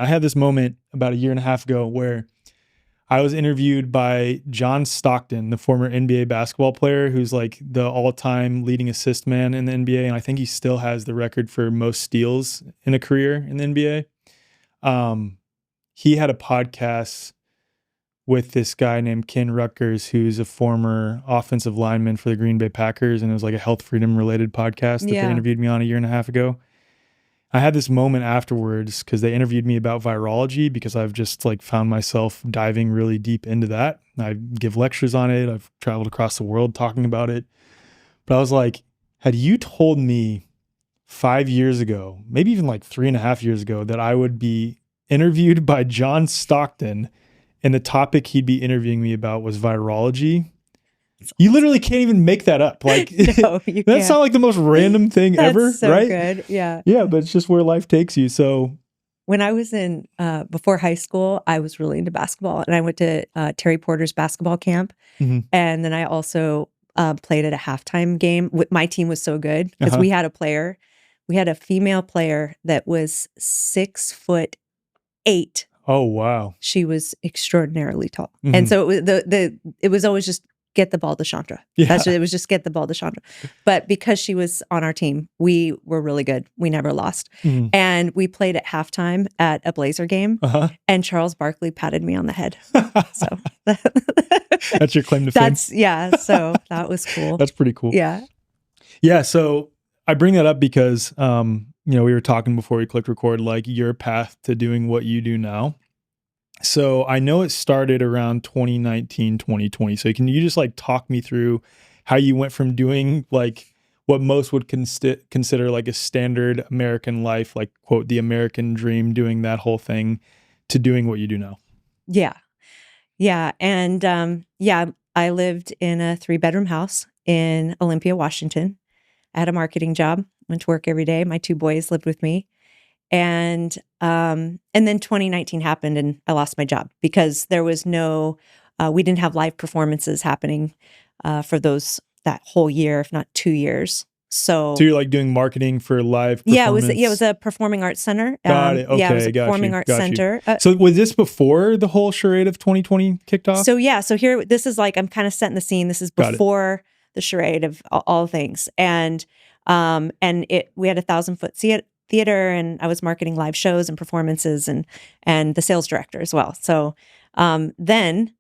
I had this moment about a year and a half ago where I was interviewed by John Stockton, the former NBA basketball player who's like the all-time leading assist man in the NBA. And I think he still has the record for most steals in a career in the NBA. He had a podcast with this guy named Ken Rutgers, who's a former offensive lineman for the Green Bay Packers. And it was like a health freedom related podcast that they interviewed me on a year and a half ago. I had this moment afterwards because they interviewed me about virology because I've just like found myself diving really deep into that. I give lectures on it. I've traveled across the world talking about it. But I was like, had you told me 5 years ago, maybe even like 3.5 years ago, that I would be interviewed by John Stockton and the topic he'd be interviewing me about was virology, you literally can't even make that up. Like, no, you that's not like the most random thing ever, so right? Good. Yeah. Yeah, but it's just where life takes you. So when I was in, before high school, I was really into basketball and I went to Terry Porter's basketball camp. And then I also played at a halftime game. My team was so good because we had a female player that was 6'8". Oh, wow. She was extraordinarily tall. And so it was always just get the ball to Chandra. Yeah. It was just get the ball to Chandra. But because she was on our team, we were really good. We never lost. And we played at halftime at a Blazer game. And Charles Barkley patted me on the head. So that's your claim to fame. So that was cool. That's pretty cool. Yeah. Yeah. So I bring that up because, we were talking before we clicked record, like your path to doing what you do now. So I know it started around 2019, 2020. So can you just like talk me through how you went from doing like what most would consider like a standard American life, like quote, the American dream, doing that whole thing, to doing what you do now? Yeah. Yeah. And I lived in a 3-bedroom house in Olympia, Washington. I had a marketing job, went to work every day. My 2 boys lived with me. And then 2019 happened and I lost my job because there was we didn't have live performances happening for that whole year, if not 2 years. So you're like doing marketing for live performance? Yeah, it was a performing arts center. Got it. Okay, yeah, it was a performing arts center. So was this before the whole charade of 2020 kicked off? So here, this is like, I'm kind of setting the scene. This is before the charade of all things. And we had a 1,000-foot theater, and I was marketing live shows and performances and the sales director as well. So then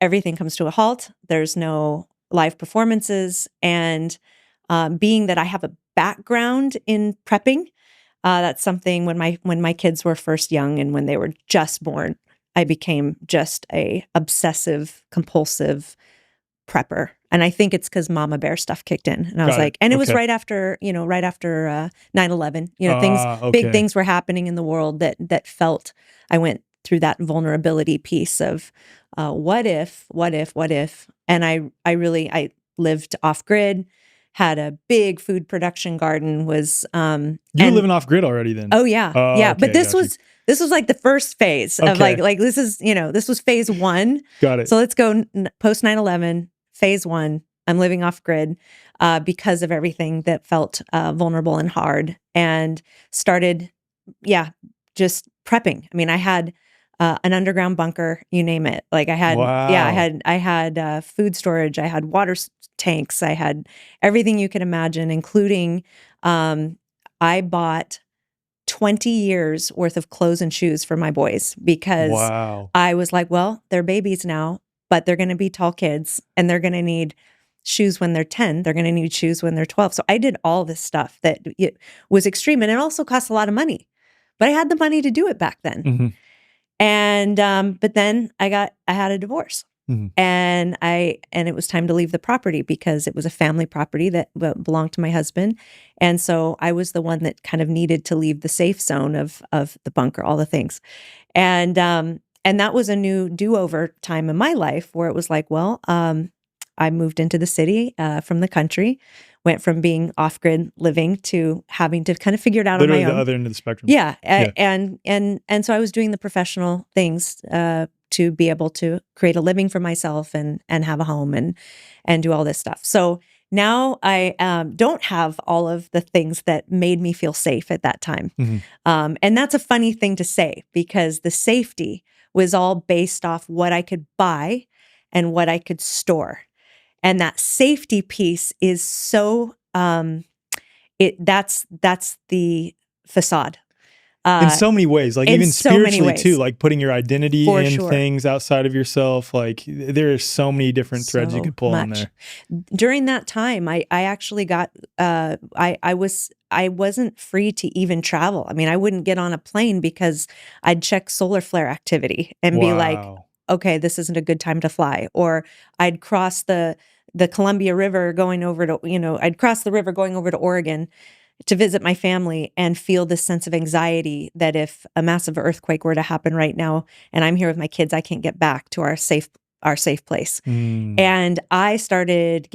everything comes to a halt. There's no live performances. And being that I have a background in prepping, that's something when my kids were first young and when they were just born, I became just a obsessive, compulsive prepper. And I think it's because Mama Bear stuff kicked in. And I was like, and it was right after 9/11, big things were happening in the world that felt, I went through that vulnerability piece of what if, and I lived off grid, had a big food production garden, was, you were living off grid already then? Oh yeah. Yeah. Okay, but this was like the first phase of like, this is, this was phase 1. Got it. So let's go post 9/11. Phase 1, I'm living off grid because of everything that felt vulnerable and hard, and started, just prepping. I mean, I had an underground bunker, you name it. Like I had, I had food storage, I had water tanks, I had everything you could imagine, including I bought 20 years worth of clothes and shoes for my boys because I was like, well, they're babies now, but they're going to be tall kids and they're going to need shoes when they're 10. They're going to need shoes when they're 12. So I did all this stuff that it was extreme, and it also cost a lot of money, but I had the money to do it back then. And, but then I had a divorce and it was time to leave the property because it was a family property that belonged to my husband. And so I was the one that kind of needed to leave the safe zone of the bunker, all the things. And that was a new do-over time in my life where it was like, well, I moved into the city from the country, went from being off-grid living to having to kind of figure it out on my own. The other end of the spectrum. Yeah. And so I was doing the professional things to be able to create a living for myself and have a home and do all this stuff. So Now I don't have all of the things that made me feel safe at that time. And that's a funny thing to say because the safety was all based off what I could buy and what I could store. And that safety piece is so that's the facade. In so many ways, like in even so many spiritually too, ways. like putting your identity For in sure. things outside of yourself. Like there are so many different threads you So could pull on much. there. During that time, I actually got I wasn't free to even travel. I mean, I wouldn't get on a plane because I'd check solar flare activity and be like, Wow. okay, this isn't a good time to fly. Or I'd cross the Columbia River going over to, I'd cross the river going over to Oregon to visit my family and feel this sense of anxiety that if a massive earthquake were to happen right now and I'm here with my kids, I can't get back to our safe place. And I started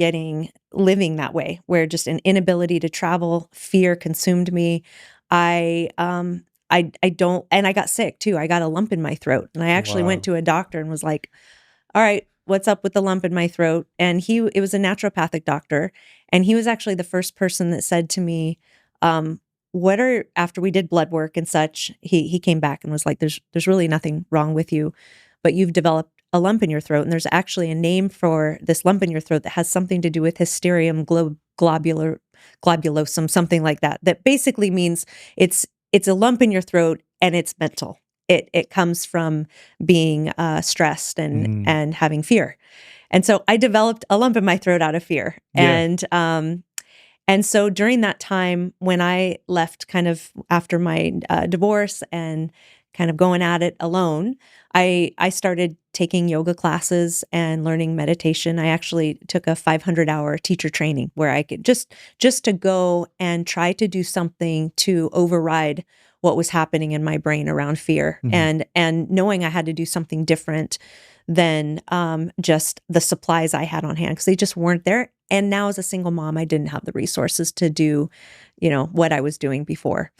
living that way, where just an inability to travel, fear consumed me. I don't, and I got sick too. I got a lump in my throat, and I actually went to a doctor and was like, all right, what's up with the lump in my throat? And it was a naturopathic doctor. And he was actually the first person that said to me, after we did blood work and such, he came back and was like, there's really nothing wrong with you, but you've developed a lump in your throat. And there's actually a name for this lump in your throat that has something to do with Hysterium globulosum, something like that. That basically means it's a lump in your throat and it's mental. It comes from being stressed and having fear. And so I developed a lump in my throat out of fear. Yeah. And so during that time when I left kind of after my divorce and kind of going at it alone, I started taking yoga classes and learning meditation. I actually took a 500-hour teacher training where I could just to go and try to do something to override what was happening in my brain around fear, and knowing I had to do something different than just the supplies I had on hand, because they just weren't there. And now as a single mom, I didn't have the resources to do, what I was doing before.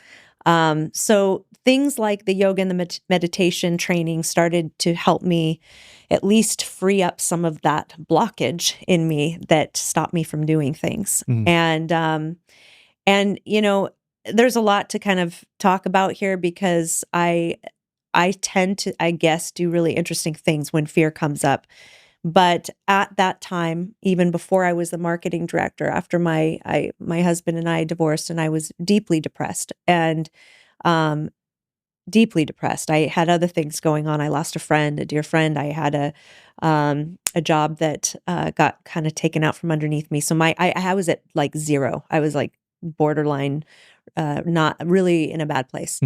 So things like the yoga and the meditation training started to help me at least free up some of that blockage in me that stopped me from doing things. And there's a lot to kind of talk about here because I tend to, I guess, do really interesting things when fear comes up. But at that time, even before I was the marketing director, after my husband and I divorced, and I was deeply depressed deeply depressed. I had other things going on. I lost a dear friend. I had a job that got kind of taken out from underneath me. So I was at like zero. I was like borderline, not really in a bad place.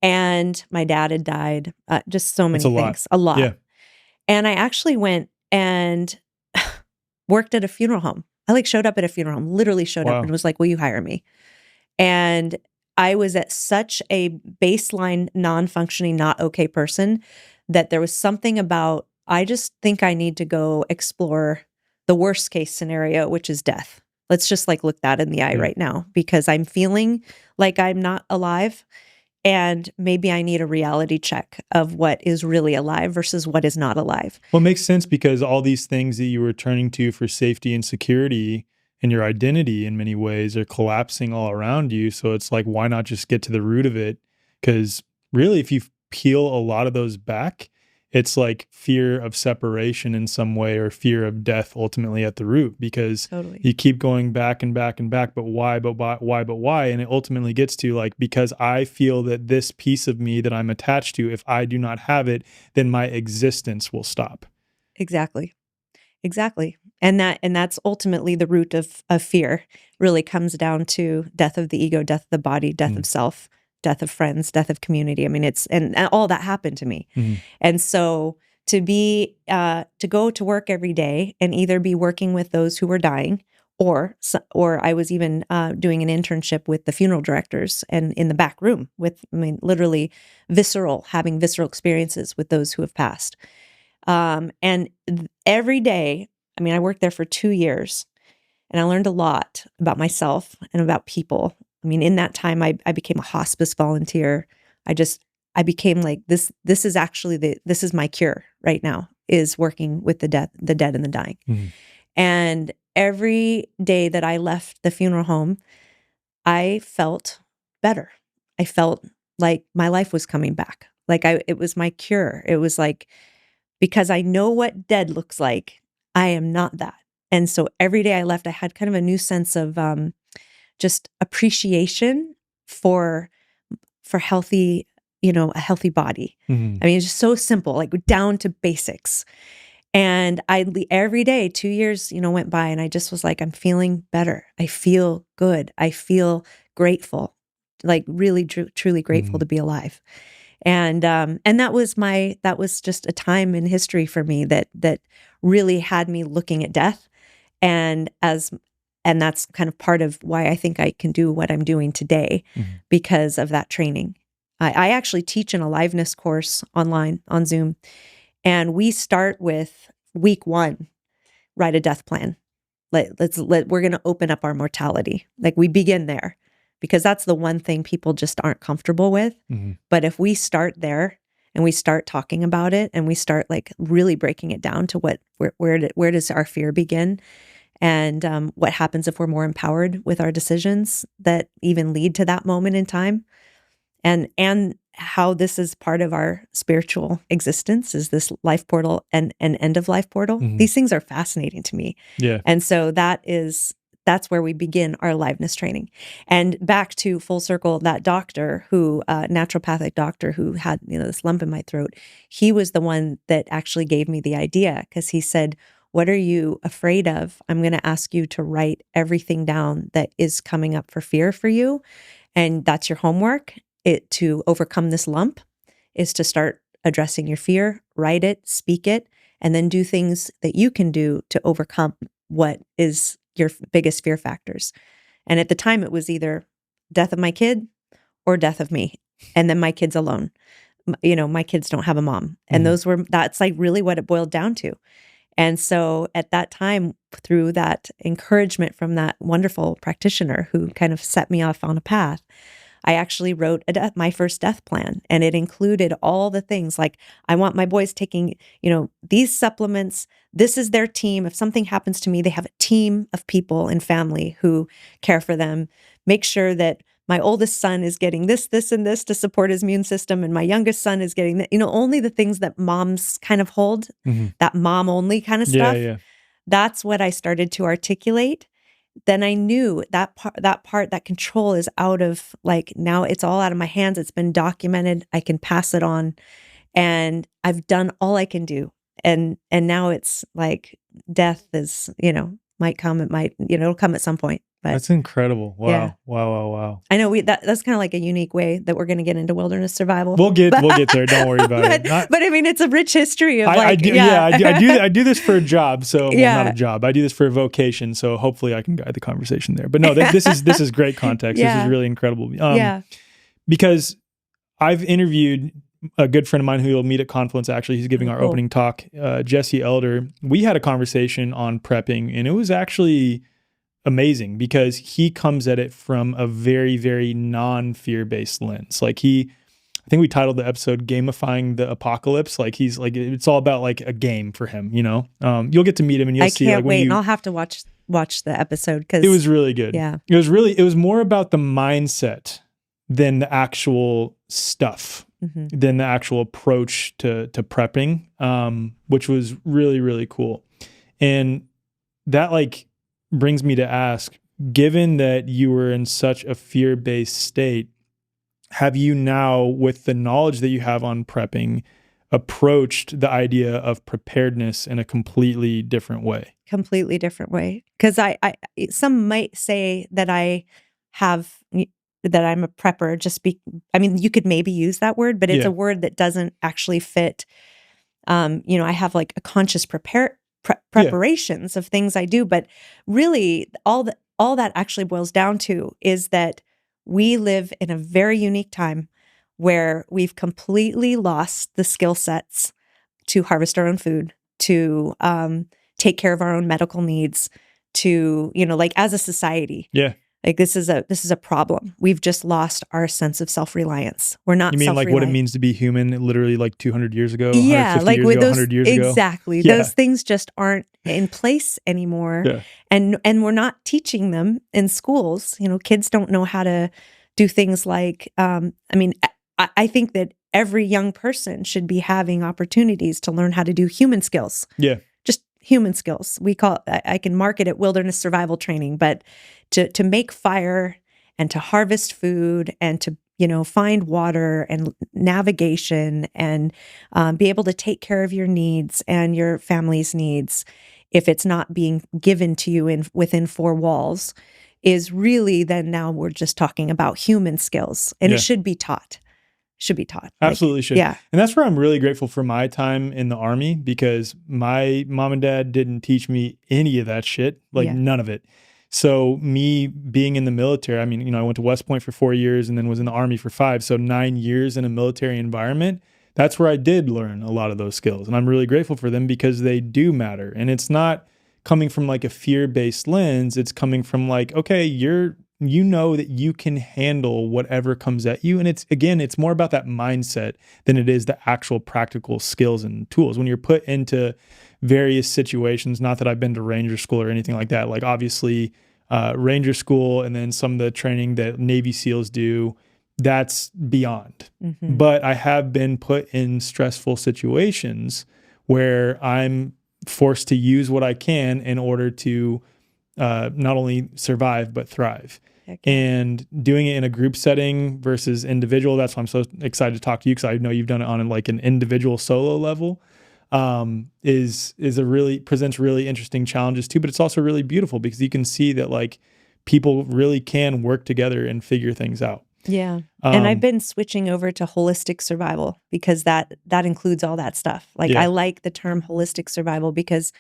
And my dad had died. Just so many things. A lot. Yeah. And I actually went and worked at a funeral home. I showed up at a funeral home, literally showed up and was like, will you hire me? And I was at such a baseline, non-functioning, not okay person that there was something about, I just think I need to go explore the worst case scenario, which is death. Let's just look that in the eye right now, because I'm feeling like I'm not alive. And maybe I need a reality check of what is really alive versus what is not alive. Well, it makes sense because all these things that you were turning to for safety and security and your identity in many ways are collapsing all around you. So it's like, why not just get to the root of it? Because really, if you peel a lot of those back, it's like fear of separation in some way, or fear of death ultimately at the root, because you keep going back and back and back, but why, but why? And it ultimately gets to because I feel that this piece of me that I'm attached to, if I do not have it, then my existence will stop. Exactly. And that's ultimately the root of fear. Really comes down to death of the ego, death of the body, death of self, death of friends, death of community. I mean, and all that happened to me. And so to go to work every day and either be working with those who were dying, or I was even doing an internship with the funeral directors and in the back room literally having visceral experiences with those who have passed. And every day, I worked there for 2 years, and I learned a lot about myself and about people. In that time, I became a hospice volunteer. I became like this. This is actually this is my cure right now, is working with the dead and the dying. And every day that I left the funeral home, I felt better. I felt like my life was coming back. Like it was my cure. It was like, because I know what dead looks like, I am not that. And so every day I left, I had kind of a new sense of just appreciation for healthy, a healthy body. Mm-hmm. I mean, it's just so simple, like down to basics. And every day, 2 years, went by, and I just was like, I'm feeling better. I feel good. I feel grateful, like really, truly grateful to be alive. And that was just a time in history for me that really had me looking at death, and that's kind of part of why I think I can do what I'm doing today, because of that training. I actually teach an Aliveness course online on Zoom, and we start with week 1, write a death plan. We're going to open up our mortality. Like, we begin there, because that's the one thing people just aren't comfortable with. But if we start there and we start talking about it, and we start like really breaking it down to where does our fear begin, and what happens if we're more empowered with our decisions that even lead to that moment in time, and how this is part of our spiritual existence, is this life portal and an end of life portal. These things are fascinating to me. Yeah. And so that's where we begin our aliveness training. And back to full circle, that doctor who, naturopathic doctor who had, this lump in my throat, he was the one that actually gave me the idea, because he said, what are you afraid of? I'm going to ask you to write everything down that is coming up for fear for you. And that's your homework. To overcome this lump is to start addressing your fear, write it, speak it, and then do things that you can do to overcome what is your biggest fear factors. And at the time, it was either death of my kid or death of me. And then my kid's alone. My kids don't have a mom. And that's like really what it boiled down to. And so at that time, through that encouragement from that wonderful practitioner who kind of set me off on a path, I actually wrote my first death plan, and it included all the things like, I want my boys taking, these supplements. This is their team. If something happens to me, they have a team of people and family who care for them. Make sure that my oldest son is getting this, and this to support his immune system, and my youngest son is getting only the things that moms kind of hold, that mom only kind of stuff. Yeah. That's what I started to articulate. Then I knew that control is out of, like, now it's all out of my hands. It's been documented. I can pass it on, and I've done all I can do. And now it's like death is, might come. It might, it'll come at some point. But that's incredible. Wow. Yeah. Wow. I know that's kind of like a unique way that we're going to get into wilderness survival. We'll get there. Don't worry about it. But I mean, it's a rich history of I do this for a job. So not a job. I do this for a vocation. So hopefully I can guide the conversation there. But no, this is great context. This is really incredible. Because I've interviewed a good friend of mine who you'll meet at Confluence. Actually, he's giving our opening talk, Jesse Elder. We had a conversation on prepping, and it was actually amazing because he comes at it from a very, very non-fear-based lens. Like I think we titled the episode "Gamifying the Apocalypse." Like he's like, it's all about like a game for him. You'll get to meet him, and you'll see. I can't wait, and I'll have to watch the episode because it was really good. Yeah, it was more about the mindset than the actual stuff, than the actual approach to prepping, which was really, really cool. And that brings me to ask, given that you were in such a fear-based state, have you now, with the knowledge that you have on prepping, approached the idea of preparedness in a completely different way? Completely different way. Because some might say that that I'm a prepper. You could maybe use that word, but it's a word that doesn't actually fit. I have like a conscious preparations of things I do, but really all that actually boils down to is that we live in a very unique time where we've completely lost the skill sets to harvest our own food, to take care of our own medical needs, to as a society. Yeah. Like this is a problem. We've just lost our sense of self-reliance. We're not. You mean like what it means to be human, literally like 200 years ago? Yeah, 150 years ago, 100 years ago. Exactly. Yeah. Those things just aren't in place anymore. Yeah. And we're not teaching them in schools. Kids don't know how to do things like, I think that every young person should be having opportunities to learn how to do human skills. Yeah. Just human skills. I can market it wilderness survival training, but to make fire and to harvest food and to find water and navigation and be able to take care of your needs and your family's needs, if it's not being given to you within four walls, is really then now we're just talking about human skills, and it should be taught. Absolutely should. Yeah. And that's where I'm really grateful for my time in the Army, because my mom and dad didn't teach me any of that shit, none of it. So me being in the military, I went to West Point for 4 years and then was in the Army for 5. So 9 years in a military environment, that's where I did learn a lot of those skills. And I'm really grateful for them because they do matter. And it's not coming from like a fear-based lens. It's coming from like, okay, you know that you can handle whatever comes at you. And it's more about that mindset than it is the actual practical skills and tools. When you're put into various situations, not that I've been to Ranger School or anything like that, like obviously Ranger School and then some of the training that Navy SEALs do, that's beyond. Mm-hmm. But I have been put in stressful situations where I'm forced to use what I can in order to not only survive, but thrive. And doing it in a group setting versus individual, that's why I'm so excited to talk to you, because I know you've done it on like an individual solo level, presents really interesting challenges too, but it's also really beautiful because you can see that like people really can work together and figure things out. Yeah. And I've been switching over to holistic survival because that includes all that stuff. Like I like the term holistic survival because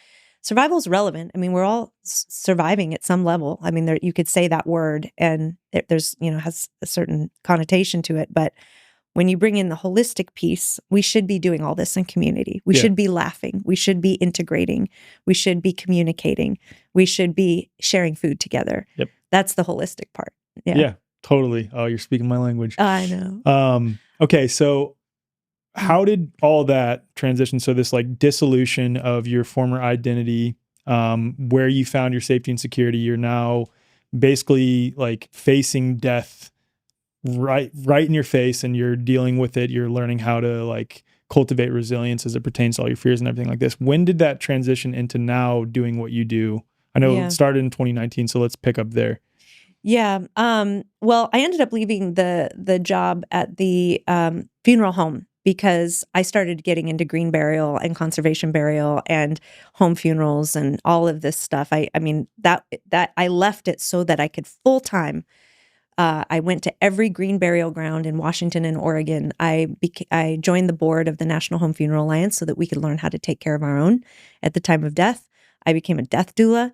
survival is relevant. We're all surviving at some level. You could say that word and there's, has a certain connotation to it. But when you bring in the holistic piece, we should be doing all this in community. We should be laughing. We should be integrating. We should be communicating. We should be sharing food together. Yep. That's the holistic part. Yeah, totally. Oh, you're speaking my language. I know. Okay. So how did all that transition? So this like dissolution of your former identity, where you found your safety and security, you're now basically like facing death right in your face, and you're dealing with it. You're learning how to like cultivate resilience as it pertains to all your fears and everything like this. When did that transition into now doing what you do? I know it started in 2019, so let's pick up there. Yeah. Well, I ended up leaving the job at the funeral home because I started getting into green burial and conservation burial and home funerals and all of this stuff. I left it so that I could full time. I went to every green burial ground in Washington and Oregon. I joined the board of the National Home Funeral Alliance so that we could learn how to take care of our own at the time of death. I became a death doula.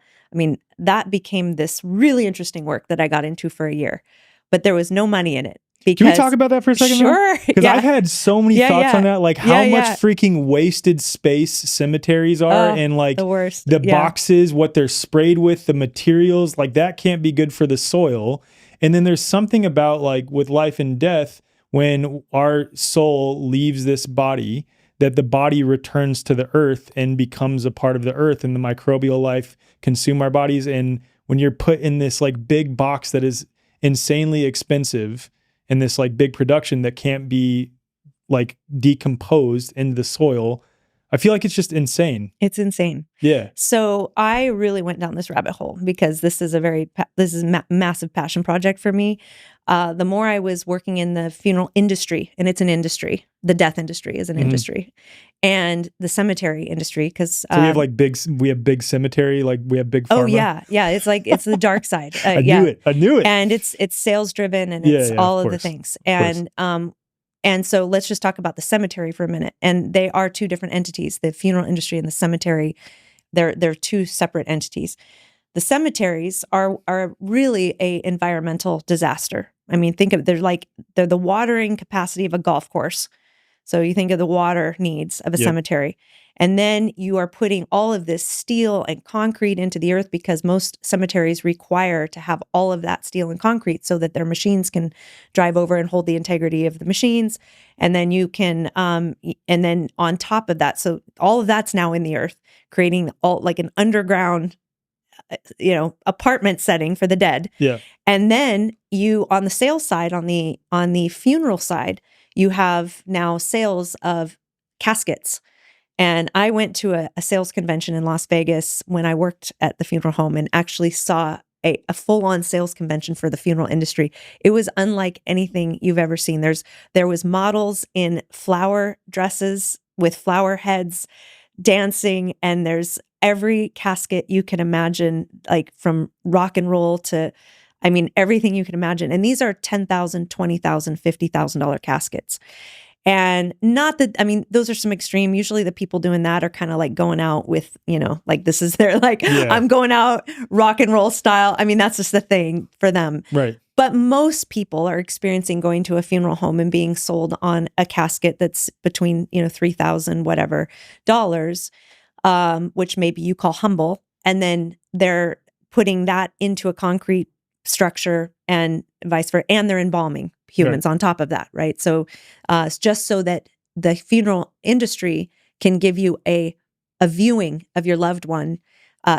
That became this really interesting work that I got into for a year, but there was no money in it. Can we talk about that for a second? Sure. Because I've had so many thoughts on that, like how much freaking wasted space cemeteries are, and like the worst. The boxes, what they're sprayed with, the materials, like that can't be good for the soil. And then there's something about like with life and death, when our soul leaves this body, that the body returns to the earth and becomes a part of the earth, and the microbial life consume our bodies. And when you're put in this like big box that is insanely expensive, and this like big production that can't be like decomposed into the soil, I feel like it's just insane. It's insane. Yeah. So I really went down this rabbit hole because this is a massive passion project for me. The more I was working in the funeral industry, and it's an industry, the death industry is an industry, and the cemetery industry, because so we have big cemetery, like we have big pharma. Oh yeah, it's like it's the dark side. I knew it, and it's sales driven, and it's all of the things, and so let's just talk about the cemetery for a minute. And they are two different entities. The funeral industry and the cemetery, they're two separate entities. The cemeteries are really a environmental disaster. Think of they're the watering capacity of a golf course. So you think of the water needs of a cemetery. And then you are putting all of this steel and concrete into the earth, because most cemeteries require to have all of that steel and concrete so that their machines can drive over and hold the integrity of the machines. And then you can, and then on top of that, so all of that's now in the earth, creating all like an underground, apartment setting for the dead. Yeah. And then you, on the sales side, on the funeral side, you have now sales of caskets. And I went to a sales convention in Las Vegas when I worked at the funeral home and actually saw a full-on sales convention for the funeral industry. It was unlike anything you've ever seen. There was models in flower dresses with flower heads dancing, and there's every casket you can imagine, like from rock and roll to, I mean, everything you can imagine. And these are $10,000, $20,000, $50,000 caskets. And not that, I mean, those are some extreme. Usually the people doing that are kind of like going out with, like this is their like, I'm going out rock and roll style. I mean, that's just the thing for them. Right. But most people are experiencing going to a funeral home and being sold on a casket that's between, $3,000 whatever dollars, which maybe you call humble. And then they're putting that into a concrete structure and vice versa. And they're embalming humans on top of that, right? So it's just so that the funeral industry can give you a viewing of your loved one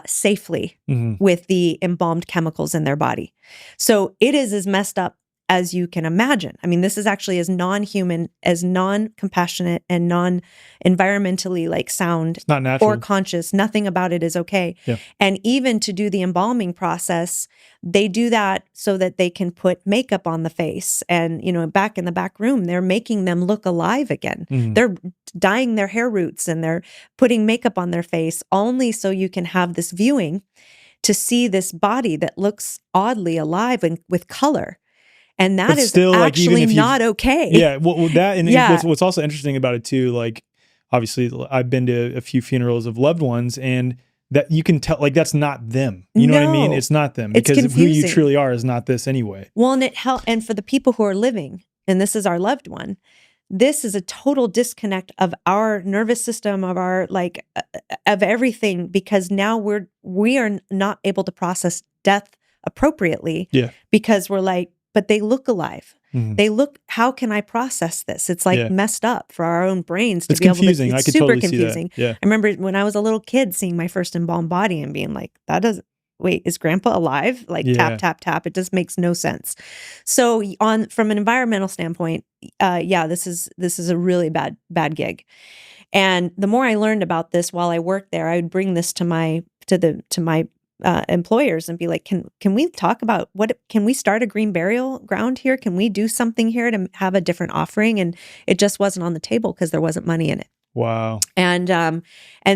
safely with the embalmed chemicals in their body. So it is as messed up as you can imagine. I mean, this is actually as non-human, as non-compassionate, and non-environmentally like sound It's not natural or conscious. Nothing about it is okay. Yeah. And even to do the embalming process, they do that so that they can put makeup on the face. And, back in the back room, they're making them look alive again. They're dyeing their hair roots and they're putting makeup on their face only so you can have this viewing to see this body that looks oddly alive and with color. And that is still actually like, not okay. Yeah. Well, that, and what's also interesting about it too, like, obviously I've been to a few funerals of loved ones, and that you can tell, like, that's not them. You know what I mean? It's not them, because who you truly are is not this anyway. Well, and and for the people who are living, and this is our loved one, this is a total disconnect of our nervous system, of our of everything, because now we are not able to process death appropriately. Yeah. Because we're like, but they look alive. They look, how can I process this? It's like messed up for our own brains to be confusing. able to, it's super totally confusing. See that. Yeah. I remember when I was a little kid seeing my first embalmed body and being like, wait, is grandpa alive? Like tap, tap, tap. It just makes no sense. So from an environmental standpoint, this is a really bad gig. And the more I learned about this while I worked there, I would bring this to my employers and be like, can we talk about can we start a green burial ground here? Can we do something here to have a different offering? And it just wasn't on the table because there wasn't money in it. Wow. And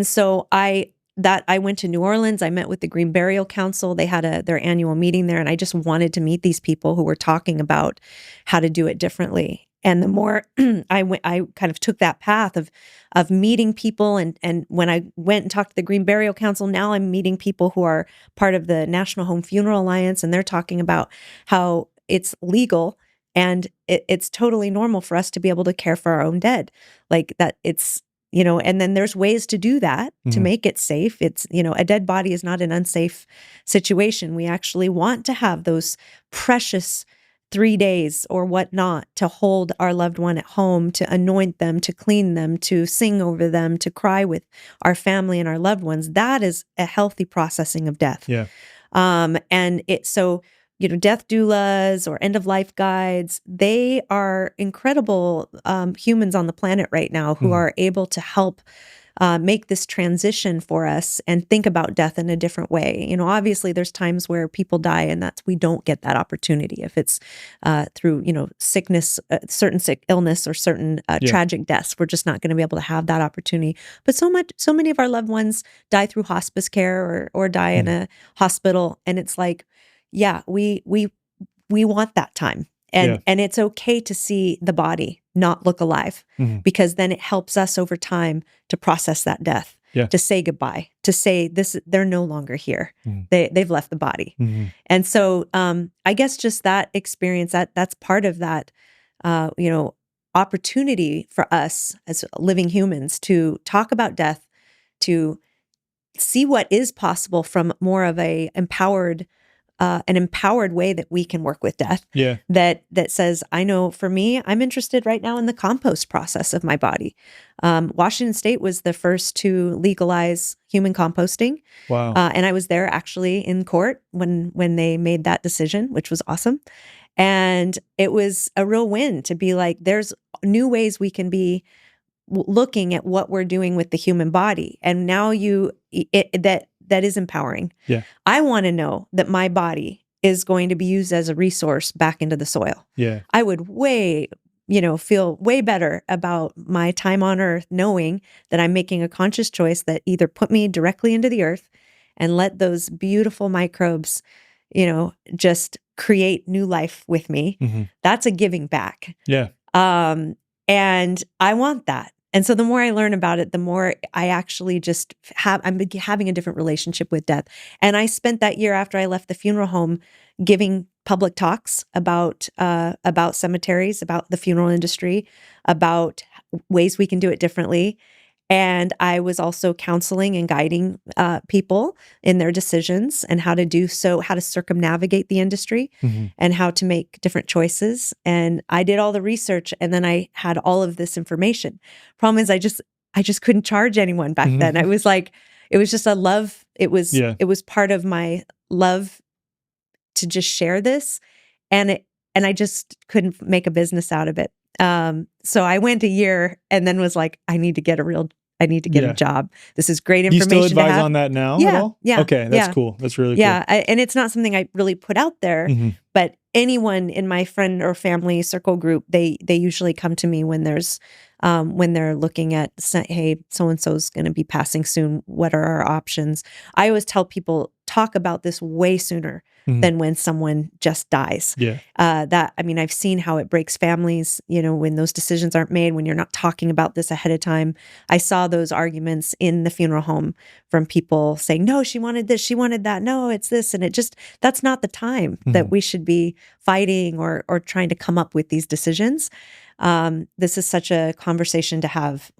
so I went to New Orleans. I met with the Green Burial Council. They had their annual meeting there, and I just wanted to meet these people who were talking about how to do it differently. And the more I kind of took that path of meeting people, and when I went and talked to the Green Burial Council, now I'm meeting people who are part of the National Home Funeral Alliance, and they're talking about how it's legal and it's totally normal for us to be able to care for our own dead, like that. It's and then there's ways to do that to make it safe. It's a dead body is not an unsafe situation. We actually want to have those precious 3 days or whatnot to hold our loved one at home, to anoint them, to clean them, to sing over them, to cry with our family and our loved ones. That is a healthy processing of death. Yeah. Death doulas or end of life guides, they are incredible humans on the planet right now who are able to help make this transition for us and think about death in a different way. Obviously there's times where people die and we don't get that opportunity. If it's through, sickness, certain sick illness or certain tragic deaths, we're just not going to be able to have that opportunity. But so many of our loved ones die through hospice care or die in a hospital. And it's like, we want that time. And it's okay to see the body not look alive, because then it helps us over time to process that death, to say goodbye, to say they're no longer here. They've left the body. And so I guess just that experience, that's part of that, opportunity for us as living humans to talk about death to see what is possible from more of an empowered way that we can work with death. Yeah. That says, I know for me, I'm interested right now in the compost process of my body. Washington State was the first to legalize human composting. Wow. And I was there actually in court when they made that decision, which was awesome. And it was a real win to be like, there's new ways we can be looking at what we're doing with the human body. And now that is empowering. Yeah. I want to know that my body is going to be used as a resource back into the soil. Yeah. I would feel way better about my time on earth knowing that I'm making a conscious choice that either put me directly into the earth and let those beautiful microbes, just create new life with me. Mm-hmm. That's a giving back. Yeah. And I want that. And so the more I learn about it, the more I actually just I'm having a different relationship with death. And I spent that year after I left the funeral home giving public talks about cemeteries, about the funeral industry, about ways we can do it differently. And I was also counseling and guiding people in their decisions and how to do so, how to circumnavigate the industry Mm-hmm. and how to make different choices. And I did all the research, and then I had all of this information. Problem is, I just couldn't charge anyone back then. Mm-hmm. It was just a love. It was Yeah. it was part of my love to just share this, and I just couldn't make a business out of it. So I went a year and then was like, I need to get a job. This is great Do you information still advise to have. on that now Yeah, at all? yeah, Okay, that's cool. That's really cool. Yeah, and it's not something I really put out there, but anyone in my friend or family circle group, they usually come to me when they're looking at, hey, so-and-so's going to be passing soon. What are our options? I always tell people, talk about this way sooner than when someone just dies. Yeah. I've seen how it breaks families, when those decisions aren't made, when you're not talking about this ahead of time. I saw those arguments in the funeral home from people saying, no, she wanted this, she wanted that. No, it's this. And that's not the time that we should be fighting or trying to come up with these decisions. This is such a conversation to have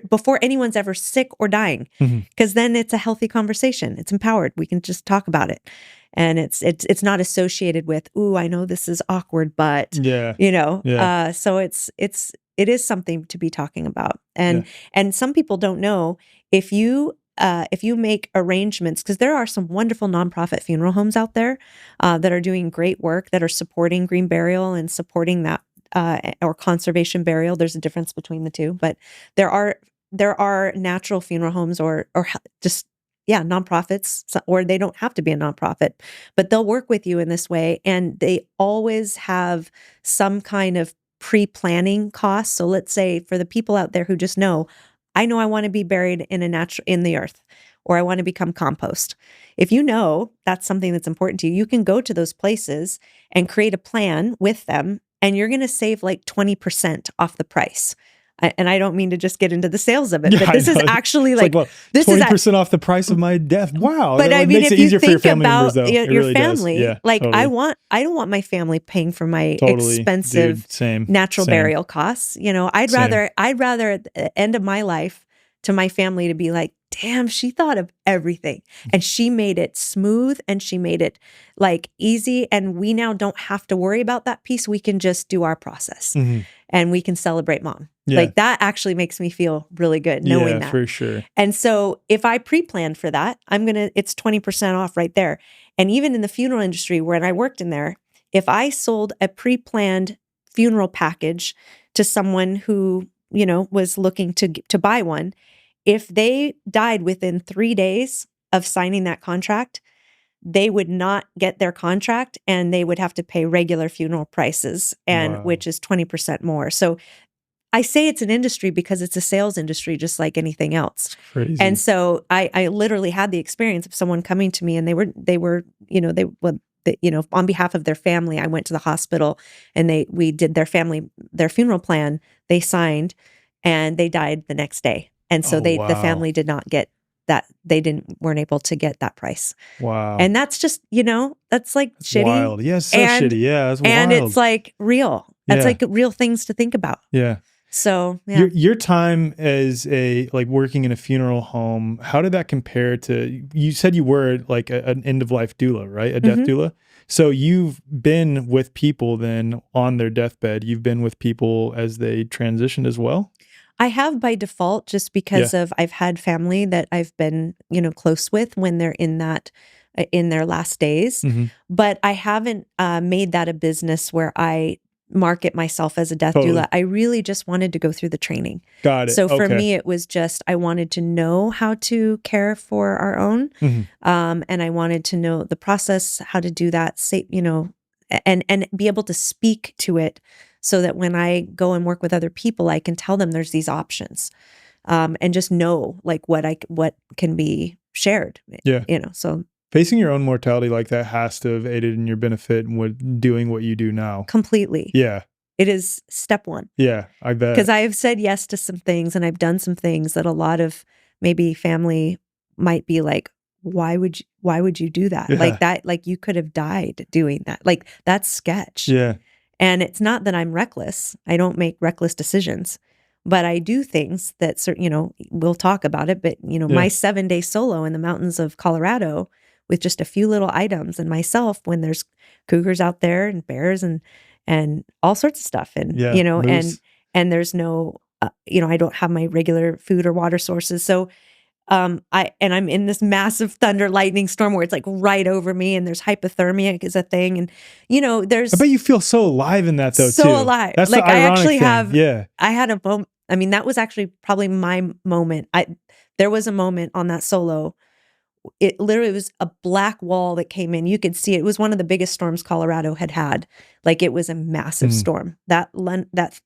before anyone's ever sick or dying, because then it's a healthy conversation. It's empowered. We can just talk about it. And it's not associated with, ooh, I know this is awkward, but so it is something to be talking about. And some people don't know if you make arrangements, because there are some wonderful nonprofit funeral homes out there that are doing great work, that are supporting green burial and supporting that or conservation burial. There's a difference between the two, but there are natural funeral homes or just nonprofits, or they don't have to be a nonprofit, but they'll work with you in this way, and they always have some kind of pre-planning costs. So let's say for the people out there who just know I want to be buried in the earth, or I want to become compost. If you know that's something that's important to you, you can go to those places and create a plan with them, and you're going to save like 20% off the price. And I don't mean to just get into the sales of it, but this is actually this 20% off the price of my death. Wow. But that makes it if easier you for your think family members, about though. your really family, does. Yeah, totally. I don't want my family paying for my expensive natural burial costs. I'd rather at the end of my life to my family to be like, damn, she thought of everything, and she made it smooth, and she made it like easy. And we now don't have to worry about that piece. We can just do our process, and we can celebrate mom. Yeah. Like that actually makes me feel really good knowing that. For sure. And so if I pre-planned for that, it's 20% off right there. And even in the funeral industry when I worked in there, if I sold a pre-planned funeral package to someone who, was looking to buy one, if they died within 3 days of signing that contract, they would not get their contract, and they would have to pay regular funeral prices, which is 20% more. So I say it's an industry because it's a sales industry, just like anything else. Crazy. And so I literally had the experience of someone coming to me, and they were on behalf of their family. I went to the hospital, and we did their funeral plan. They signed, and they died the next day. And so the family did not get that. They weren't able to get that price. Wow. And that's just, that's like that's shitty. Wild. Yeah, so shitty. Yeah, that's wild. And it's like real. That's like real things to think about. Yeah. So yeah. Your time as like working in a funeral home, how did that compare to, you said you were like an end of life doula, right? A death doula. So you've been with people then on their deathbed. You've been with people as they transitioned as well? I have by default, just because of I've had family that I've been, close with when they're in that in their last days. But I haven't made that a business where I market myself as a death doula. I really just wanted to go through the training. Got it. So for me, it was just I wanted to know how to care for our own, and I wanted to know the process, how to do that, and be able to speak to it, so that when I go and work with other people, I can tell them there's these options, and just know like what can be shared. So facing your own mortality like that has to have aided in your benefit with doing what you do now. Completely. Yeah. It is step one. Yeah, I bet. Because I have said yes to some things, and I've done some things that a lot of maybe family might be like, why would you do that? Yeah. Like that, like you could have died doing that. Like that's sketch. Yeah. And it's not that I'm reckless. I don't make reckless decisions, but I do things that, we'll talk about it. But, my 7-day solo in the mountains of Colorado with just a few little items and myself, when there's cougars out there and bears and all sorts of stuff. And, moose. and there's no, I don't have my regular food or water sources. So, I'm in this massive thunder lightning storm where it's like right over me, and there's hypothermia is a thing. And, there's, I bet you feel so alive in that though, so too. alive. That's like the ironic I actually thing. I had a moment. I mean, that was actually probably my moment. There was a moment on that solo. It literally was a black wall that came in. You could see it. It was one of the biggest storms Colorado had. Like it was a massive storm. That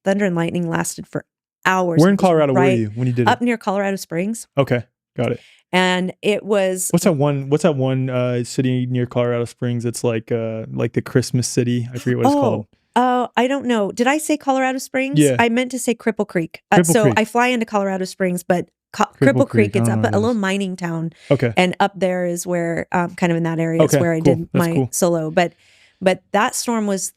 thunder and lightning lasted for hours. Where in Colorado were you when you did it? Up near Colorado Springs. Okay. Got it. And it was, what's that one city near Colorado Springs? It's like the Christmas city. I forget what it's called. Oh, I don't know. Did I say Colorado Springs? Yeah. I meant to say Cripple Creek. Cripple Creek. I fly into Colorado Springs, but Cripple Creek, it's up a little mining town. Okay. And up there is where, kind of in that area is where I did my solo. But that storm was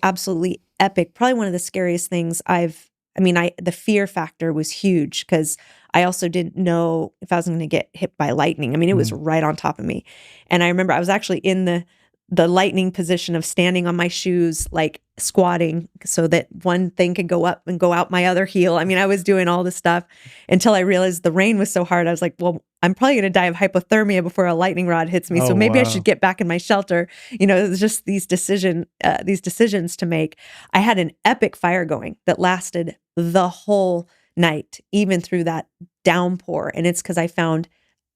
absolutely epic. Probably one of the scariest things the fear factor was huge, because I also didn't know if I was going to get hit by lightning. I mean, it was right on top of me. And I remember I was actually in the lightning position of standing on my shoes, like squatting so that one thing could go up and go out my other heel. I mean, I was doing all this stuff until I realized the rain was so hard. I was like, well, I'm probably going to die of hypothermia before a lightning rod hits me. So maybe I should get back in my shelter. It was just these decisions to make. I had an epic fire going that lasted the whole night, even through that downpour. And it's because I found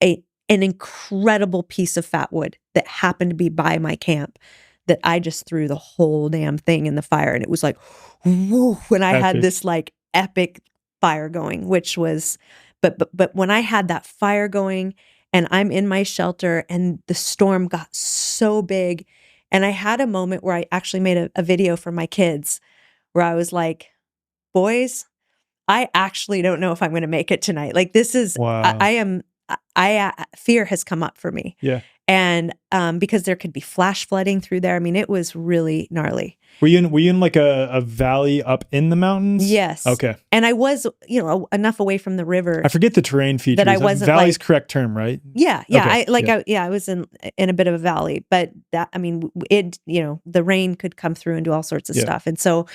an incredible piece of fat wood that happened to be by my camp that I just threw the whole damn thing in the fire. And it was like, whoo, when I had this like epic fire going, which was, but when I had that fire going and I'm in my shelter and the storm got so big, and I had a moment where I actually made a video for my kids where I was like, boys, I actually don't know if I'm going to make it tonight. Like this is, fear has come up for me. Yeah. And because there could be flash flooding through there. I mean, it was really gnarly. Were you in like a valley up in the mountains? Yes. Okay. And I was, enough away from the river. I forget the terrain features. That I wasn't valley's correct term, right? Yeah. Yeah. Okay. I was in a bit of a valley, but that, I mean, the rain could come through and do all sorts of stuff. And so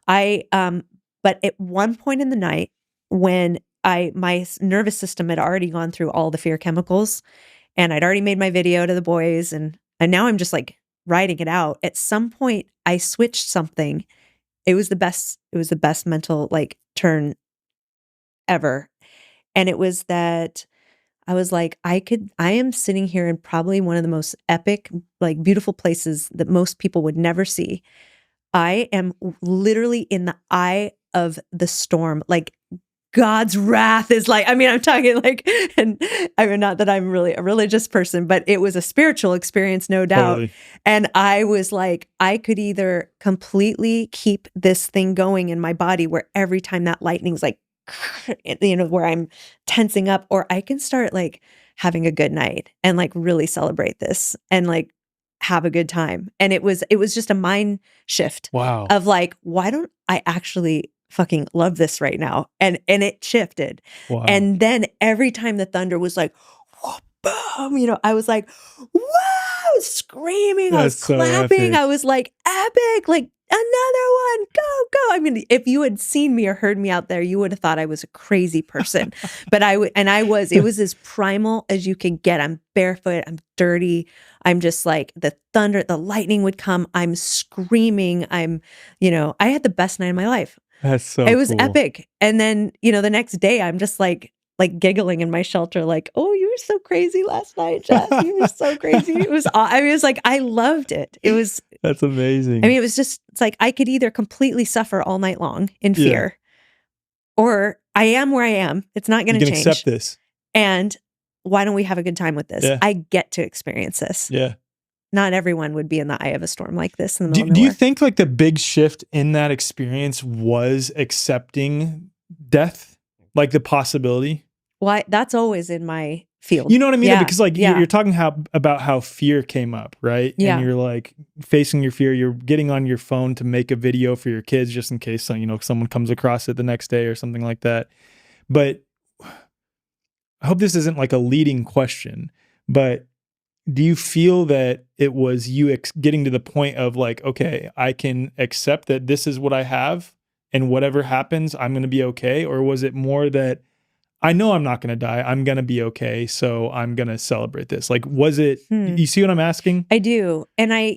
but at one point in the night when my nervous system had already gone through all the fear chemicals, and I'd already made my video to the boys, and now I'm just like writing it out. At some point I switched something. It was the best mental like turn ever. And it was that I was like, I am sitting here in probably one of the most epic, like beautiful places that most people would never see. I am literally in the eye of the storm. Like God's wrath is like, I mean, I'm talking like, and I mean, not that I'm really a religious person, but it was a spiritual experience, no doubt. Totally. And I was like, I could either completely keep this thing going in my body where every time that lightning's like, where I'm tensing up, or I can start like having a good night and like really celebrate this and like have a good time. And it was just a mind shift. Wow. Of like, why don't I actually fucking love this right now. And it shifted. Wow. And then every time the thunder was like, whoa, boom, you know, I was like, whoa, screaming. I was That's so clapping. epic. I was like, epic, like another one, go. I mean, if you had seen me or heard me out there, you would have thought I was a crazy person. But it was as primal as you could get. I'm barefoot, I'm dirty. I'm just like the thunder, the lightning would come. I'm screaming. You know, I had the best night of my life. That's so It was cool. epic. And then, you know, the next day I'm just like giggling in my shelter, like, oh, you were so crazy last night, Jess. You were so crazy. It was like, I loved it. It was, that's amazing. I mean, it's like, I could either completely suffer all night long in fear, or I am where I am. It's not going to change. Accept this. And why don't we have a good time with this? Yeah. I get to experience this. Yeah. Not everyone would be in the eye of a storm like this in the middle of Do nowhere. you think like the big shift in that experience was accepting death? Like the possibility? Why? That's always in my field. You know what I mean? Yeah. Because like you're talking about how fear came up, right? Yeah. And you're like facing your fear. You're getting on your phone to make a video for your kids just in case someone comes across it the next day or something like that. But I hope this isn't like a leading question, but do you feel that it was you getting to the point of like, okay, I can accept that this is what I have and whatever happens, I'm going to be okay? Or was it more that I know I'm not going to die, I'm going to be okay, so I'm going to celebrate this? Like, was it, you see what I'm asking? I do. And I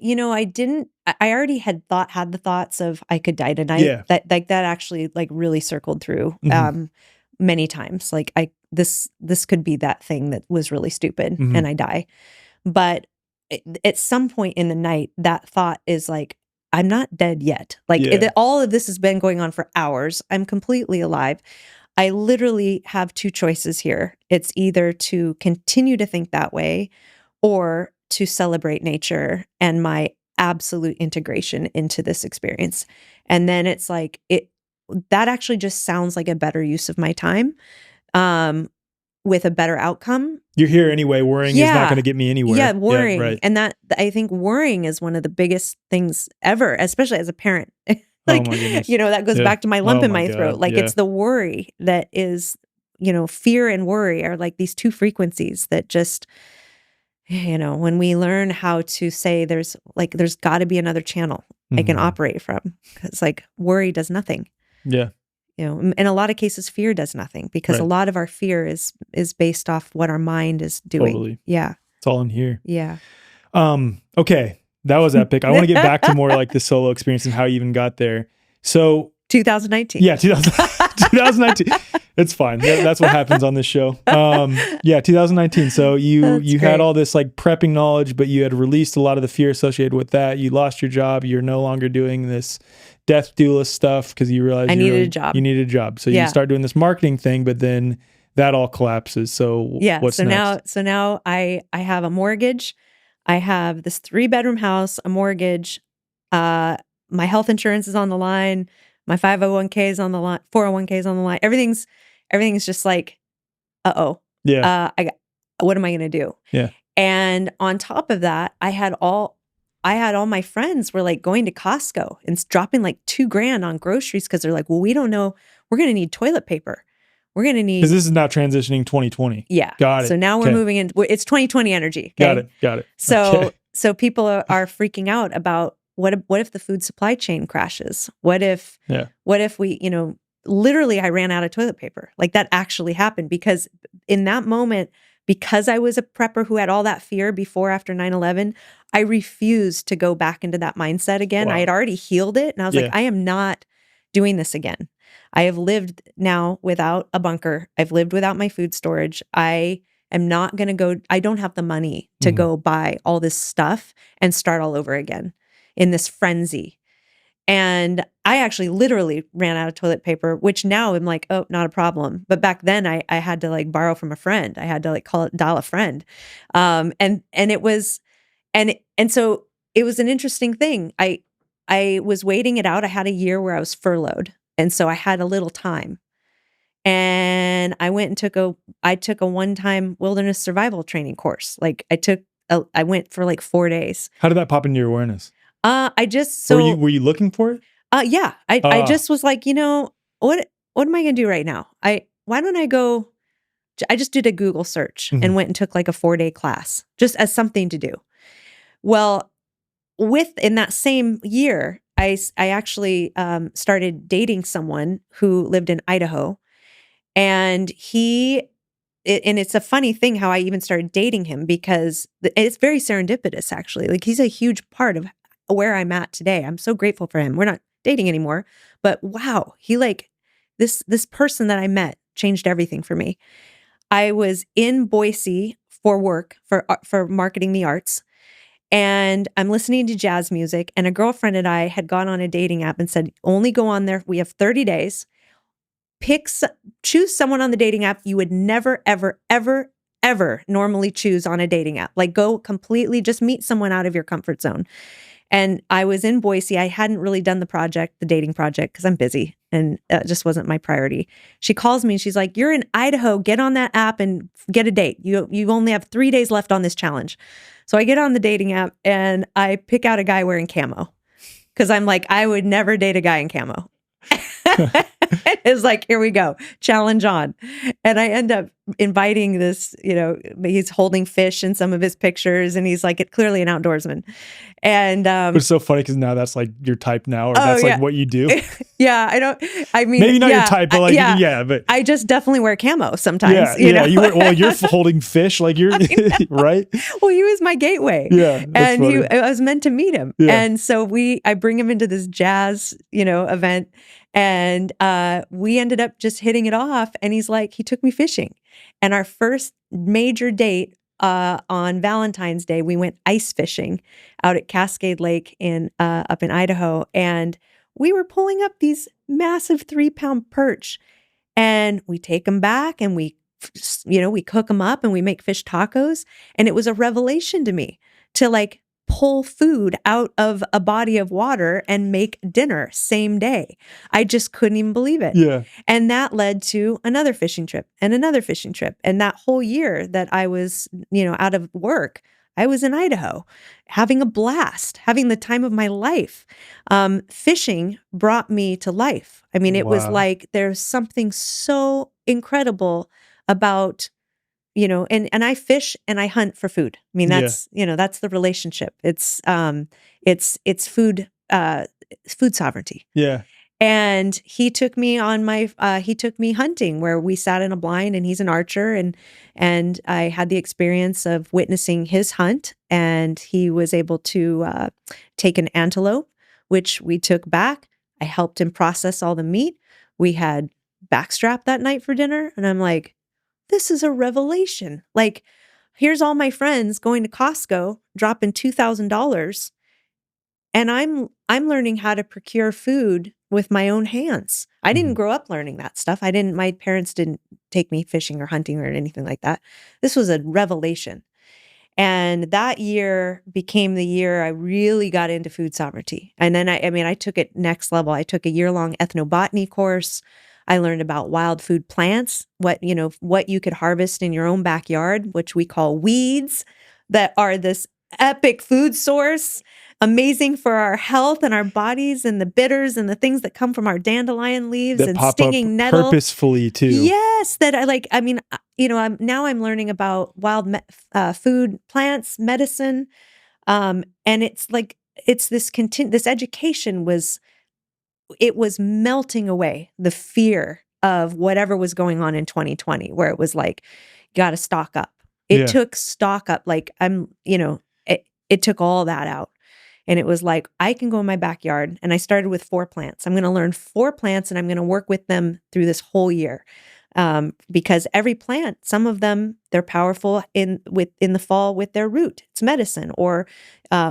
already had the thoughts of I could die tonight. Yeah. That actually like really circled through many times. Like this could be that thing that was really stupid and I die. But at some point in the night, that thought is like, I'm not dead yet. Like all of this has been going on for hours. I'm completely alive. I literally have two choices here. It's either to continue to think that way or to celebrate nature and my absolute integration into this experience. And then it's like, that actually just sounds like a better use of my time. With a better outcome. You're here anyway. Worrying is not going to get me anywhere. Yeah, worrying. Yeah, right. And that, I think worrying is one of the biggest things ever, especially as a parent. Like, oh my goodness. That goes back to my lump in my God. throat. Like it's the worry that is, fear and worry are like these two frequencies that just, when we learn how to say there's got to be another channel I can operate from. Because like worry does nothing. Yeah. In a lot of cases, fear does nothing because a lot of our fear is based off what our mind is doing. Totally. Yeah. It's all in here. Yeah. Okay. That was epic. I want to get back to more like the solo experience and how you even got there. So 2019. Yeah, 2019. It's fine. That's what happens on this show. 2019. So you had all this like prepping knowledge, but you had released a lot of the fear associated with that. You lost your job. You're no longer doing this death doula stuff because you realized I needed a job. You needed a job. So you start doing this marketing thing, but then that all collapses. So what's next? Now I have a mortgage. I have this 3-bedroom house, a mortgage. My health insurance is on the line. My 501k is on the line. 401k is on the line. Everything's just like, yeah. What am I going to do? Yeah. And on top of that, I had all my friends were like going to Costco and dropping like $2,000 on groceries because they're like, well, we don't know. We're going to need toilet paper. We're going to need. Because this is now transitioning 2020. Yeah. Got it. So now we're moving in. It's 2020 energy. Okay? Got it. So people are freaking out about what if the food supply chain crashes? What if we, literally I ran out of toilet paper. Like that actually happened because in that moment, because I was a prepper who had all that fear before, after 9/11, I refused to go back into that mindset again. Wow. I had already healed it. And I was like, I am not doing this again. I have lived now without a bunker. I've lived without my food storage. I am not going to go. I don't have the money to go buy all this stuff and start all over again in this frenzy. And I actually literally ran out of toilet paper, which now I'm like, oh, not a problem. But back then I had to like borrow from a friend. I had to like dial a friend. And it was, and so it was an interesting thing. I was waiting it out. I had a year where I was furloughed. And so I had a little time. And I went and took a one-time wilderness survival training course. Like I went for like 4 days. How did that pop into your awareness? Were you looking for it? Yeah. I just was like, what am I going to do right now? Why don't I go? I just did a Google search and went and took like a 4-day class just as something to do. Well, in that same year, I actually started dating someone who lived in Idaho, and it's a funny thing how I even started dating him, because it's very serendipitous, actually. Like, he's a huge part of where I'm at today. I'm so grateful for him. We're not dating anymore, but wow, he like this person that I met changed everything for me. I was in Boise for work for marketing the arts, and I'm listening to jazz music, and a girlfriend and I had gone on a dating app and said, only go on there. We have 30 days. Choose someone on the dating app you would never, ever, ever, ever normally choose on a dating app. Like, go completely, just meet someone out of your comfort zone. And I was in Boise. I hadn't really done the dating project, because I'm busy and it just wasn't my priority. She calls me and she's like, you're in Idaho, get on that app and get a date. You only have 3 days left on this challenge. So I get on the dating app and I pick out a guy wearing camo, because I'm like, I would never date a guy in camo. It's like, here we go, challenge on. And I end up inviting this, he's holding fish in some of his pictures, and he's like clearly an outdoorsman. And it's so funny because now that's like your type now, or that's like what you do. Yeah, I mean, maybe not your type, but like, but I just definitely wear camo sometimes. You're holding fish, like you're right. Well, he was my gateway. Yeah, and I was meant to meet him. Yeah. And so I bring him into this jazz, event, and we ended up just hitting it off. And he took me fishing, and our first major date on Valentine's Day, we went ice fishing out at Cascade Lake up in Idaho, and we were pulling up these massive 3-pound perch, and we take them back and we cook them up and we make fish tacos. And it was a revelation to me to like pull food out of a body of water and make dinner same day. I just couldn't even believe it. Yeah. And that led to another fishing trip and another fishing trip. And that whole year that I was, out of work, I was in Idaho having a blast, having the time of my life. Fishing brought me to life. I mean, it was like, there's something so incredible about, and I fish and I hunt for food. I mean, that's, that's the relationship. It's food sovereignty. Yeah. And he took me hunting, where we sat in a blind, and he's an archer, and I had the experience of witnessing his hunt, and he was able to take an antelope, which we took back. I helped him process all the meat. We had backstrap that night for dinner, and I'm like, this is a revelation. Like, here's all my friends going to Costco, dropping $2,000, and I'm learning how to procure food with my own hands. I didn't grow up learning that stuff. My parents didn't take me fishing or hunting or anything like that. This was a revelation. And that year became the year I really got into food sovereignty. And then I took it next level. I took a year-long ethnobotany course. I learned about wild food plants, what you could harvest in your own backyard, which we call weeds, that are this epic food source, amazing for our health and our bodies, and the bitters and the things that come from our dandelion leaves that and pop stinging up nettle. Purposefully too. Yes, that I like. I mean, I'm learning about wild food plants, medicine, and it's like this education was melting away the fear of whatever was going on in 2020, where it was like, got to stock up. It took stock up. Like it took all that out. And it was like, I can go in my backyard, and I started with 4 plants. I'm going to learn 4 plants, and I'm going to work with them through this whole year. Because every plant, some of them, they're powerful in the fall with their root. It's medicine. Or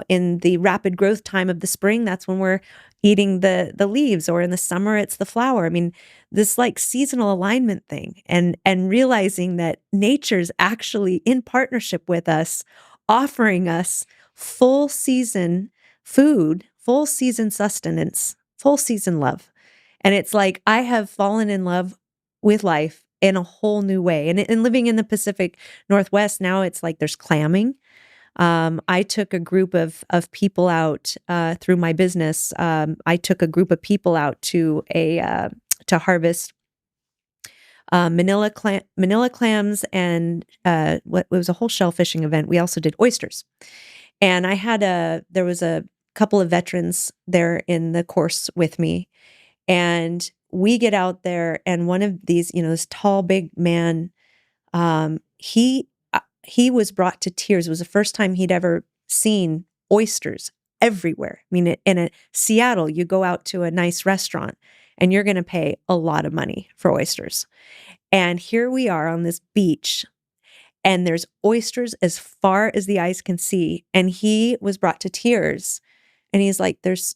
in the rapid growth time of the spring, that's when we're eating the leaves. Or in the summer, it's the flower. I mean, this like seasonal alignment thing, and realizing that nature's actually in partnership with us, offering us full season food, full season sustenance, full season love. And it's like, I have fallen in love with life in a whole new way. And living in the Pacific Northwest now, it's like there's clamming. I took a group of people out through my business. I took a group of people out to to harvest Manila clams and what was a whole shellfishing event. We also did oysters, and there was a couple of veterans there in the course with me, and we get out there, and one of these, this tall, big man, he was brought to tears. It was the first time he'd ever seen oysters everywhere. I mean, in Seattle, you go out to a nice restaurant and you're going to pay a lot of money for oysters. And here we are on this beach, and there's oysters as far as the eyes can see. And he was brought to tears. And he's like, there's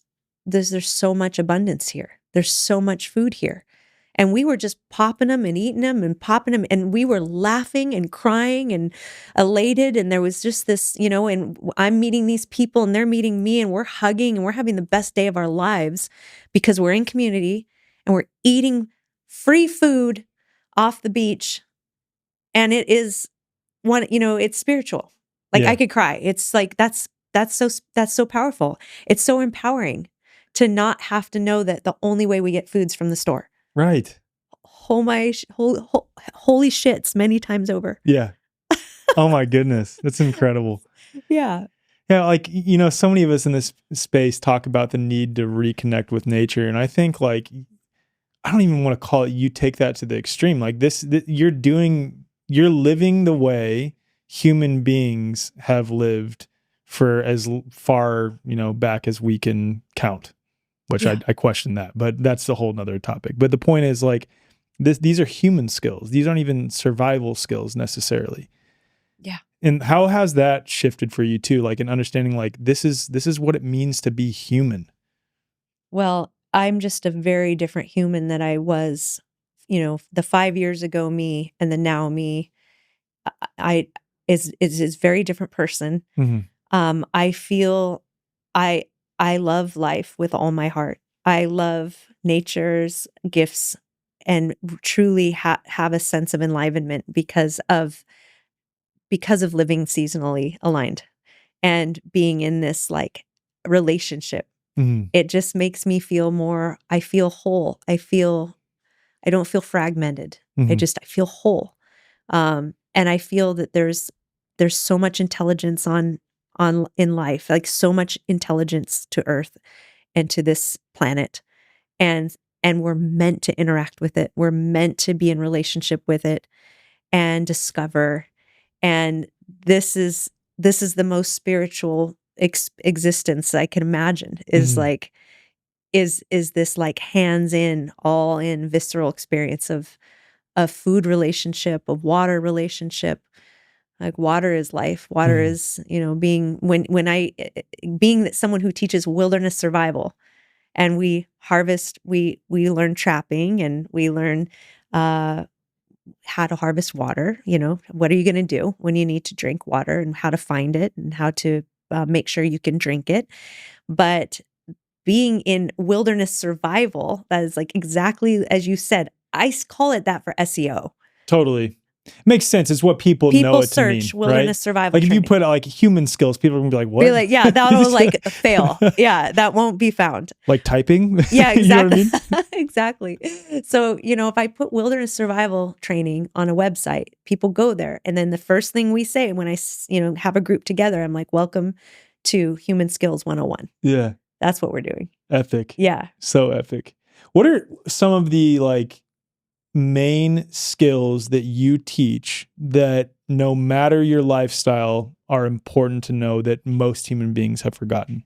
so much abundance here. There's so much food here. And we were just popping them and eating them and popping them. And we were laughing and crying and elated. And there was just this, and I'm meeting these people and they're meeting me, and we're hugging and we're having the best day of our lives because we're in community and we're eating free food off the beach. And it is it's spiritual. Like, I could cry. It's like, that's so powerful. It's so empowering to not have to know that the only way we get food's from the store. Right. Holy shits, many times over. Yeah. Oh my goodness. That's incredible. Yeah. Yeah. Like, so many of us in this space talk about the need to reconnect with nature. And I think, like, I don't even want to call it, you take that to the extreme. Like you're living the way human beings have lived for as far, back as we can count, which I question that, but that's a whole nother topic. But the point is, like, these are human skills. These aren't even survival skills necessarily. Yeah. And how has that shifted for you too? Like, in understanding, like, this is what it means to be human. Well, I'm just a very different human than I was, the 5 years ago me and the now me. I is very different person. Mm-hmm. I feel I love life with all my heart. I love nature's gifts and truly have a sense of enlivenment because of living seasonally aligned and being in this, like, relationship. Mm-hmm. It just makes me feel more, I feel whole. I don't feel fragmented. Mm-hmm. I feel whole. And I feel that there's so much intelligence in life, like so much intelligence to Earth and to this planet. And we're meant to interact with it. We're meant to be in relationship with it and discover. And this is the most spiritual existence I can imagine, is like, is this, like, hands in, all in, visceral experience of food relationship, of water relationship. Like, water is life. Water is, being someone who teaches wilderness survival, and we harvest, we learn trapping, and we learn how to harvest water. What are you going to do when you need to drink water, and how to find it, and how to make sure you can drink it. But being in wilderness survival, that is, like, exactly as you said. I call it that for SEO. Totally. Makes sense. It's what people know it to mean, search wilderness survival Like, training. if you put, like, human skills, people are gonna be like, what? Be like, yeah, that'll like fail. Yeah, that won't be found. Like typing? Yeah, exactly. You know what I mean? Exactly. So, if I put wilderness survival training on a website, people go there. And then the first thing we say when I, have a group together, I'm like, welcome to Human Skills 101. Yeah. That's what we're doing. Epic. Yeah. So epic. What are some of the, like, main skills that you teach that, no matter your lifestyle, are important to know that most human beings have forgotten?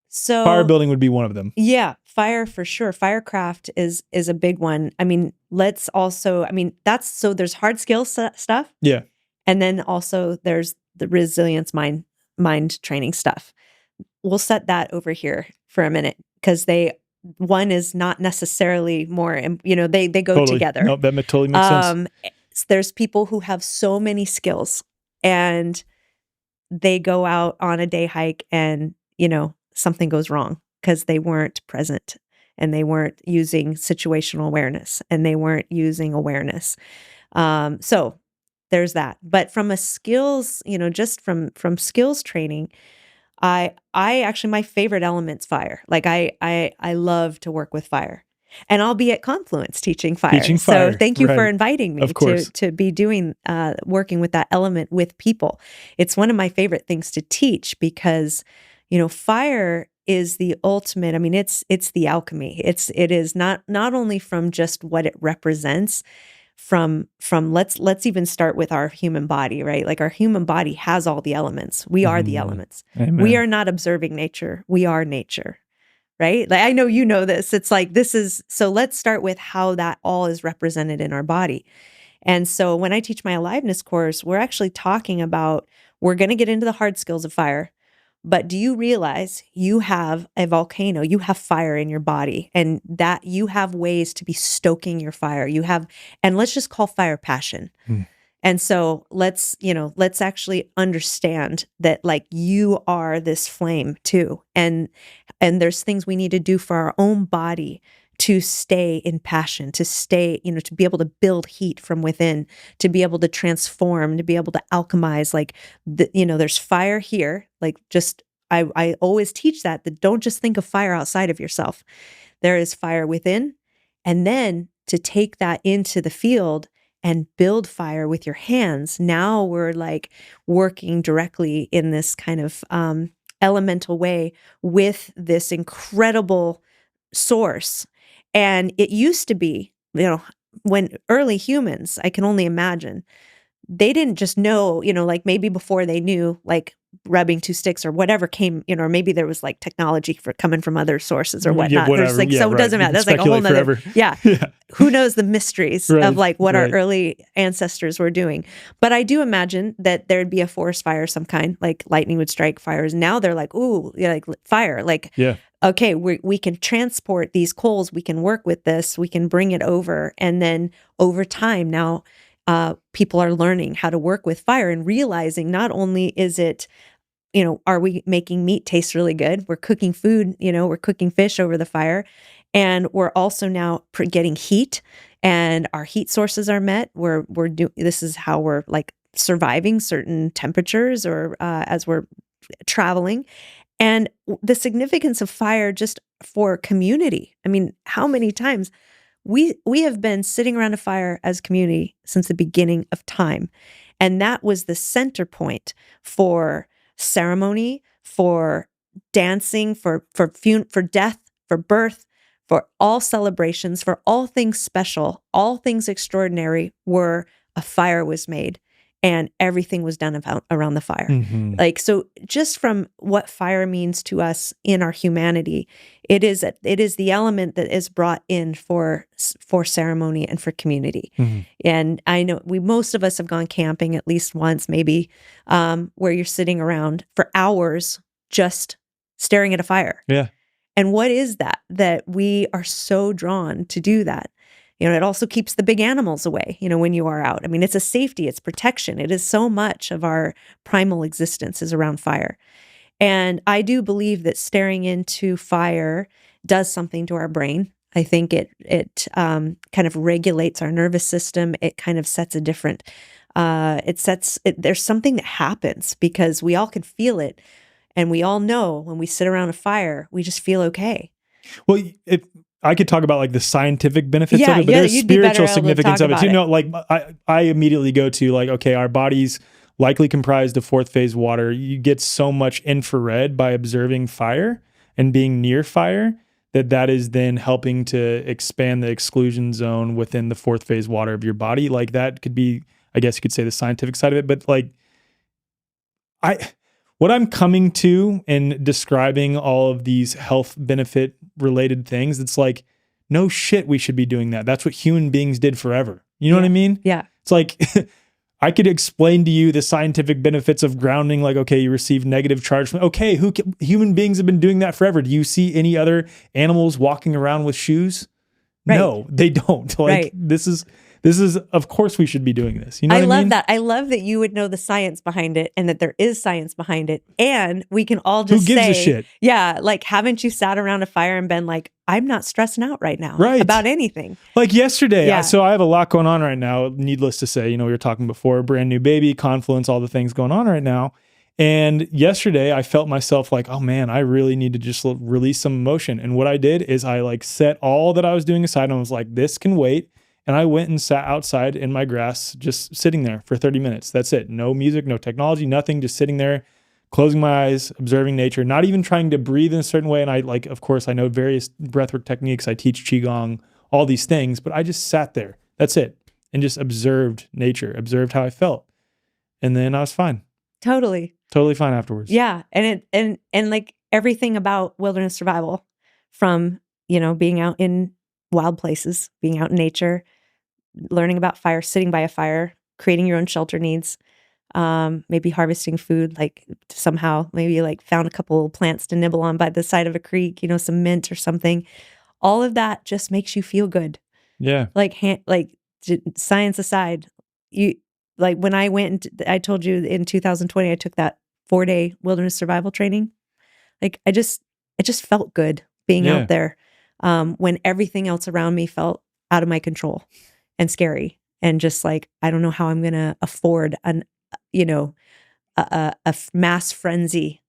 So fire building would be one of them. Yeah, fire for sure. Firecraft is a big one. I mean, there's hard skill stuff. Yeah. And then also there's the resilience mind training stuff. We'll set that over here for a minute, because one is not necessarily more, they go together. No, that totally makes sense. There's people who have so many skills, and they go out on a day hike and, something goes wrong because they weren't present, and they weren't using situational awareness, and they weren't using awareness. So there's that. But from a skills, just from skills training, I actually, my favorite element's fire. Like I love to work with fire. And I'll be at Confluence teaching fire. Teaching So fire, thank you for right. inviting me Of course. to be doing working with that element with people. It's one of my favorite things to teach because, you know, fire is the ultimate. I mean, it's the alchemy. It is not only from just what it represents, from let's even start with our human body, right? Like our human body has all the elements. We are the elements. Amen. We are not observing nature. We are nature. Right? Like I know you know this. It's like so let's start with how that all is represented in our body. And so when I teach my Aliveness course, we're actually talking about, we're going to get into the hard skills of fire. But do you realize you have a volcano, you have fire in your body, and that you have ways to be stoking your fire. You have, and let's just call fire passion. And so let's actually understand that like you are this flame too. And there's things we need to do for our own body to stay in passion, to stay, to be able to build heat from within, to be able to transform, to be able to alchemize. Like, there's fire here. Like I always teach that don't just think of fire outside of yourself. There is fire within. And then to take that into the field and build fire with your hands. Now we're like working directly in this kind of elemental way with this incredible source. And it used to be, when early humans, I can only imagine, they didn't just know, like maybe before they knew like rubbing two sticks or whatever came, or maybe there was like technology for coming from other sources or whatnot. Yeah, There's like, yeah, so right. it doesn't matter. That's like a whole nother, yeah. Who knows the mysteries of like what our early ancestors were doing. But I do imagine that there'd be a forest fire of some kind, like lightning would strike fires. Now they're like, ooh, like fire. Like, okay, we can transport these coals. We can work with this. We can bring it over. And then over time now, people are learning how to work with fire and realizing not only is it, are we making meat taste really good? We're cooking food, we're cooking fish over the fire. And we're also now getting heat, and our heat sources are met. This is how we're like surviving certain temperatures or as we're traveling. And the significance of fire just for community. I mean, how many times we have been sitting around a fire as community since the beginning of time. And that was the center point for ceremony, for dancing, for death, for birth, for all celebrations, for all things special, all things extraordinary were a fire was made and everything was done around the fire. Mm-hmm. Like, so just from what fire means to us in our humanity, it is the element that is brought in for ceremony and for community. Mm-hmm. And I know most of us have gone camping at least once, maybe, where you're sitting around for hours just staring at a fire. Yeah. And what is that we are so drawn to do that? It also keeps the big animals away, when you are out. I mean, it's a safety, it's protection. It is so much of our primal existence is around fire. And I do believe that staring into fire does something to our brain. I think it kind of regulates our nervous system. It kind of sets a different, there's something that happens because we all can feel it. And we all know when we sit around a fire, we just feel okay. Well, I could talk about like the scientific benefits of it, but there's spiritual significance of it. Like I immediately go to like, okay, our body's likely comprised of fourth phase water. You get so much infrared by observing fire and being near fire that is then helping to expand the exclusion zone within the fourth phase water of your body. Like that could be, I guess you could say, the scientific side of it. But like what I'm coming to in describing all of these health benefit related things, it's like, no shit, we should be doing that. That's what human beings did forever. You know what I mean? Yeah. It's like, I could explain to you the scientific benefits of grounding. Like, okay, you receive negative charge. Okay, human beings have been doing that forever. Do you see any other animals walking around with shoes? Right. No, they don't. Like, this is, of course we should be doing this. You know what I mean? That. I love that you would know the science behind it and that there is science behind it. And we can all just say, who gives a shit? Yeah. Like, haven't you sat around a fire and been like, I'm not stressing out right now about anything. Like yesterday. So I have a lot going on right now. Needless to say, we were talking before, brand new baby, Confluence, all the things going on right now. And yesterday I felt myself like, oh man, I really need to just release some emotion. And what I did is I like set all that I was doing aside and was like, this can wait. And I went and sat outside in my grass, just sitting there for 30 minutes. That's it. No music, no technology, nothing, just sitting there, closing my eyes, observing nature, not even trying to breathe in a certain way. And I like, of course, I know various breathwork techniques. I teach Qigong, all these things, but I just sat there. That's it. And just observed nature, observed how I felt. And then I was fine. Totally Fine afterwards. Yeah. And like everything about wilderness survival, from, being out in wild places, being out in nature, learning about fire, sitting by a fire, creating your own shelter needs, maybe harvesting food, like somehow maybe like found a couple plants to nibble on by the side of a creek, some mint or something. All of that just makes you feel good. Yeah. Like science aside, like when I went, I told you in 2020, I took that 4-day wilderness survival training. Like it just felt good being out there, when everything else around me felt out of my control and scary. And just like, I don't know how I'm going to afford a mass frenzy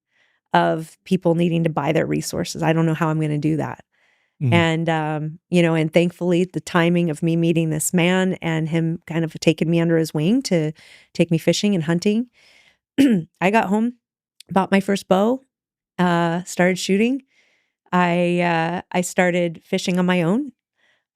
of people needing to buy their resources. I don't know how I'm going to do that. And, and thankfully the timing of me meeting this man and him kind of taking me under his wing to take me fishing and hunting. I got home, bought my first bow, started shooting. I started fishing on my own.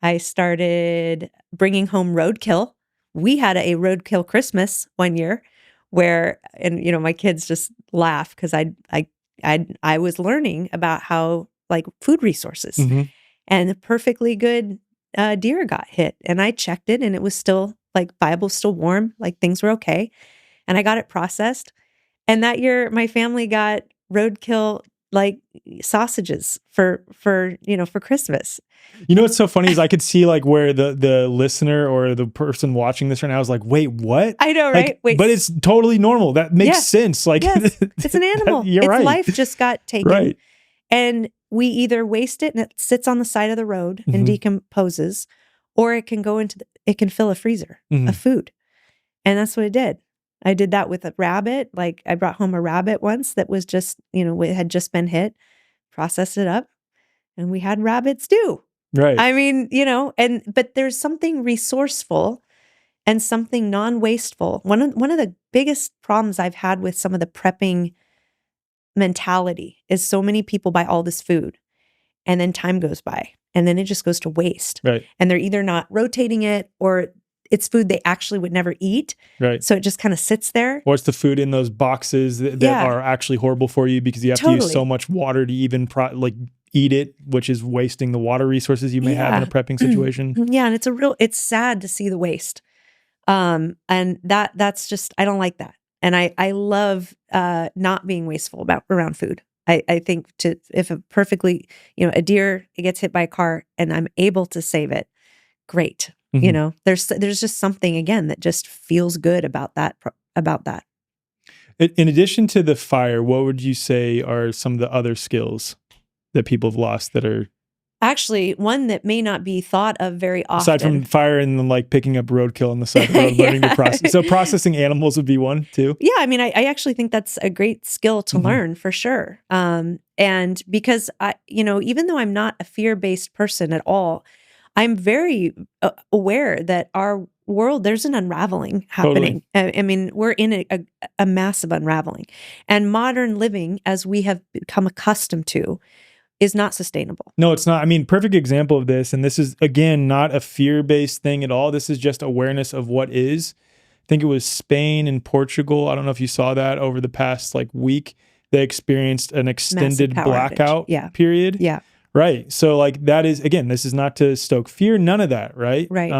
I started bringing home roadkill. We had a roadkill Christmas one year where, and my kids just laugh because I was learning about how like food resources, and a perfectly good deer got hit, and I checked it and it was still like viable, still warm, like things were okay. And I got it processed. And that year my family got roadkill like sausages for Christmas. What's so funny is I could see like where the listener or the person watching this right now is like, wait, what? I know, right? Like, but it's totally normal. That makes sense. Like, yes, it's an animal. You're its right. life just got taken. Right. And we either waste it and it sits on the side of the road and decomposes, or it can it can fill a freezer of food. And that's what it did. I did that with a rabbit. Like I brought home a rabbit once that was just, it had just been hit, processed it up, and we had rabbit stew. Right. I mean, but there's something resourceful and something non-wasteful. One of the biggest problems I've had with some of the prepping mentality is so many people buy all this food and then time goes by and then it just goes to waste. Right. And they're either not rotating it or it's food they actually would never eat. Right. So it just kind of sits there. Or it's the food in those boxes that are actually horrible for you because you have to use so much water to even eat it, which is wasting the water resources you may have in a prepping situation. Yeah. And it's sad to see the waste. And that's just, I don't like that. And I love not being wasteful around food. I think if a perfectly, a deer, it gets hit by a car and I'm able to save it, great. There's just something again that just feels good about that. In addition to the fire, what would you say are some of the other skills that people have lost that are actually one that may not be thought of very often? Aside from fire and then like picking up roadkill on the side of the road, learning to process. So processing animals would be one too. Yeah, I mean, I actually think that's a great skill to learn for sure. And because even though I'm not a fear-based person at all, I'm very aware that our world, there's an unraveling happening. Totally. I mean, we're in a massive unraveling. And modern living, as we have become accustomed to, is not sustainable. No, it's not. I mean, perfect example of this, and this is, again, not a fear-based thing at all. This is just awareness of what is. I think it was Spain and Portugal. I don't know if you saw that over the past week. They experienced an extended blackout period. Yeah. Right. So that is, again, this is not to stoke fear, none of that, right? Right.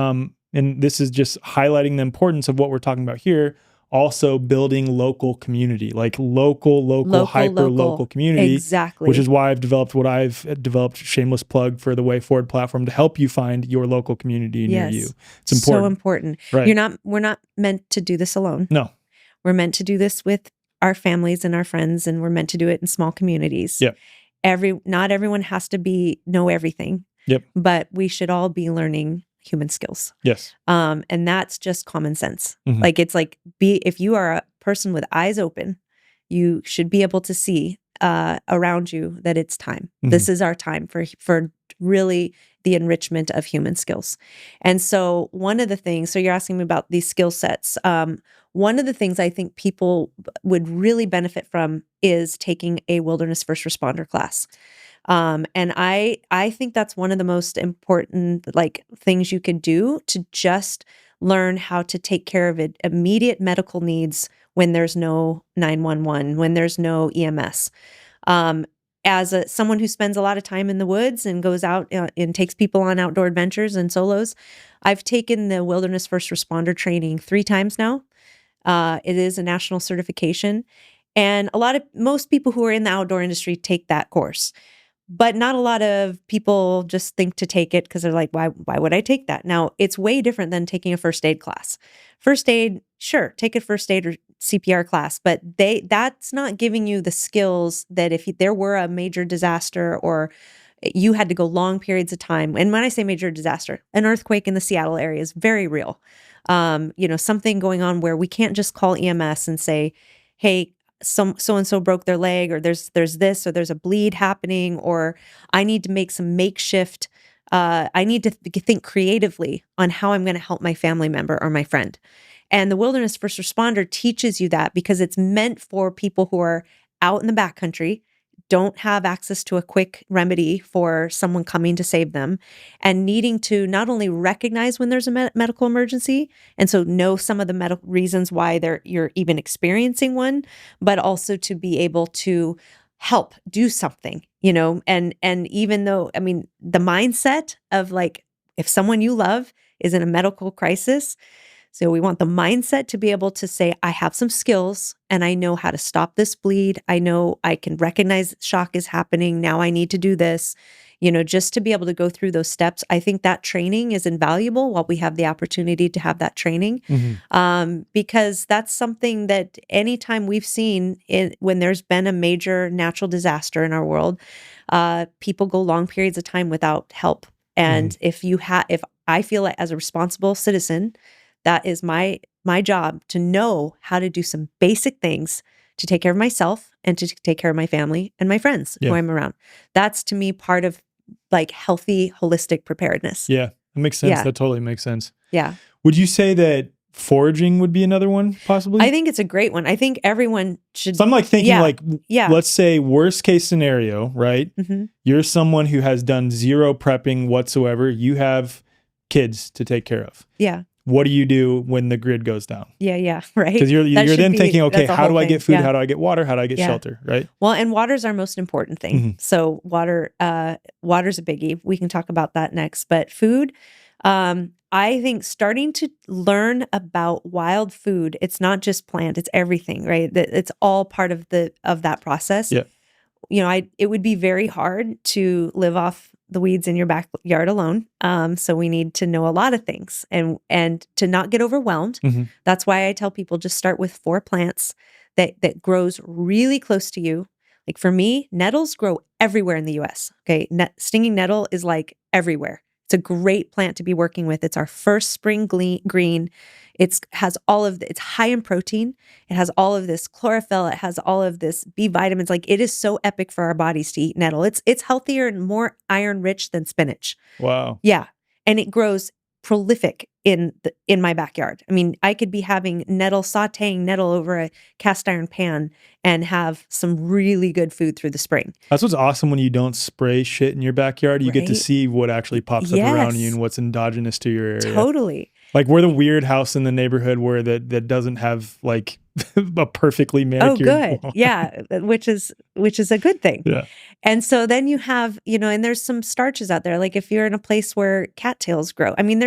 And this is just highlighting the importance of what we're talking about here. Also building local community, local, hyper-local community. Exactly. Which is why I've developed shameless plug for the Way Forward platform to help you find your local community near you. It's important. So important. Right. We're not meant to do this alone. No. We're meant to do this with our families and our friends, and we're meant to do it in small communities. Yeah. Not everyone has to know everything. Yep. But we should all be learning human skills. Yes. And that's just common sense. It's if you are a person with eyes open you should be able to see around you that it's time. Mhm. This is our time for really the enrichment of human skills. And so one of the things, so you're asking me about these skill sets. One of the things I think people would really benefit from is taking a wilderness first responder class. And I think that's one of the most important like things you could do to just learn how to take care of it, immediate medical needs when there's no 911, when there's no EMS. As someone who spends a lot of time in the woods and goes out and takes people on outdoor adventures and solos, I've taken the wilderness first responder training 3 times now. It is a national certification. And most people who are in the outdoor industry take that course. But not a lot of people just think to take it because they're like, why would I take that? Now, it's way different than taking a first aid class. First aid, sure, take a first aid or CPR class, but that's not giving you the skills that if there were a major disaster or you had to go long periods of time. And when I say major disaster, an earthquake in the Seattle area is very real. Something going on where we can't just call EMS and say, hey, so-and-so broke their leg, or there's this, or there's a bleed happening, or I need to make some makeshift, I need to think creatively on how I'm going to help my family member or my friend. And the wilderness first responder teaches you that because it's meant for people who are out in the backcountry, don't have access to a quick remedy for someone coming to save them, and needing to not only recognize when there's a medical emergency, and so know some of the medical reasons why you're even experiencing one, but also to be able to help do something, and even though, I mean, the mindset of like, if someone you love is in a medical crisis, so we want the mindset to be able to say, I have some skills and I know how to stop this bleed. I know I can recognize shock is happening. Now I need to do this, just to be able to go through those steps. I think that training is invaluable while we have the opportunity to have that training, because that's something that anytime we've seen when there's been a major natural disaster in our world, people go long periods of time without help. And if I feel like as a responsible citizen, that is my job to know how to do some basic things to take care of myself and to take care of my family and my friends who I'm around. That's to me part of like healthy, holistic preparedness. Yeah, that makes sense. Yeah. That totally makes sense. Yeah. Would you say that foraging would be another one possibly? I think it's a great one. I think everyone should. So I'm like thinking let's say worst case scenario, right? You're someone who has done zero prepping whatsoever. You have kids to take care of. Yeah. What do you do when the grid goes down? Yeah, right. Because you're then thinking, okay, how do I get food? Yeah. How do I get water? How do I get shelter? Right. Well, and water's our most important thing. So water's a biggie. We can talk about that next. But food, I think starting to learn about wild food, it's not just plant, it's everything, right? It's all part of that process. Yeah. It would be very hard to live off the weeds in your backyard alone. So we need to know a lot of things and to not get overwhelmed. That's why I tell people just start with 4 plants that grows really close to you. Like for me, nettles grow everywhere in the US. Okay. Stinging nettle is like everywhere. It's a great plant to be working with. It's our first spring green. It's high in protein. It has all of this chlorophyll. It has all of this B vitamins. Like it is so epic for our bodies to eat nettle. It's healthier and more iron rich than spinach. Wow. Yeah. And it grows prolific in my backyard. I mean, I could be having sauteing nettle over a cast iron pan and have some really good food through the spring. That's what's awesome when you don't spray shit in your backyard. You get to see what actually pops up around you and what's endogenous to your area. Totally. Like we're the weird house in the neighborhood where that doesn't have like a perfectly manicured. Oh, good. Yeah. Which is a good thing. Yeah. And so then you have, and there's some starches out there. Like if you're in a place where cattails grow, I mean,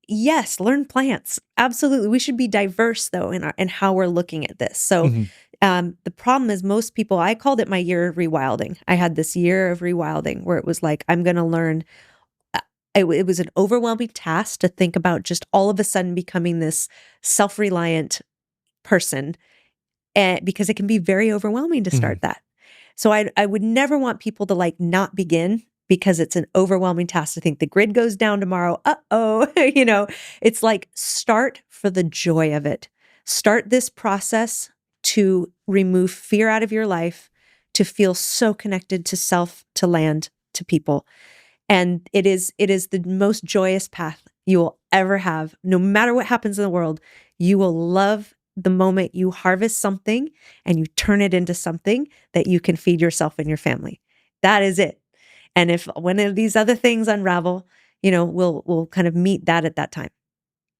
yes, learn plants. Absolutely. We should be diverse though in how we're looking at this. So the problem is most people, I called it my year of rewilding. I had this year of rewilding where it was like, I'm going to learn. It was an overwhelming task to think about just all of a sudden becoming this self-reliant person, because it can be very overwhelming to start that. So I would never want people to like not begin because it's an overwhelming task to think the grid goes down tomorrow. It's like start for the joy of it. Start this process to remove fear out of your life, to feel so connected to self, to land, to people. And it is the most joyous path you will ever have. No matter what happens in the world, you will love the moment you harvest something and you turn it into something that you can feed yourself and your family. That is it. And if one of these other things unravel, we'll kind of meet that at that time.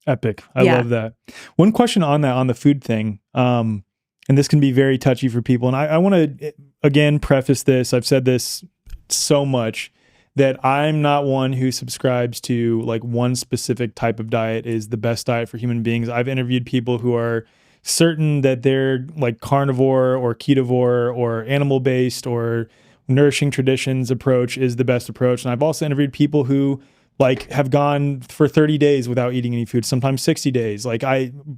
Epic. I love that. One question on that, on the food thing, and this can be very touchy for people. And I want to, again, preface this. I've said this so much, that I'm not one who subscribes to like one specific type of diet is the best diet for human beings. I've interviewed people who are certain that they're like carnivore or ketovore or animal-based or nourishing traditions approach is the best approach. And I've also interviewed people who like have gone for 30 days without eating any food, sometimes 60 days. Like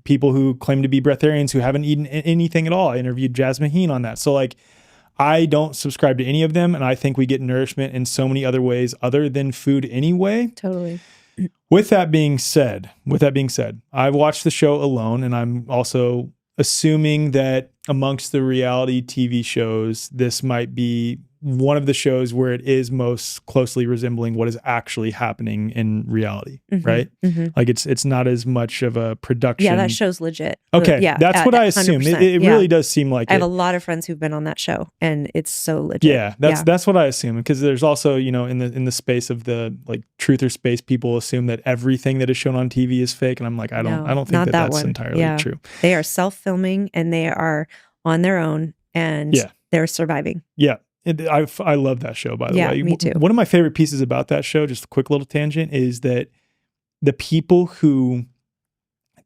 people who claim to be breatharians who haven't eaten anything at all. I interviewed Jasmine Heen on that. So like, I don't subscribe to any of them. And I think we get nourishment in so many other ways other than food anyway. Totally. With that being said, I've watched the show Alone, and I'm also assuming that amongst the reality TV shows, this might be one of the shows where it is most closely resembling what is actually happening in reality, right? Mm-hmm. Like it's not as much of a production. Yeah, that show's legit. Okay, yeah, that's what I assume. It really does seem like I have a lot of friends who've been on that show, and it's so legit. Yeah, that's what I assume, because there's also, in the space of the like truther space, people assume that everything that is shown on TV is fake, and I'm like, I don't think that's entirely true. They are self-filming and they are on their own, and they're surviving. Yeah. I love that show, by the way. Yeah, me too. One of my favorite pieces about that show, just a quick little tangent, is that the people who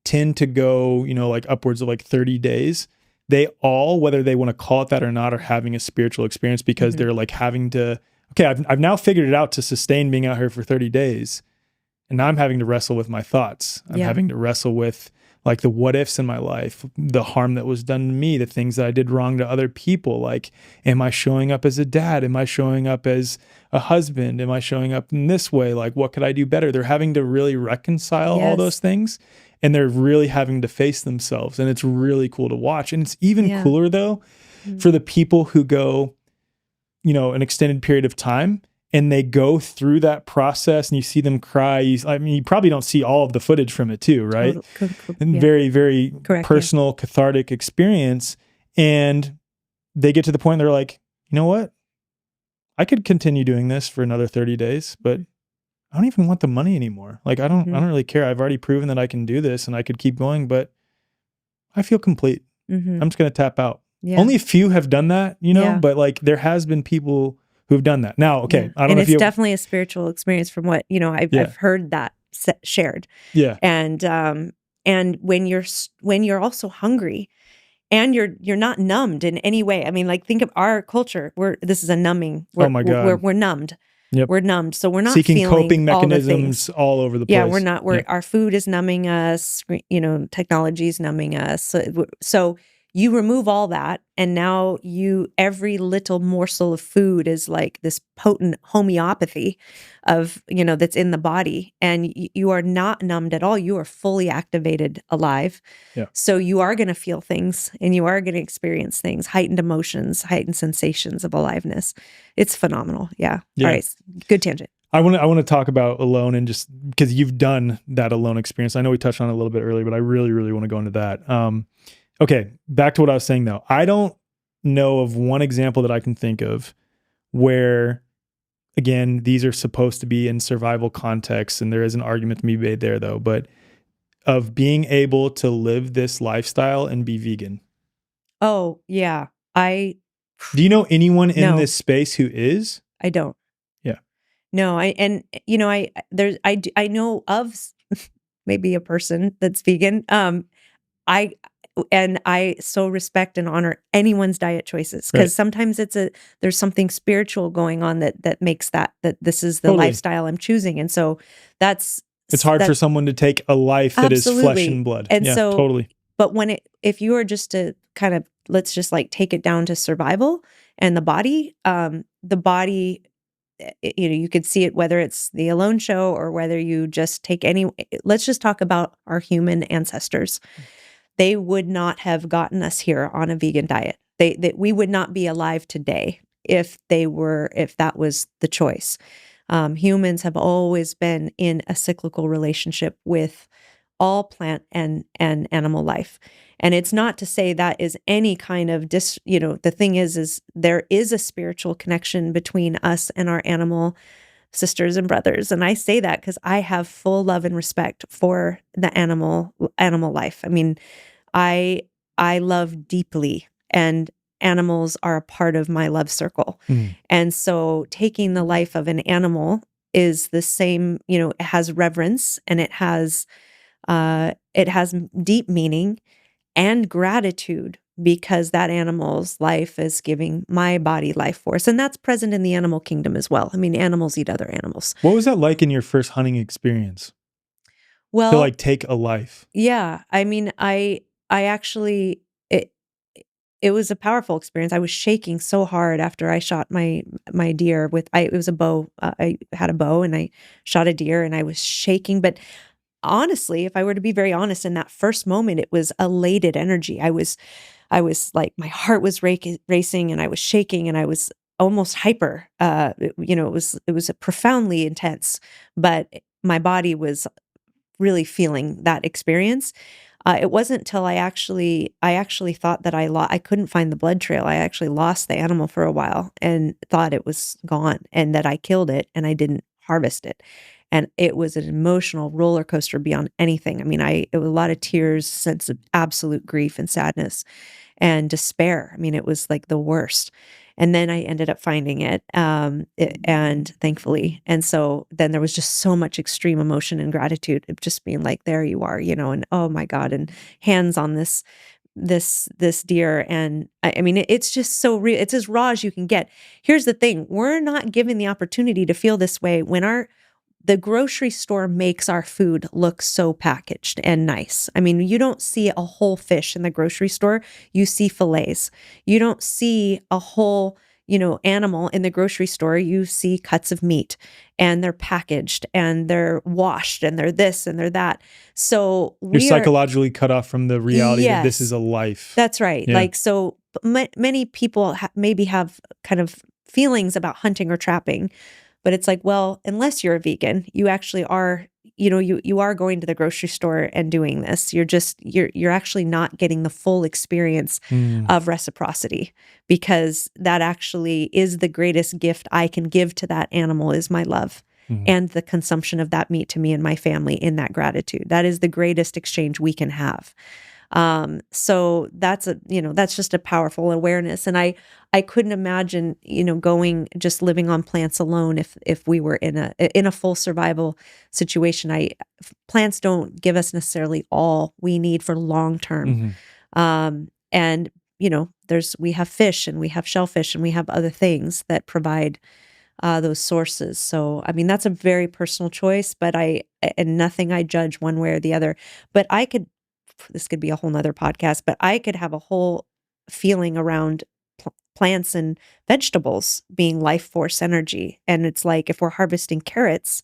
tend to go, like upwards of like 30 days, they all, whether they want to call it that or not, are having a spiritual experience, because they're like having to, okay, I've now figured it out to sustain being out here for 30 days. And now I'm having to wrestle with my thoughts. I'm having to wrestle with like the what ifs in my life, the harm that was done to me, the things that I did wrong to other people. Like, am I showing up as a dad? Am I showing up as a husband? Am I showing up in this way? Like, what could I do better? They're having to really reconcile all those things, and they're really having to face themselves. And it's really cool to watch. And it's even cooler though, for the people who go, an extended period of time, and they go through that process and you see them cry. You probably don't see all of the footage from it too, right? And very, very personal, cathartic experience. And they get to the point they're like, you know what? I could continue doing this for another 30 days, but I don't even want the money anymore. Like, I don't really care. I've already proven that I can do this and I could keep going, but I feel complete. I'm just going to tap out. Yeah. Only a few have done that, but like there has been people who've done that. Now, okay, I don't know if it's definitely a spiritual experience from what, I've heard that shared. Yeah. And when you're also hungry and you're not numbed in any way. I mean, like, think of our culture. This is a numbing. Oh my God. We're numbed. Yep. We're numbed. So we're not seeking feeling coping mechanisms all over the place. Yeah, we're not. Our food is numbing us. Technology is numbing us. So you remove all that, and now every little morsel of food is like this potent homeopathy of, that's in the body, and you are not numbed at all. You are fully activated, alive. Yeah. So you are going to feel things, and you are going to experience things, heightened emotions, heightened sensations of aliveness. It's phenomenal. Yeah. All right. Good tangent. I want to talk about Alone, and just because you've done that Alone experience. I know we touched on it a little bit earlier, but I really, really want to go into that. Okay, back to what I was saying though. I don't know of one example that I can think of where, again, these are supposed to be in survival contexts, and there is an argument to be made there though, but of being able to live this lifestyle and be vegan. Oh, yeah. Do you know anyone in this space who is? I don't. Yeah. No, I know of maybe a person that's vegan. I so respect and honor anyone's diet choices, because sometimes there's something spiritual going on that makes that this is the lifestyle I'm choosing. And so it's hard for someone to take a life that is flesh and blood. And so totally. But if you are just to kind of, let's just like take it down to survival and the body, you could see it, whether it's the Alone show or whether you just take let's just talk about our human ancestors. they would not have gotten us here on a vegan diet. We would not be alive today if that was the choice. Humans have always been in a cyclical relationship with all plant and animal life. And it's not to say that is any kind of the thing is there is a spiritual connection between us and our animal sisters and brothers. And I say that because I have full love and respect for the animal life. I mean, I love deeply, and animals are a part of my love circle. And so taking the life of an animal is the same, it has reverence, and it has deep meaning and gratitude, because that animal's life is giving my body life force. And that's present in the animal kingdom as well. I mean, animals eat other animals. What was that like in your first hunting experience? Well, to like take a life? Yeah. I mean, I actually, it was a powerful experience. I was shaking so hard after I shot my deer it was a bow. I had a bow and I shot a deer, and I was shaking. But honestly, if I were to be very honest, in that first moment, it was elated energy. I was like, my heart was racing, and I was shaking, and I was almost hyper. It was profoundly intense, but my body was really feeling that experience. It wasn't till I actually thought that I couldn't find the blood trail. I actually lost the animal for a while and thought it was gone, and that I killed it and I didn't harvest it. And it was an emotional roller coaster beyond anything. I mean, it was a lot of tears, sense of absolute grief and sadness and despair. I mean, it was like the worst. And then I ended up finding it, and thankfully. And so then there was just so much extreme emotion and gratitude of just being like, there you are, and oh my God, and hands on this deer. And I mean, it's just so real. It's as raw as you can get. Here's the thing. We're not given the opportunity to feel this way when the grocery store makes our food look so packaged and nice. I mean, you don't see a whole fish in the grocery store. You see fillets. You don't see a whole, animal in the grocery store. You see cuts of meat, and they're packaged and they're washed and they're this and they're that. So you're psychologically cut off from the reality that this is a life. That's right. Yeah. Like, so many people maybe have kind of feelings about hunting or trapping. But it's like, well, unless you're a vegan, you actually are, you are going to the grocery store and doing this. You're actually not getting the full experience of reciprocity, because that actually is the greatest gift I can give to that animal is my love and the consumption of that meat to me and my family in that gratitude. That is the greatest exchange we can have. So that's just a powerful awareness. And I couldn't imagine, just living on plants alone if we were in a full survival situation. Plants don't give us necessarily all we need for long term. And we have fish, and we have shellfish, and we have other things that provide those sources. So, I mean, that's a very personal choice, and nothing I judge one way or the other. But this could be a whole nother podcast, but I could have a whole feeling around plants and vegetables being life force energy. And it's like, if we're harvesting carrots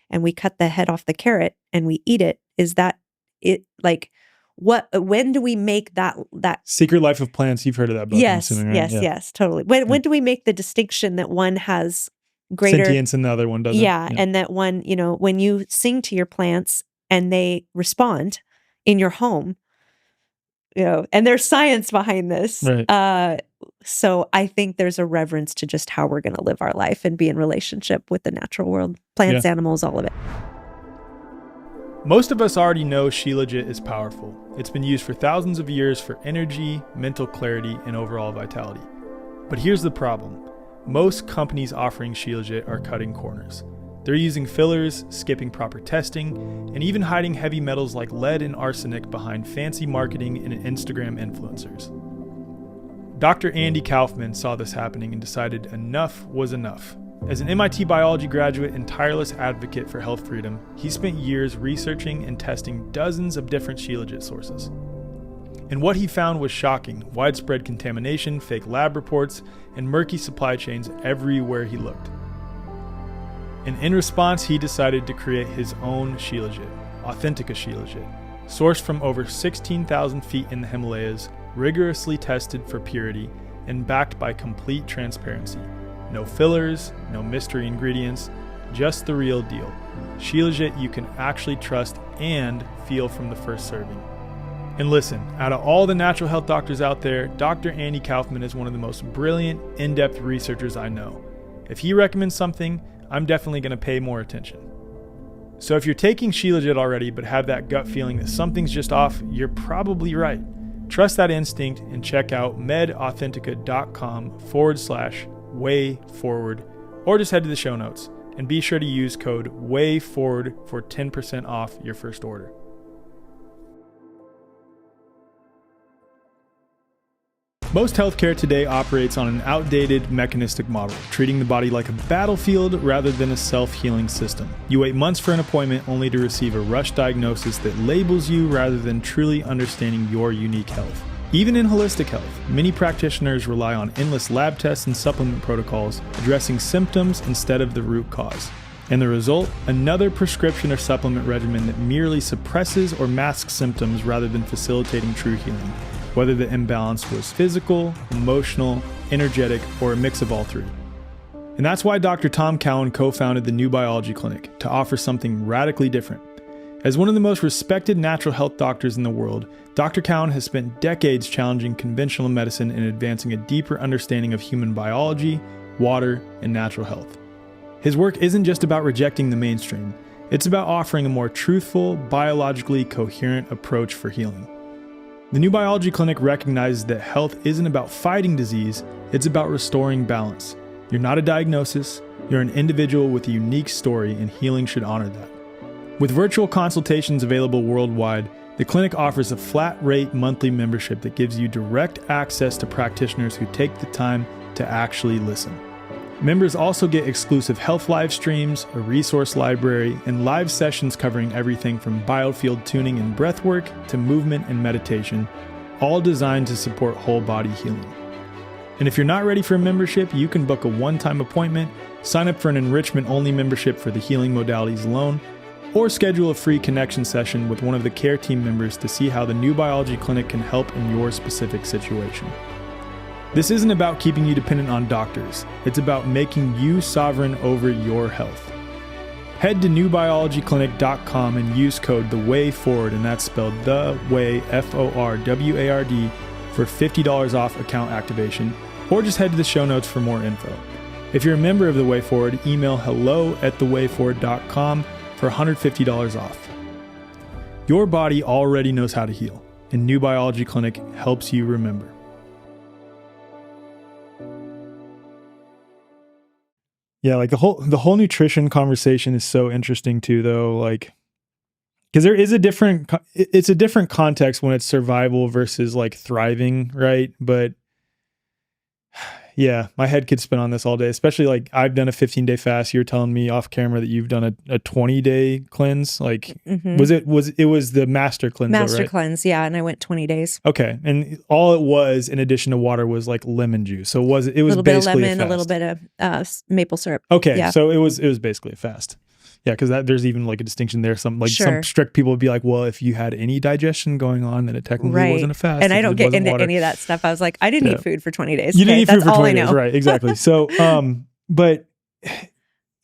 and we cut the head off the carrot and we eat it, is that it? Like, when do we make that Secret Life of Plants? You've heard of that book? Yes, right? Yes, totally. When do we make the distinction that one has greater sentience and the other one doesn't? Yeah. And that one, when you sing to your plants and they respond in your home, and there's science behind this. Right. So I think there's a reverence to just how we're going to live our life and be in relationship with the natural world, plants, animals, all of it. Most of us already know Shilajit is powerful. It's been used for thousands of years for energy, mental clarity, and overall vitality. But here's the problem. Most companies offering Shilajit are cutting corners. They're using fillers, skipping proper testing, and even hiding heavy metals like lead and arsenic behind fancy marketing and Instagram influencers. Dr. Andy Kaufman saw this happening and decided enough was enough. As an MIT biology graduate and tireless advocate for health freedom, he spent years researching and testing dozens of different Shilajit sources. And what he found was shocking: widespread contamination, fake lab reports, and murky supply chains everywhere he looked. And in response, he decided to create his own Shilajit, Authentica Shilajit, sourced from over 16,000 feet in the Himalayas, rigorously tested for purity, and backed by complete transparency. No fillers, no mystery ingredients, just the real deal. Shilajit you can actually trust and feel from the first serving. And listen, out of all the natural health doctors out there, Dr. Andy Kaufman is one of the most brilliant, in-depth researchers I know. If he recommends something, I'm definitely going to pay more attention. So if you're taking Shilajit already but have that gut feeling that something's just off, you're probably right. Trust that instinct and check out medauthentica.com/wayforward, or just head to the show notes and be sure to use code WAYFORWARD for 10% off your first order. Most healthcare today operates on an outdated mechanistic model, treating the body like a battlefield rather than a self-healing system. You wait months for an appointment only to receive a rush diagnosis that labels you rather than truly understanding your unique health. Even in holistic health, many practitioners rely on endless lab tests and supplement protocols, addressing symptoms instead of the root cause. And the result? Another prescription or supplement regimen that merely suppresses or masks symptoms rather than facilitating true healing, whether the imbalance was physical, emotional, energetic, or a mix of all three. And that's why Dr. Tom Cowan co-founded the New Biology Clinic, to offer something radically different. As one of the most respected natural health doctors in the world, Dr. Cowan has spent decades challenging conventional medicine and advancing a deeper understanding of human biology, water, and natural health. His work isn't just about rejecting the mainstream, it's about offering a more truthful, biologically coherent approach for healing. The New Biology Clinic recognizes that health isn't about fighting disease, it's about restoring balance. You're not a diagnosis, you're an individual with a unique story, and healing should honor that. With virtual consultations available worldwide, the clinic offers a flat-rate monthly membership that gives you direct access to practitioners who take the time to actually listen. Members also get exclusive health live streams, a resource library, and live sessions covering everything from biofield tuning and breathwork to movement and meditation, all designed to support whole body healing. And if you're not ready for a membership, you can book a one-time appointment, sign up for an enrichment-only membership for the healing modalities alone, or schedule a free connection session with one of the care team members to see how the New Biology Clinic can help in your specific situation. This isn't about keeping you dependent on doctors. It's about making you sovereign over your health. Head to newbiologyclinic.com and use code THEWAYFORWARD, and that's spelled The Way, FORWARD, for $50 off account activation, or just head to the show notes for more info. If you're a member of The Way Forward, email hello@thewayforward.com for $150 off. Your body already knows how to heal, and New Biology Clinic helps you remember. Yeah, like the whole nutrition conversation is so interesting too, though. Like, because there is it's a different context when it's survival versus like thriving, right? But yeah, my head could spin on this all day. Especially like I've done a 15-day fast. You were telling me off camera that you've done a 20-day cleanse. Like, was it the master cleanse? Master right? cleanse, yeah, and I went 20 days. Okay, and all it was in addition to water was like lemon juice. So it was a little bit of basically lemon, a little bit of maple syrup. Okay, yeah. So it was basically a fast. Yeah, because there's even like a distinction there. Some strict people would be like, well, if you had any digestion going on, then it technically wasn't a fast. And I don't get into any of that stuff. I was like, I didn't eat food for 20 days. You didn't eat food for 20 days, right? Exactly. So, but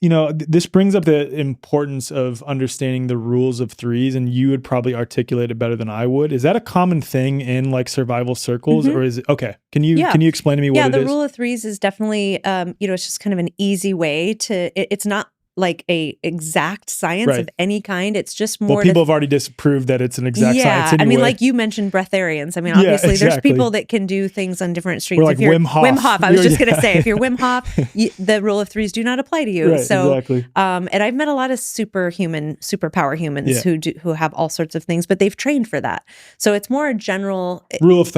you know, this brings up the importance of understanding the rules of threes, and you would probably articulate it better than I would. Is that a common thing in like survival circles, or is it okay? Can you explain to me what it is? Yeah, the rule of threes is definitely, it's just kind of an easy way to. It's not like a exact science of any kind. It's just more. Well, people have already disproved that it's an exact science anyway. I mean, like you mentioned breatharians. I mean, obviously there's people that can do things on different streams. Like Wim Hof. I was just going to say, if you're Wim Hof, the rule of threes do not apply to you. Right, so, exactly. And I've met a lot of superpower humans who have all sorts of things, but they've trained for that. So it's more a general rule of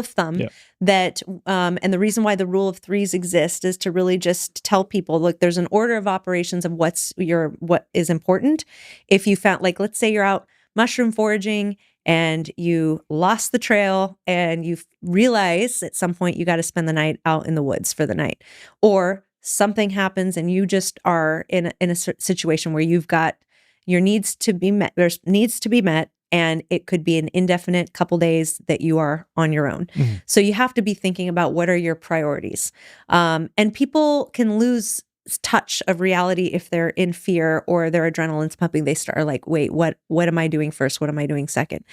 thumb. That, and the reason why the rule of threes exists is to really just tell people, look, there's an order of operations of what is important. If you found, like, let's say you're out mushroom foraging and you lost the trail and you realize at some point you got to spend the night out in the woods for the night, or something happens and you just are in a situation where you've got your needs to be met. There's needs to be met. and it could be an indefinite couple days that you are on your own. So you have to be thinking about what are your priorities. And people can lose touch of reality if they're in fear or their adrenaline's pumping. They start like, wait, what am I doing first? What am I doing second?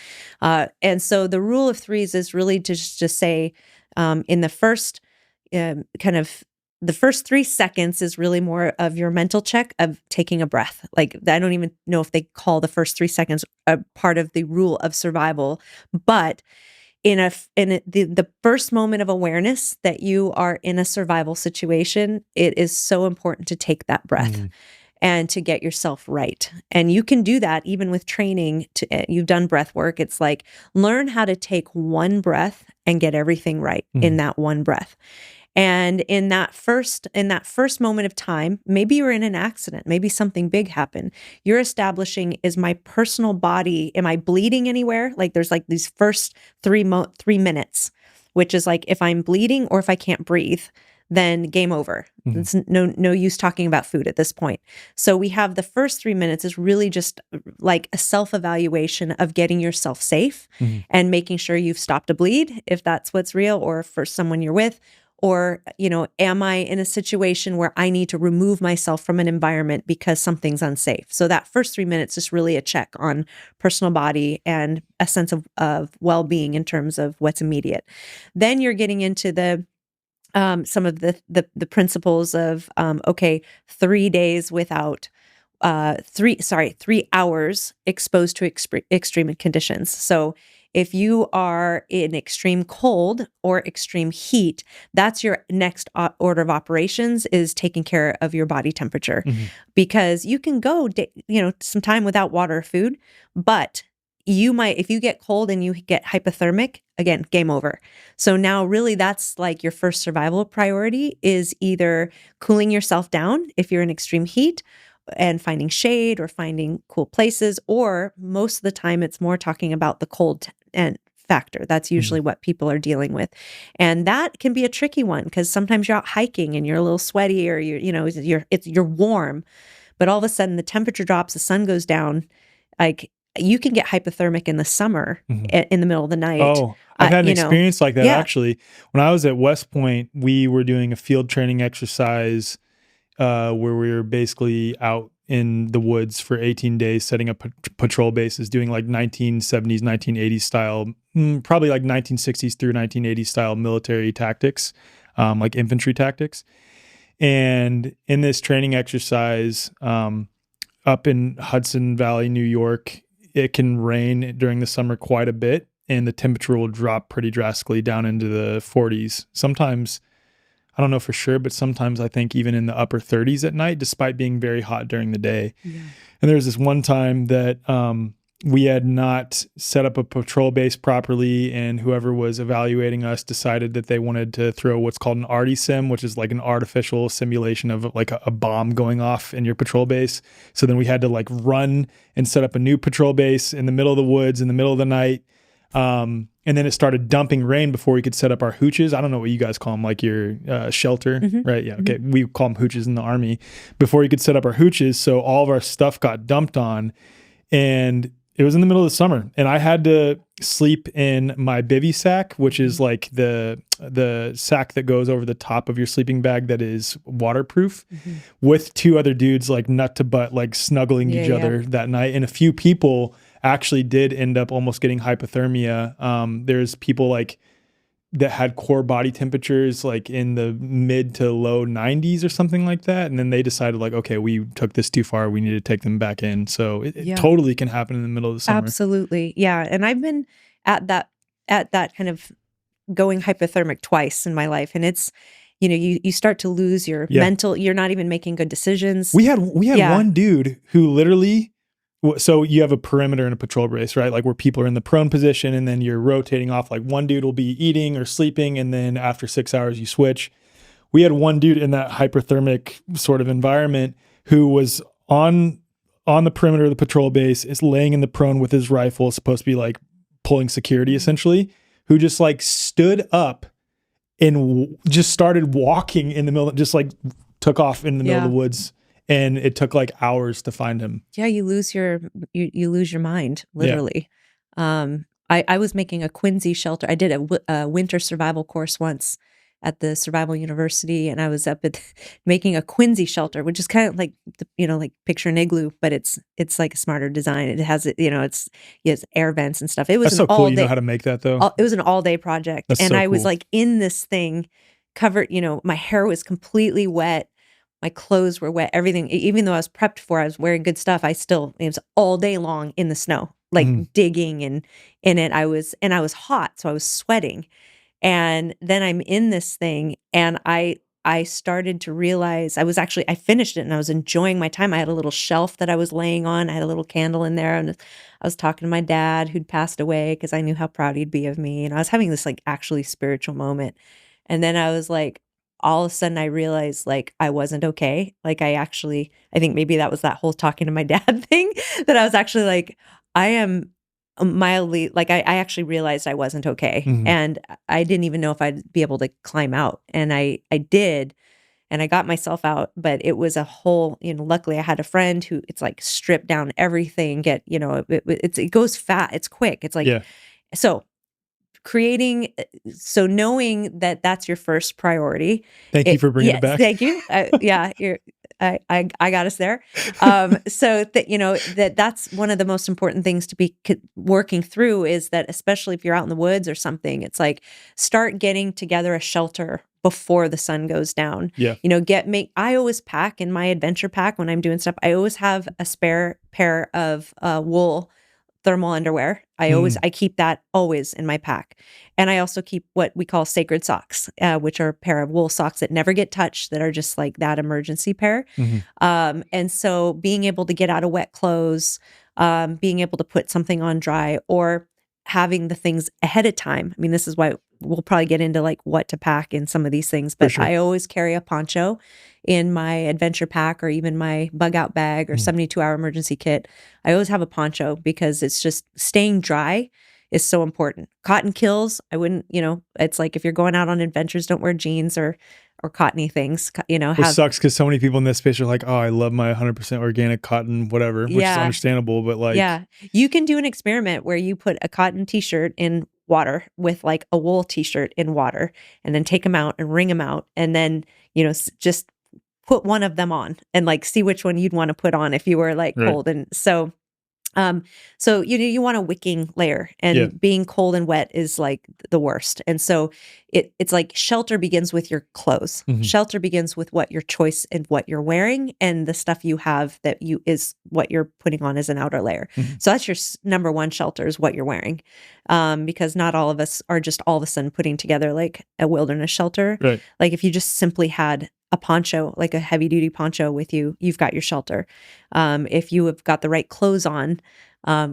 And so the rule of threes is really to just say, in the first the first 3 seconds is really more of your mental check of taking a breath. Like, I don't even know if they call the first 3 seconds a part of the rule of survival, but the first moment of awareness that you are in a survival situation, it is so important to take that breath and to get yourself right. And you can do that even with training. You've done breath work. It's like, learn how to take one breath and get everything right in that one breath. And in that first moment of time, maybe you're in an accident, maybe something big happened. You're establishing, is my personal body, am I bleeding anywhere? Like, there's like these first 3 minutes, which is like, if I'm bleeding or if I can't breathe, then game over. It's no use talking about food at this point. So we have the first 3 minutes is really just like a self-evaluation of getting yourself safe and making sure you've stopped a bleed, if that's what's real, or for someone you're with. Or, am I in a situation where I need to remove myself from an environment because something's unsafe? So that first 3 minutes is really a check on personal body and a sense of well-being in terms of what's immediate. Then you're getting into the some of the principles of 3 days without 3 hours exposed to extreme conditions. So if you are in extreme cold or extreme heat, that's your next order of operations, is taking care of your body temperature, because you can go, some time without water or food, but you might, if you get cold and you get hypothermic, again, game over. So now really that's like your first survival priority, is either cooling yourself down if you're in extreme heat and finding shade or finding cool places, or most of the time it's more talking about the cold and factor. That's usually what people are dealing with. And that can be a tricky one, because sometimes you're out hiking and you're a little sweaty, or you're warm, but all of a sudden the temperature drops, the sun goes down. Like, you can get hypothermic in the summer in the middle of the night. Oh, I've had an experience like that actually. When I was at West Point, we were doing a field training exercise where we were basically out in the woods for 18 days, setting up patrol bases, doing like 1970s, 1980s style, probably like 1960s through 1980s style military tactics, like infantry tactics. And in this training exercise, up in Hudson Valley, New York, it can rain during the summer quite a bit, and the temperature will drop pretty drastically down into the 40s. Sometimes, I don't know for sure, but sometimes I think even in the upper 30s at night, despite being very hot during the day. Yeah. And there was this one time that we had not set up a patrol base properly, and whoever was evaluating us decided that they wanted to throw what's called an arty sim, which is like an artificial simulation of like a bomb going off in your patrol base. So then we had to like run and set up a new patrol base in the middle of the woods in the middle of the night. And then it started dumping rain before we could set up our hooches. I don't know what you guys call them, like your shelter, right? Yeah, okay. We call them hooches in the Army. Before you could set up our hooches, so all of our stuff got dumped on, and it was in the middle of the summer, and I had to sleep in my bivy sack, which is like the sack that goes over the top of your sleeping bag that is waterproof, with 2 other dudes like nut to butt, like snuggling each other that night. And a few people actually did end up almost getting hypothermia. There's people like that had core body temperatures like in the mid to low 90s or something like that. And then they decided like, okay, we took this too far. We need to take them back in. So it totally can happen in the middle of the summer. Absolutely. Yeah. And I've been at that kind of going hypothermic twice in my life. And it's, you start to lose your mental, you're not even making good decisions. We had one dude who literally, so you have a perimeter in a patrol base, right? Like where people are in the prone position, and then you're rotating off. Like one dude will be eating or sleeping, and then after 6 hours you switch. We had one dude in that hyperthermic sort of environment who was on the perimeter of the patrol base, is laying in the prone with his rifle, supposed to be like pulling security essentially, who just like stood up and just started walking in the middle, just like took off in the middle of the woods. And it took like hours to find him. Yeah, you lose your mind, literally. I was making a Quincy shelter. I did a winter survival course once at the Survival University, and I was up at making a Quincy shelter, which is kind of like like picture an igloo, but it's like a smarter design. It has it has air vents and stuff. It was That's an so cool. all You day. know how to make that though. It was an all day project, That's and so I was cool. like in this thing, covered. My hair was completely wet. My clothes were wet. Everything, even though I was prepped for, I was wearing good stuff. It was all day long in the snow, like digging and in it. I was hot, so I was sweating. And then I'm in this thing, and I started to realize I finished it and I was enjoying my time. I had a little shelf that I was laying on. I had a little candle in there, and I was talking to my dad who'd passed away because I knew how proud he'd be of me. And I was having this like actually spiritual moment. And then I was like, all of a sudden I realized like I wasn't okay. Like I think maybe that was that whole talking to my dad thing, that I was actually like, I am mildly, like I actually realized I wasn't okay. And I didn't even know if I'd be able to climb out. And I did, and I got myself out, but it was a whole, luckily I had a friend who, it's like stripped down everything, it goes fast, it's quick. It's like, Yeah. so knowing that that's your first priority. Thank you for bringing it back. Thank you. I got us there. So that that's one of the most important things to be working through, is that, especially if you're out in the woods or something, it's like, start getting together a shelter before the sun goes down. Yeah. I always pack in my adventure pack when I'm doing stuff. I always have a spare pair of wool thermal underwear. I keep that always in my pack. And I also keep what we call sacred socks, which are a pair of wool socks that never get touched, that are just like that emergency pair. And so being able to get out of wet clothes, being able to put something on dry, or having the things ahead of time. I mean, this is why we'll probably get into like what to pack in some of these things, but I always carry a poncho in my adventure pack, or even my bug out bag or 72-hour emergency kit. I always have a poncho, because it's just staying dry is so important. Cotton kills. I wouldn't, it's like, if you're going out on adventures, don't wear jeans or cottony things, Which sucks, because so many people in this space are like, oh, I love my 100% organic cotton, whatever, which is understandable, but like. Yeah. You can do an experiment where you put a cotton t-shirt in water with like a wool t-shirt in water, and then take them out and wring them out. And then, just put one of them on and like see which one you'd want to put on if you were like cold. And so you want a wicking layer, and being cold and wet is like the worst. And so it's like, shelter begins with your clothes. Shelter begins with what your choice and what you're wearing, and the stuff you have is what you're putting on as an outer layer. So that's your number one shelter, is what you're wearing. Because not all of us are just all of a sudden putting together like a wilderness shelter. Like if you just simply had a poncho, like a heavy duty poncho with you, you've got your shelter. If you have got the right clothes on,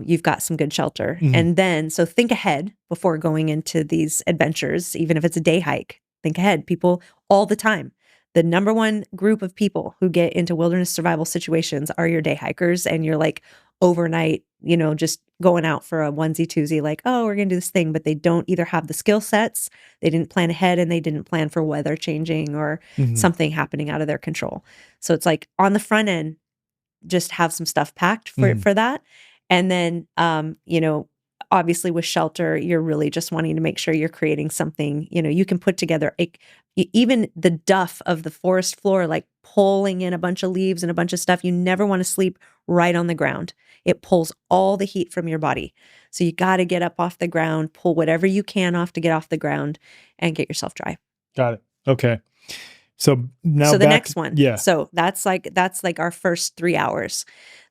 you've got some good shelter. And then, so think ahead before going into these adventures, even if it's a day hike, think ahead. People all the time, the number one group of people who get into wilderness survival situations are your day hikers, and you're like overnight, just going out for a onesie twosie, like, oh, we're going to do this thing, but they don't either have the skill sets, they didn't plan ahead, and they didn't plan for weather changing or something happening out of their control. So it's like, on the front end, just have some stuff packed for that. And then, obviously with shelter, you're really just wanting to make sure you're creating something, you can put together even the duff of the forest floor, like pulling in a bunch of leaves and a bunch of stuff. You never want to sleep right on the ground. It pulls all the heat from your body. So you got to get up off the ground, pull whatever you can off to get off the ground, and get yourself dry. Got it. Okay. So now the next one. Yeah. So that's like our first 3 hours.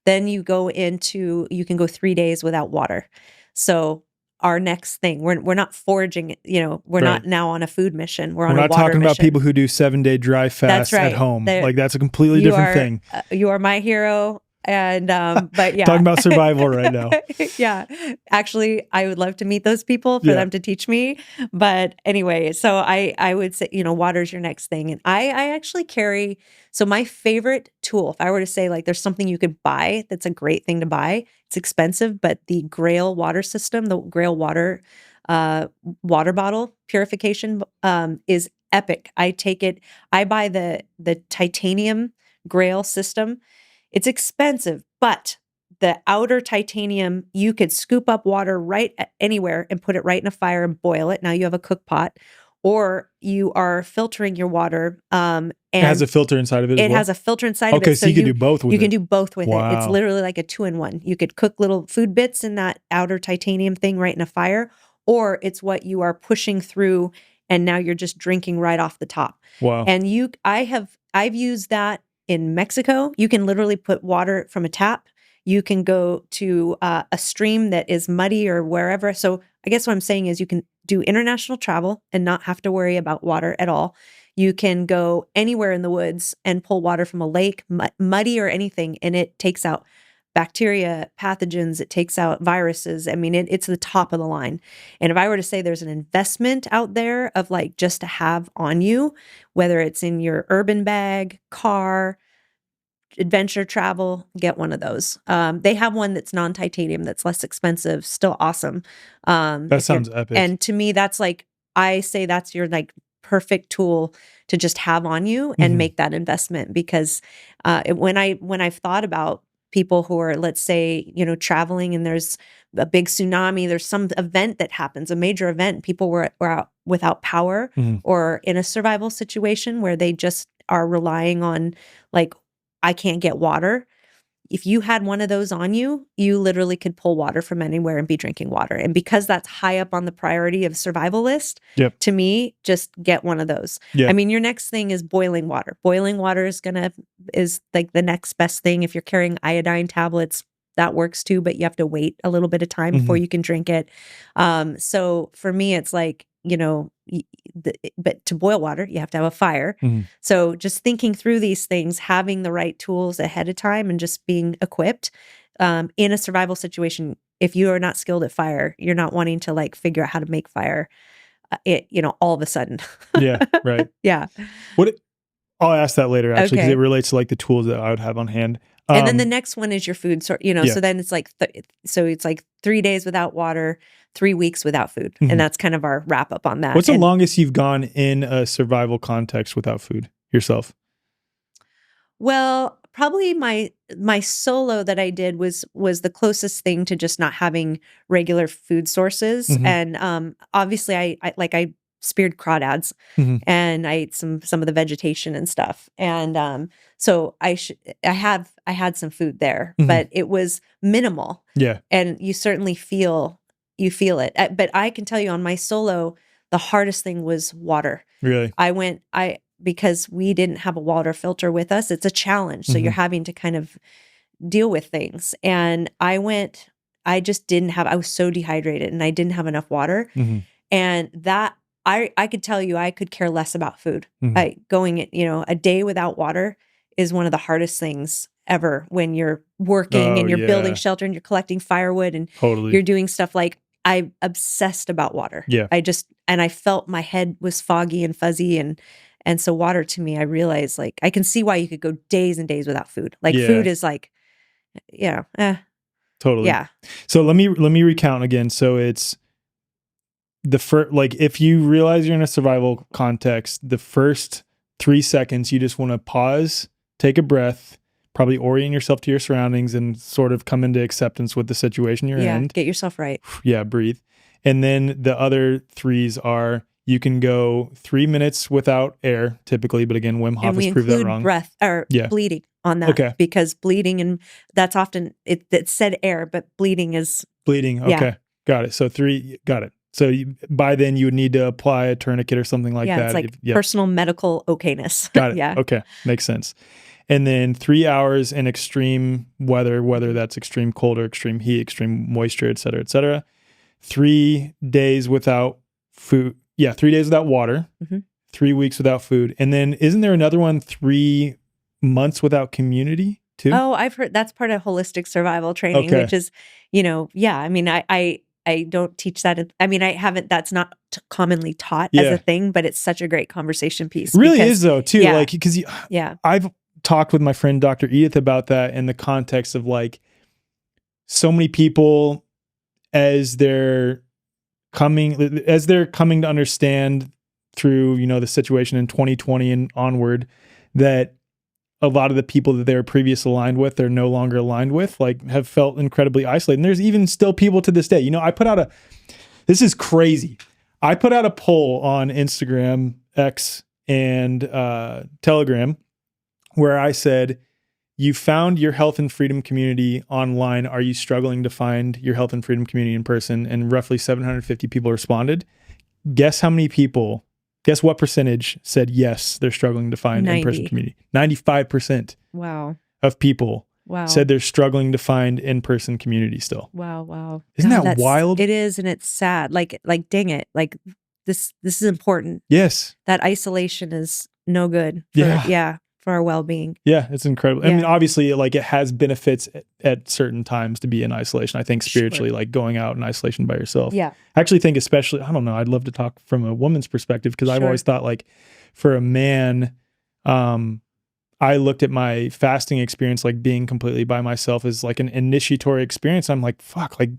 Then you can go 3 days without water. So our next thing, we're not foraging, we're not now on a food mission. We're on a water mission. We're not talking about people who do 7-day dry fast at home. Like that's a completely different thing. You are my hero. And, but yeah. Talking about survival right now. Yeah. Actually, I would love to meet those people for them to teach me. But anyway, so I would say, water's your next thing. And I actually carry, so my favorite tool, if I were to say like, there's something you could buy, that's a great thing to buy. It's expensive, but the Grail water system, the Grail water bottle purification, is epic. I buy the titanium Grail system. It's expensive, but the outer titanium, you could scoop up water right anywhere and put it right in a fire and boil it. Now you have a cook pot, or you are filtering your water. And it has a filter inside of it as well? It has a filter inside of it. Okay, so you can do both with it. You can do both with it. It's Wow. literally like a 2-in-1. You could cook little food bits in that outer titanium thing right in a fire, or it's what you are pushing through and now you're just drinking right off the top. Wow. And I've used that in Mexico. You can literally put water from a tap. You can go to a stream that is muddy or wherever. So I guess what I'm saying is you can do international travel and not have to worry about water at all. You can go anywhere in the woods and pull water from a lake, muddy or anything, and it takes out bacteria, pathogens, it takes out viruses. I mean, it's the top of the line. And if I were to say there's an investment out there of like just to have on you, whether it's in your urban bag, car, adventure travel, get one of those. They have one that's non-titanium that's less expensive, still awesome. That sounds epic. And to me, that's like, I say that's your like perfect tool to just have on you and make that investment. Because when I've thought about people who are, let's say, you know, traveling and there's a big tsunami, there's some event that happens, a major event, people were out without power or in a survival situation where they just are relying on like, I can't get water. If you had one of those on you, you literally could pull water from anywhere and be drinking water. And because that's high up on the priority of survival list, to me, just get one of those. I mean, your next thing is boiling water. Boiling water is like the next best thing. If you're carrying iodine tablets, that works too, but you have to wait a little bit of time before you can drink it. So for me, it's like, you know, but to boil water, you have to have a fire. So just thinking through these things, having the right tools ahead of time and just being equipped in a survival situation. If you are not skilled at fire, you're not wanting to like figure out how to make fire, all of a sudden. Yeah. Right. Yeah. I'll ask that later actually, because it relates to like the tools that I would have on hand. And then the next one is your food. So, so then it's like, it's like 3 days without water, 3 weeks without food. And that's kind of our wrap up on that. What's the longest you've gone in a survival context without food yourself? Well, probably my solo that I did was the closest thing to just not having regular food sources. And obviously I speared crawdads and I ate some of the vegetation and stuff. And so I had some food there, but it was minimal. Yeah. And you certainly feel it. But I can tell you on my solo, the hardest thing was water. Really? Because we didn't have a water filter with us, it's a challenge. So you're having to kind of deal with things. And I was so dehydrated and I didn't have enough water. And that, I could tell you, I could care less about food. A day without water is one of the hardest things ever when you're working and you're building shelter and you're collecting firewood and you're doing stuff like, I'm obsessed about water. Yeah. I felt my head was foggy and fuzzy and so water to me, I realized like, I can see why you could go days and days without food. Like food is like, totally. Yeah. So let me recount again. So it's the first, like if you realize you're in a survival context, the first 3 seconds, you just want to pause, take a breath, probably orient yourself to your surroundings and sort of come into acceptance with the situation you're in. Yeah, get yourself right. Yeah, breathe. And then the other threes are, you can go 3 minutes without air, typically, but again, Wim Hof has proved that wrong. Breath or bleeding on that, because bleeding, and that's often it said air, but bleeding is bleeding. Okay, got it. So 3, got it. So by then you would need to apply a tourniquet or something like that. Yeah, it's like personal medical okayness. Got it. Yeah. Okay, makes sense. And then 3 hours in extreme weather, whether that's extreme cold or extreme heat, extreme moisture, et cetera, et cetera. 3 days without food. Yeah, 3 days without water. 3 weeks without food. And then isn't there another one, 3 months without community too? Oh, I've heard that's part of holistic survival training, which is, I mean, I don't teach that. I mean, I haven't, that's not commonly taught as a thing, but it's such a great conversation piece. Really is though too. Yeah. Like, because I've talked with my friend, Dr. Edith, about that in the context of like so many people as they're coming to understand through, the situation in 2020 and onward, that a lot of the people that they were previously aligned with, they're no longer aligned with, like have felt incredibly isolated. And there's even still people to this day. You know, this is crazy. I put out a poll on Instagram, X, and Telegram where I said, you found your health and freedom community online. Are you struggling to find your health and freedom community in person? And roughly 750 people responded. Guess what percentage said yes, they're struggling to find in-person community? 95%. Wow. Of people said they're struggling to find in-person community still. Wow. Isn't that wild? It is, and it's sad. Like dang it. Like this is important. Yes. That isolation is no good for our well-being. Yeah, it's incredible. I mean, obviously, like it has benefits at certain times to be in isolation. I think spiritually, like going out in isolation by yourself. Yeah. I actually think especially, I don't know, I'd love to talk from a woman's perspective because I've always thought like for a man, I looked at my fasting experience, like being completely by myself as like an initiatory experience. I'm like, fuck, like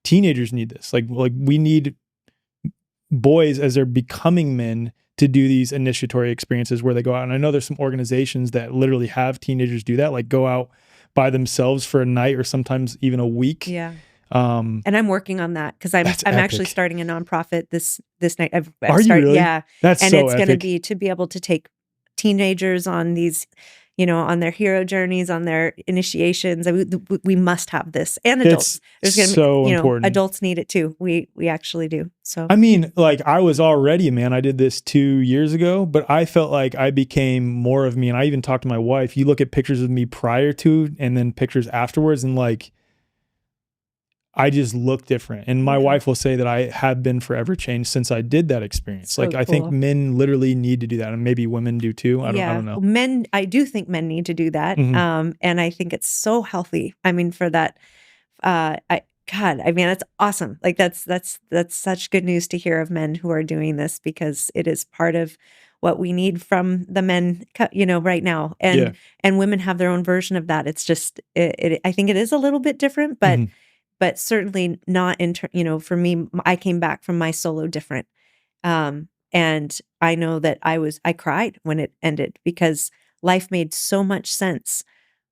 teenagers need this. Like we need boys as they're becoming men to do these initiatory experiences where they go out. And I know there's some organizations that literally have teenagers do that, like go out by themselves for a night or sometimes even a week. Yeah. And I'm working on that because I'm actually starting a nonprofit this night. Are you really? Yeah. That's and so it's going to be able to take teenagers on these, you know, on their hero journeys, on their initiations. I mean, we must have this, and adults. It's so important. Adults need it too. We actually do. So I mean, like I was already a man. I did this 2 years ago, but I felt like I became more of me. And I even talked to my wife. You look at pictures of me prior to and then pictures afterwards, and like I just look different. And my wife will say that I have been forever changed since I did that experience. So like, I think men literally need to do that. And maybe women do too. I don't know. I do think men need to do that. Mm-hmm. And I think it's so healthy. I mean, for that, it's awesome. Like that's such good news to hear of men who are doing this because it is part of what we need from the men, you know, right now. And women have their own version of that. It's just, I think it is a little bit different, but but certainly not for me, I came back from my solo different. And I know that I cried when it ended because life made so much sense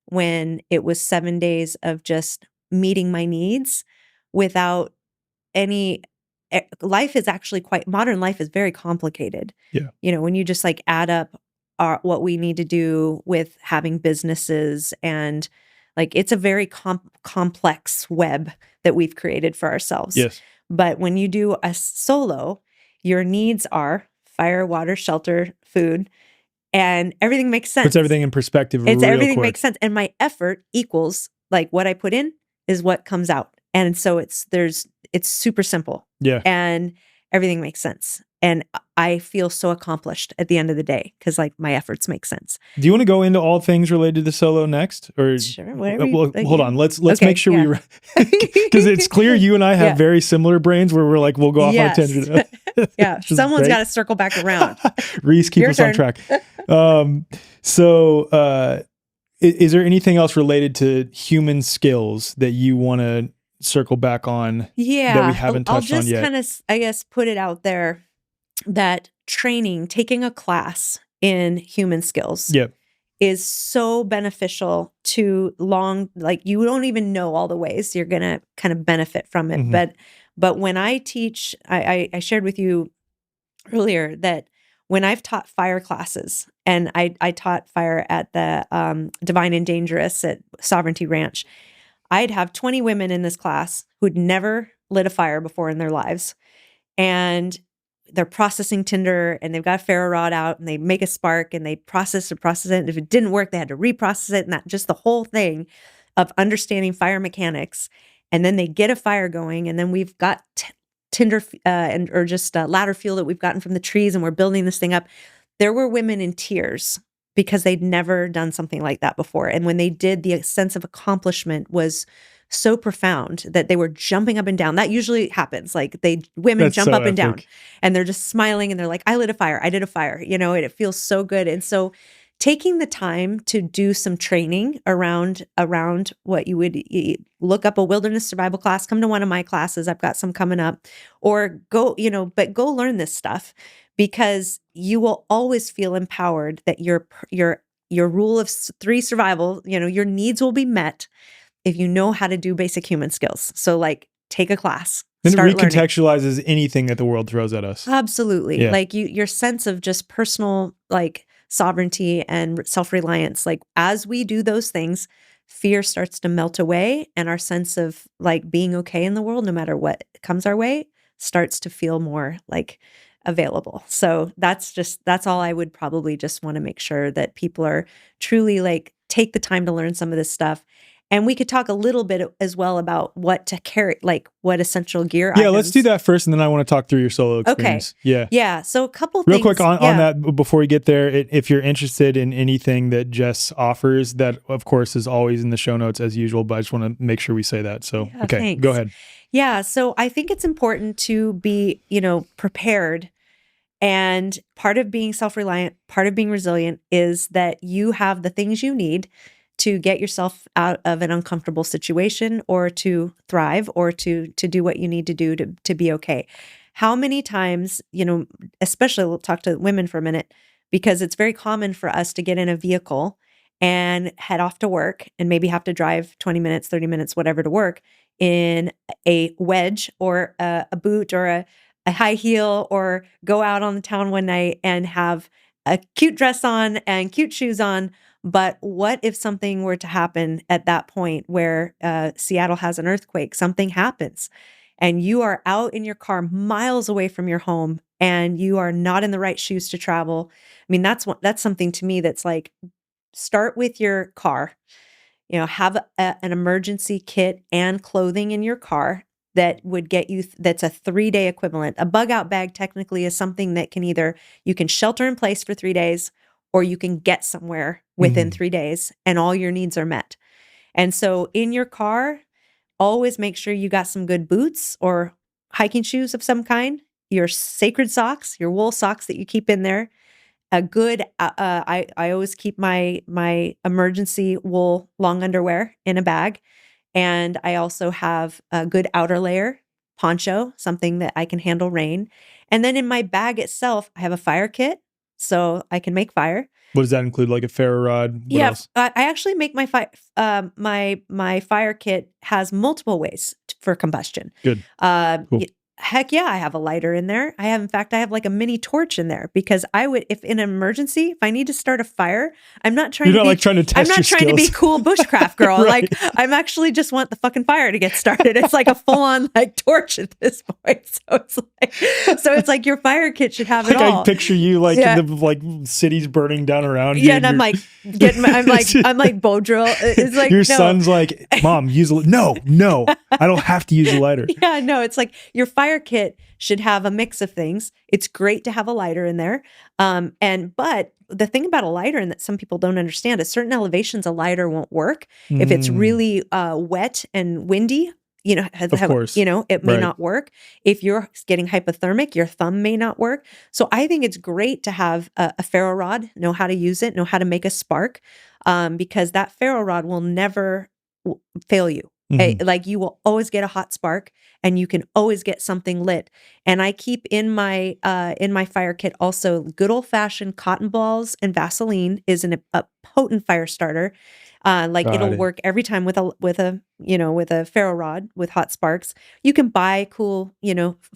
when it was 7 days of just meeting my needs without any, life is actually modern life is very complicated. Yeah. You know, when you just like add up what we need to do with having businesses and like it's a very complex web that we've created for ourselves. Yes. But when you do a solo, your needs are fire, water, shelter, food, and everything makes sense. Puts everything in perspective. Everything makes sense. And my effort equals like what I put in is what comes out. And so it's super simple. Yeah. And everything makes sense. And I feel so accomplished at the end of the day because like my efforts make sense. Do you want to go into all things related to solo next? Or sure, whatever. Hold on. Let's make sure we because it's clear you and I have very similar brains where we're like we'll go off on a tangent. Yeah, someone's got to circle back around. Reese, keep us on track. So is there anything else related to human skills that you want to circle back on? Yeah, that we haven't touched on yet. I'll just kind of, I guess, put it out there that taking a class in human skills is so beneficial to like you don't even know all the ways you're going to kind of benefit from it. Mm-hmm. But when I teach, I shared with you earlier that when I've taught fire classes and I taught fire at the Divine and Dangerous at Sovereignty Ranch, I'd have 20 women in this class who'd never lit a fire before in their lives. And they're processing tinder and they've got a ferro rod out and they make a spark and they process it. And if it didn't work, they had to reprocess it. And that just the whole thing of understanding fire mechanics. And then they get a fire going. And then we've got tinder or just ladder fuel that we've gotten from the trees. And we're building this thing up. There were women in tears because they'd never done something like that before. And when they did, the sense of accomplishment was so profound that they were jumping up and down. That usually happens. Like women That's jump so up and down epic. and they're just smiling and they're like, I lit a fire. I did a fire, you know, and it feels so good. And so taking the time to do some training around what you would look up a wilderness survival class, come to one of my classes. I've got some coming up, or go learn this stuff because you will always feel empowered that you're your rule of three survival, your needs will be met if you know how to do basic human skills. So like take a class, And it start learning. recontextualizes anything that the world throws at us. Absolutely. Yeah. Like your sense of just personal like sovereignty and self-reliance. Like as we do those things, fear starts to melt away, and our sense of like being okay in the world, no matter what comes our way, starts to feel more like available. So that's all I would probably just want to make sure that people are truly like take the time to learn some of this stuff. And we could talk a little bit as well about what to carry, like what essential gear Yeah, items. let's do that first, and then I want to talk through your solo experience. Okay. Yeah. So a couple real things. quick on that before we get there, if you're interested in anything that Jess offers, that of course is always in the show notes as usual, but I just want to make sure we say that. So, okay, thanks. go ahead. Yeah. So I think it's important to be, prepared. And part of being self-reliant, part of being resilient is that you have the things you need to get yourself out of an uncomfortable situation, or to thrive, or to do what you need to do to be okay. How many times, especially we'll talk to women for a minute, because it's very common for us to get in a vehicle and head off to work and maybe have to drive 20 minutes, 30 minutes, whatever to work in a wedge or a boot or a high heel, or go out on the town one night and have a cute dress on and cute shoes on. But what if something were to happen at that point where Seattle has an earthquake, something happens, and you are out in your car miles away from your home and you are not in the right shoes to travel? I mean, that's something to me that's like, start with your car, have an emergency kit and clothing in your car that would get you, that's a 3-day equivalent. A bug out bag technically is something that can either, you can shelter in place for 3 days, or you can get somewhere within 3 days and all your needs are met. And so in your car, always make sure you got some good boots or hiking shoes of some kind, your sacred socks, your wool socks that you keep in there, a good, I always keep my emergency wool long underwear in a bag. And I also have a good outer layer, poncho, something that I can handle rain. And then in my bag itself, I have a fire kit, so I can make fire. What does that include? Like a ferro rod? What else? I actually make my my fire kit has multiple ways for combustion. Good. Cool. Heck yeah, I have a lighter in there. I have like a mini torch in there, because I would, if in an emergency, if I need to start a fire, I'm not trying to be cool bushcraft girl. Right. Like I'm actually just want the fucking fire to get started. It's like a full on like torch at this point. So it's like your fire kit should have it all. I picture you like in the like cities burning down around you. Yeah, and I'm like I'm like Bodrill. It's like your son's like, Mom, use a no, I don't have to use a lighter. Yeah, no, it's like your fire kit should have a mix of things. It's great to have a lighter in there. But the thing about a lighter, and that some people don't understand, at certain elevations, a lighter won't work. If it's really wet and windy, it may not work. If you're getting hypothermic, your thumb may not work. So I think it's great to have a ferro rod, know how to use it, know how to make a spark, because that ferro rod will never fail you. Like you will always get a hot spark, and you can always get something lit. And I keep in my fire kit also good old fashioned cotton balls and Vaseline is a potent fire starter. It'll work every time with a ferro rod with hot sparks. You can buy cool,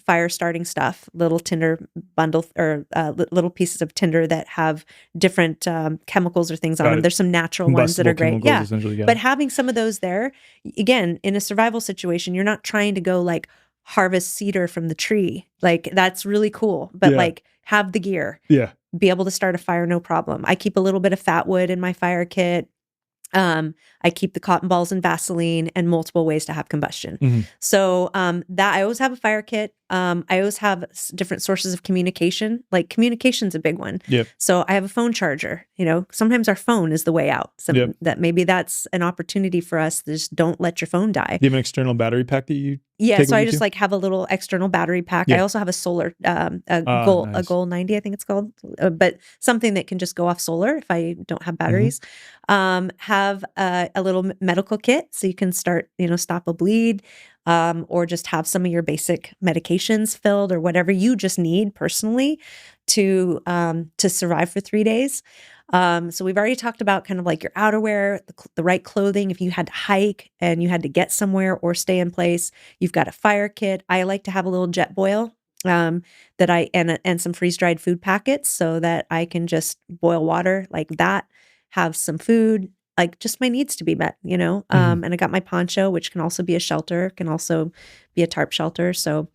fire starting stuff, little tinder bundle or little pieces of tinder that have different chemicals or things on them. There's some natural ones that are great. Yeah. But having some of those there, again, in a survival situation, you're not trying to go like harvest cedar from the tree. Like that's really cool. But like have the gear. Yeah. Be able to start a fire, no problem. I keep a little bit of fat wood in my fire kit. I keep the cotton balls and Vaseline and multiple ways to have combustion. So that I always have a fire kit. I always have different sources of communication. Like communication's a big one. Yep. So I have a phone charger. Sometimes our phone is the way out. So that maybe that's an opportunity for us to just don't let your phone die. Do you have an external battery pack that you? Yeah, so I just like have a little external battery pack. I also have a solar, a Goal 90, I think it's called, but something that can just go off solar if I don't have batteries. Have a little medical kit so you can start, stop a bleed, or just have some of your basic medications filled or whatever you just need personally to survive for 3 days. So we've already talked about kind of like your outerwear, the right clothing. If you had to hike and you had to get somewhere or stay in place, you've got a fire kit. I like to have a little jet boil that and some freeze dried food packets so that I can just boil water like that, have some food, like just my needs to be met, And I got my poncho, which can also be a shelter, can also be a tarp shelter. So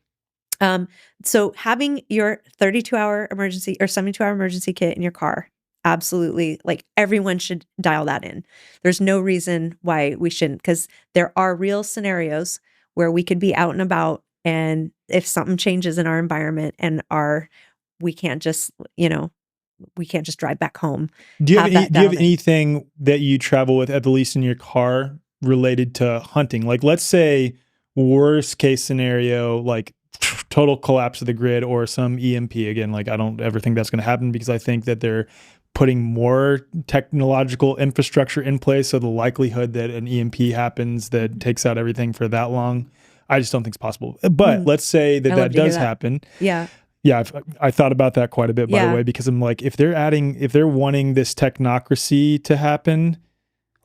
having your 32-hour emergency or 72-hour emergency kit in your car, absolutely, like everyone should dial that in. There's no reason why we shouldn't, because there are real scenarios where we could be out and about, and if something changes in our environment and we can't just, we can't just drive back home. Do you have anything that you travel with, at the least in your car, related to hunting? Like, let's say worst case scenario, like total collapse of the grid or some EMP again. Like, I don't ever think that's going to happen, because I think that they're putting more technological infrastructure in place. So the likelihood that an EMP happens that takes out everything for that long, I just don't think it's possible. But let's say that does happen. Yeah. Yeah. I thought about that quite a bit, by the way, because I'm like, if they're wanting this technocracy to happen,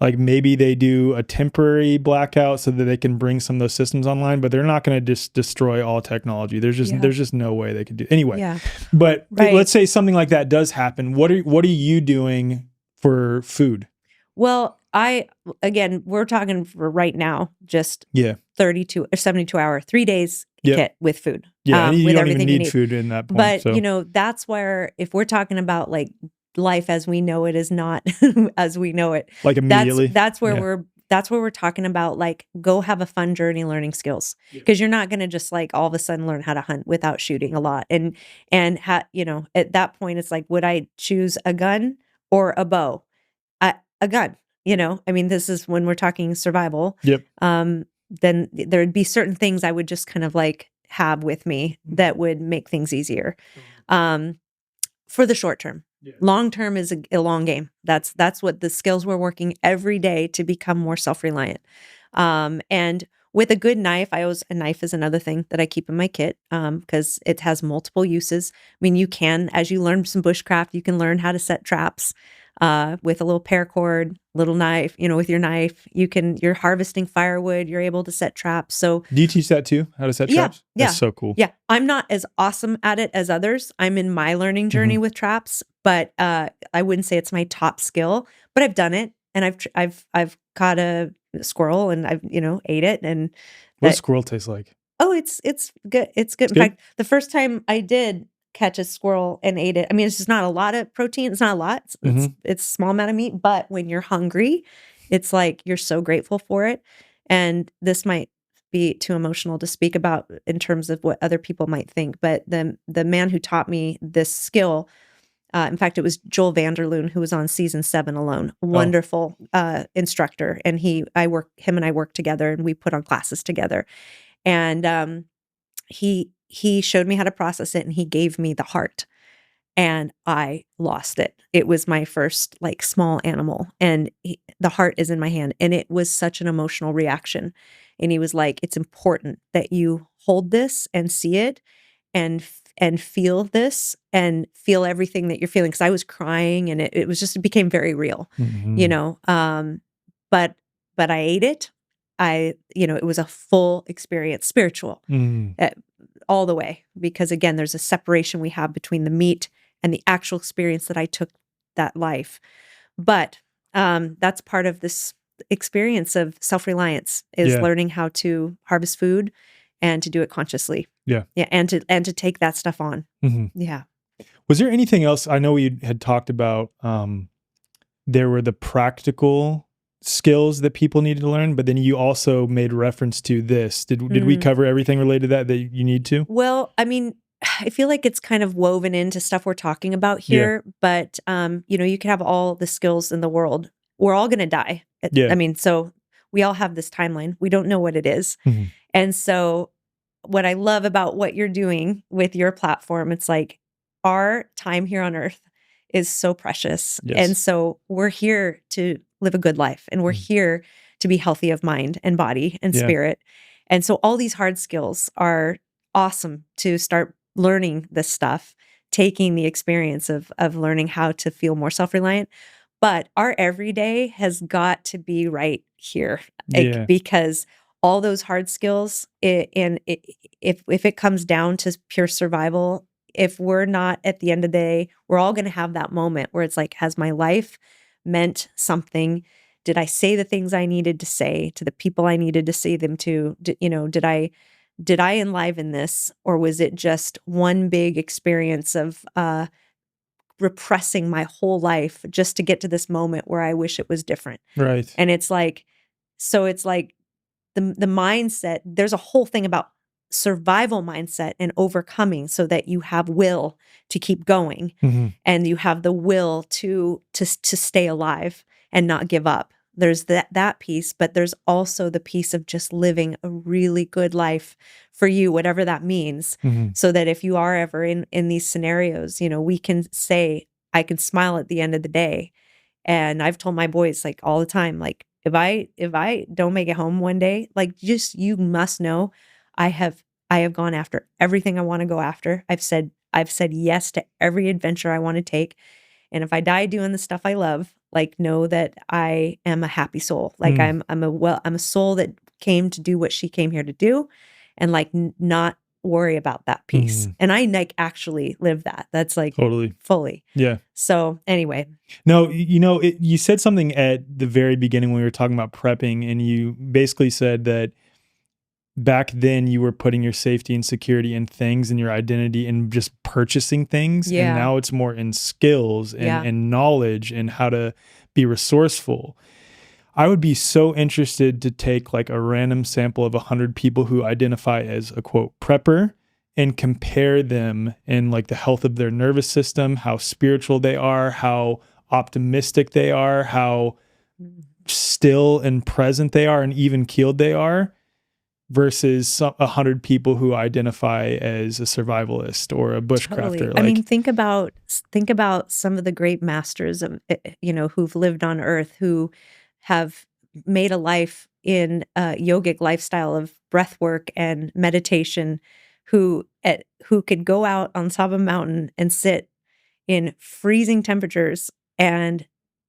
like maybe they do a temporary blackout so that they can bring some of those systems online, but they're not going to just destroy all technology. There's just no way they could do anyway. Yeah. But let's say something like that does happen. What are you doing for food? Well, we're talking for right now, just 32 or 72 hour, 3 days kit with food. Yeah. You with don't everything even need food in that point. But so. That's where, if we're talking about like life as we know it is not as we know it, like immediately, that's where we're talking about, like, go have a fun journey learning skills, because you're not going to just like all of a sudden learn how to hunt without shooting a lot. And at that point, it's like, would I choose a gun or a bow? A gun, I mean, this is when we're talking survival. Yep. Then there'd be certain things I would just kind of like have with me that would make things easier. For the short term. Long term is a long game. That's what the skills we're working every day to become more self-reliant. And with a good knife, a knife is another thing that I keep in my kit, because it has multiple uses. I mean, you can, as you learn some bushcraft, you can learn how to set traps with a little paracord, little knife. With your knife, you're harvesting firewood, you're able to set traps. So do you teach that too? How to set traps? Yeah. That's so cool. Yeah. I'm not as awesome at it as others. I'm in my learning journey with traps, but I wouldn't say it's my top skill, but I've done it, and I've caught a squirrel, and I've, ate it. And what does squirrel taste like? Oh, it's good. It's good. In fact, the first time I did catch a squirrel and ate it, I mean, it's just not a lot of protein. It's not a lot. It's a small amount of meat, but when you're hungry, it's like, you're so grateful for it. And this might be too emotional to speak about in terms of what other people might think, but the man who taught me this skill, in fact, it was Joel Vanderloon, who was on season 7 alone. Wonderful instructor. And him and I worked together, and we put on classes together. And he showed me how to process it, and he gave me the heart, and I lost it. It was my first like small animal, and the heart is in my hand, and it was such an emotional reaction. And he was like, it's important that you hold this and see it and feel this and feel everything that you're feeling. Cause I was crying, and it became very real, but I ate it. It was a full experience, spiritual, all the way, because again, there's a separation we have between the meat and the actual experience that I took that life. But that's part of this experience of self-reliance, is learning how to harvest food and to do it consciously. Yeah. And to take that stuff on. Yeah. Was there anything else? I know we had talked about, there were the practical skills that people needed to learn, but then you also made reference to this. Did we cover everything related to that you need to? Well, I mean, I feel like it's kind of woven into stuff we're talking about here, but you can have all the skills in the world. We're all going to die. I mean, so we all have this timeline. We don't know what it is. And so what I love about what you're doing with your platform, it's like, our time here on earth is so precious. And so we're here to live a good life, and we're here to be healthy of mind and body and spirit. And so all these hard skills are awesome to start learning this stuff taking the experience of learning how to feel more self-reliant. But our everyday has got to be right here, Yeah. because all those hard skills, if it comes down to pure survival, if we're not at the end of the day, we're all going to have that moment where it's like, has my life meant something? Did I say the things I needed to say to the people I needed to say them to? Did I enliven this, or was it just one big experience of repressing my whole life just to get to this moment where I wish it was different? Right. And it's like, so it's like the mindset, there's a whole thing about survival mindset and overcoming so that you have will to keep going, and you have the will to stay alive and not give up. There's that piece, but there's also the piece of just living a really good life for you, whatever that means, so that if you are ever in these scenarios, we can say, I can smile at the end of the day. And I've told my boys like all the time, like, if I don't make it home one day, like, just, you must know I have gone after everything I want to go after. I've said yes to every adventure I want to take. And if I die doing the stuff I love, like, know that I am a happy soul. Like, I'm a soul that came to do what she came here to do, and like not worry about that piece. And I like actually live that. That's like totally fully. Yeah. So anyway. No, you said something at the very beginning when we were talking about prepping, and you basically said that back then you were putting your safety and security in things and your identity in just purchasing things. Yeah. And now it's more in skills and knowledge and how to be resourceful. I would be so interested to take like a random sample of 100 people who identify as a quote prepper and compare them in like the health of their nervous system, how spiritual they are, how optimistic they are, how still and present they are, and even keeled they are, versus 100 people who identify as a survivalist or a bushcrafter. Totally. Like, I mean, think about some of the great masters of, who've lived on earth, who have made a life in a yogic lifestyle of breath work and meditation, who could go out on top of a mountain and sit in freezing temperatures and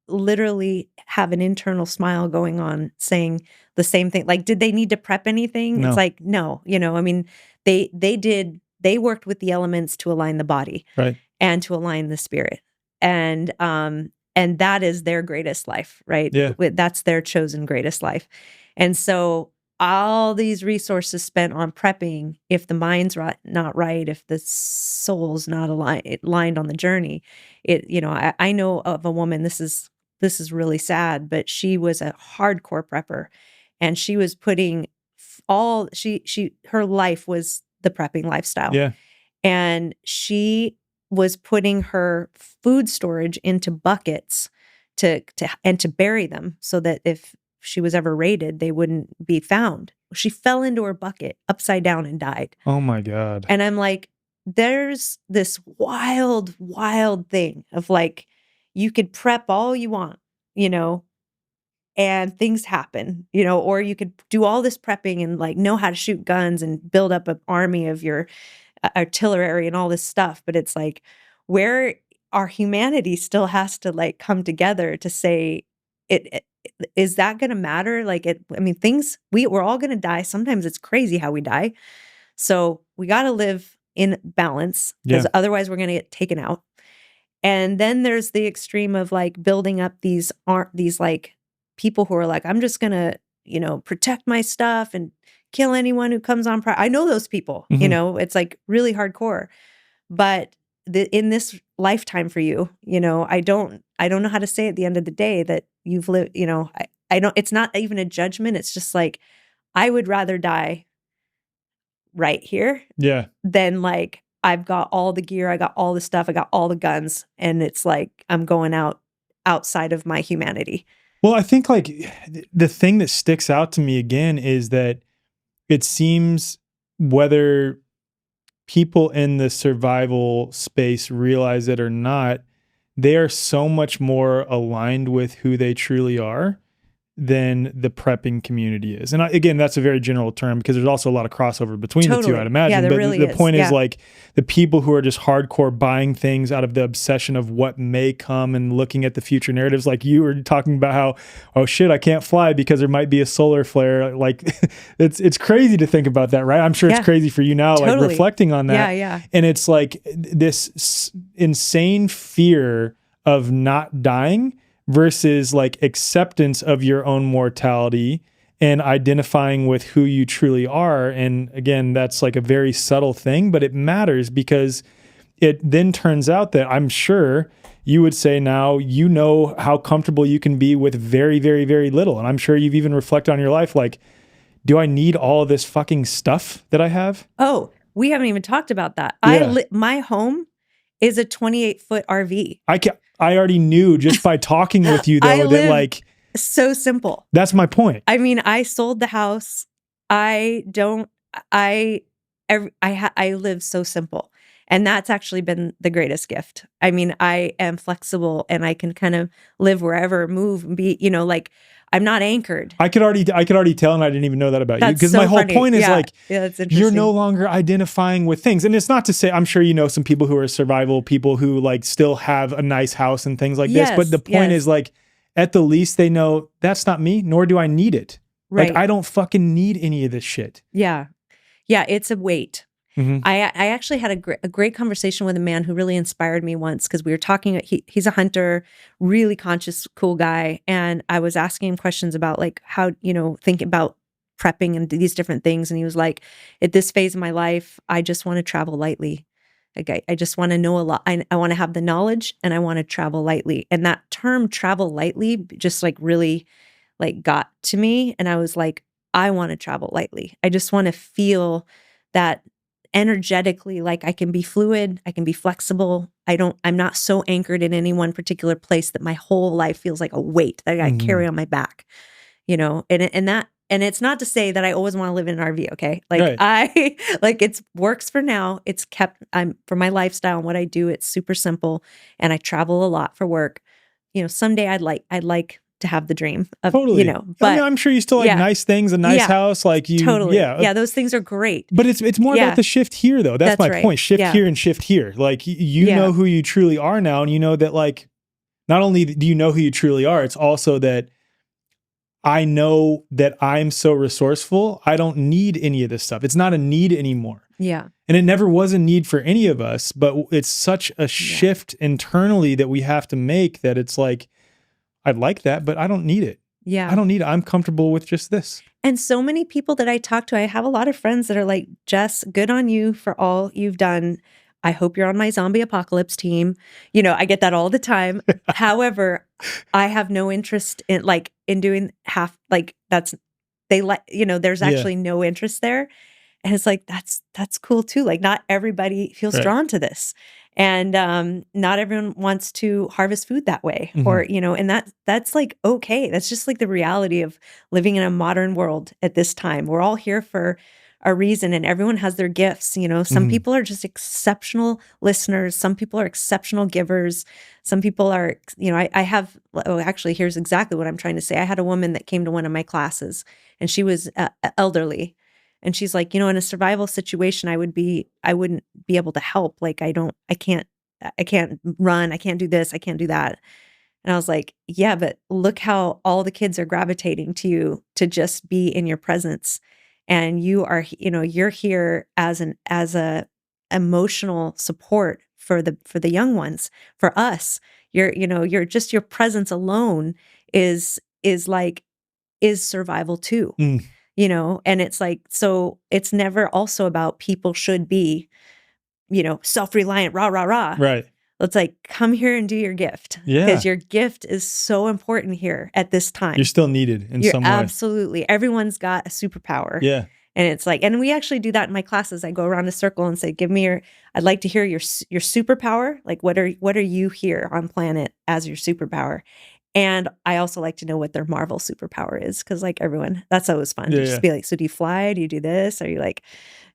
literally have an internal smile going on, saying the same thing. Like, did they need to prep anything? No. It's like, no, I mean, they worked with the elements to align the body, right, and to align the spirit. And that is their greatest life, right? Yeah. That's their chosen greatest life. And so all these resources spent on prepping, if the mind's not right, if the soul's not aligned on the journey, I know of a woman, this is really sad, but she was a hardcore prepper, and she was putting her life was the prepping lifestyle. Yeah. And she was putting her food storage into buckets to bury them, so that if she was ever raided, they wouldn't be found. She fell into her bucket upside down and died. Oh my God. And I'm like, there's this wild, wild thing of like, you could prep all you want, and things happen, or you could do all this prepping and like know how to shoot guns and build up an army of your artillery and all this stuff. But it's like, where our humanity still has to like come together to say, is that going to matter? Like, we're all going to die. Sometimes it's crazy how we die. So we got to live in balance, because otherwise we're going to get taken out. And then there's the extreme of like building up these like people who are like, I'm just going to, protect my stuff and kill anyone who comes on. I know those people, it's like really hardcore. But in this lifetime for you, I don't know how to say at the end of the day that you've lived, I don't, it's not even a judgment. It's just like, I would rather die right here than like, I've got all the gear, I got all the stuff, I got all the guns, and it's like, I'm going outside of my humanity. Well, I think like the thing that sticks out to me again is that it seems, whether people in the survival space realize it or not, they are so much more aligned with who they truly are than the prepping community is. And again, that's a very general term because there's also a lot of crossover between the two, I'd imagine. Yeah, there but really the is. point is like the people who are just hardcore buying things out of the obsession of what may come and looking at the future narratives, like you were talking about how, oh shit, I can't fly because there might be a solar flare. Like it's crazy to think about that, right? I'm sure it's crazy for you now, like reflecting on that. Yeah. And it's like this insane fear of not dying versus like acceptance of your own mortality and identifying with who you truly are. And again, that's like a very subtle thing, but it matters because it then turns out that I'm sure you would say now, you know how comfortable you can be with very, very, very little. And I'm sure you've even reflected on your life. Like, do I need all of this fucking stuff that I have? Oh, we haven't even talked about that. Yeah. My home is a 28-foot RV. I already knew just by talking with you though that like so simple. That's my point. I mean, I sold the house. I live so simple. And that's actually been the greatest gift. I mean, I am flexible and I can kind of live wherever, move and be, like I'm not anchored. I could already tell, and I didn't even know that about you. Because my whole point is like, you're no longer identifying with things. And it's not to say, I'm sure you know some people who are survival people who like still have a nice house and things like this. But the point is like, at the least they know that's not me, nor do I need it. Right. Like I don't fucking need any of this shit. Yeah. Yeah. It's a weight. Mm-hmm. I actually had a great conversation with a man who really inspired me once because we were talking, he's a hunter, really conscious, cool guy. And I was asking him questions about like how, think about prepping and these different things. And he was like, at this phase of my life, I just want to travel lightly. Like I just want to know a lot. I want to have the knowledge and I want to travel lightly. And that term travel lightly just like really like got to me. And I was like, I want to travel lightly. I just want to feel that energetically, like I can be fluid, I can be flexible. I'm not so anchored in any one particular place that my whole life feels like a weight that I carry on my back, and it's not to say that I always want to live in an RV. Okay. Like it works for now. It's kept, for my lifestyle and what I do, it's super simple and I travel a lot for work. Someday I'd like to have the dream of, but I mean, I'm sure you still like nice things, a nice house, like you, totally. Yeah. Those things are great. But it's more about the shift here though. That's my point. Shift here and shift here. Like you know who you truly are now. And you know that like, not only do you know who you truly are, it's also that I know that I'm so resourceful. I don't need any of this stuff. It's not a need anymore. Yeah. And it never was a need for any of us, but it's such a shift internally that we have to make that it's like, I'd like that, but I don't need it. Yeah. I don't need it. I'm comfortable with just this. And so many people that I talk to, I have a lot of friends that are like, Jess, good on you for all you've done. I hope you're on my zombie apocalypse team. I get that all the time. However, I have no interest in doing there's actually no interest there. And it's like, that's cool too. Like not everybody feels drawn to this. And not everyone wants to harvest food that way, or and that's like okay. That's just like the reality of living in a modern world at this time. We're all here for a reason, and everyone has their gifts. Some people are just exceptional listeners. Some people are exceptional givers. Some people are, I have. Oh, actually, here's exactly what I'm trying to say. I had a woman that came to one of my classes, and she was elderly. And she's like, in a survival situation, I wouldn't be able to help. Like, I can't run. I can't do this. I can't do that. And I was like, yeah, but look how all the kids are gravitating to you to just be in your presence. And you are, you're here as a emotional support for the young ones. For us, you're just your presence alone is survival too. And it's like, so it's never also about people should be, self-reliant, rah, rah, rah. Right. It's like, come here and do your gift. Yeah. Because your gift is so important here at this time. You're still needed in some way. Absolutely. Everyone's got a superpower. Yeah. And it's like, and we actually do that in my classes. I go around a circle and say, I'd like to hear your superpower. Like, what are you here on planet as your superpower? And I also like to know what their Marvel superpower is. Cause like everyone, that's always fun to just be like, so do you fly? Do you do this? Are you like,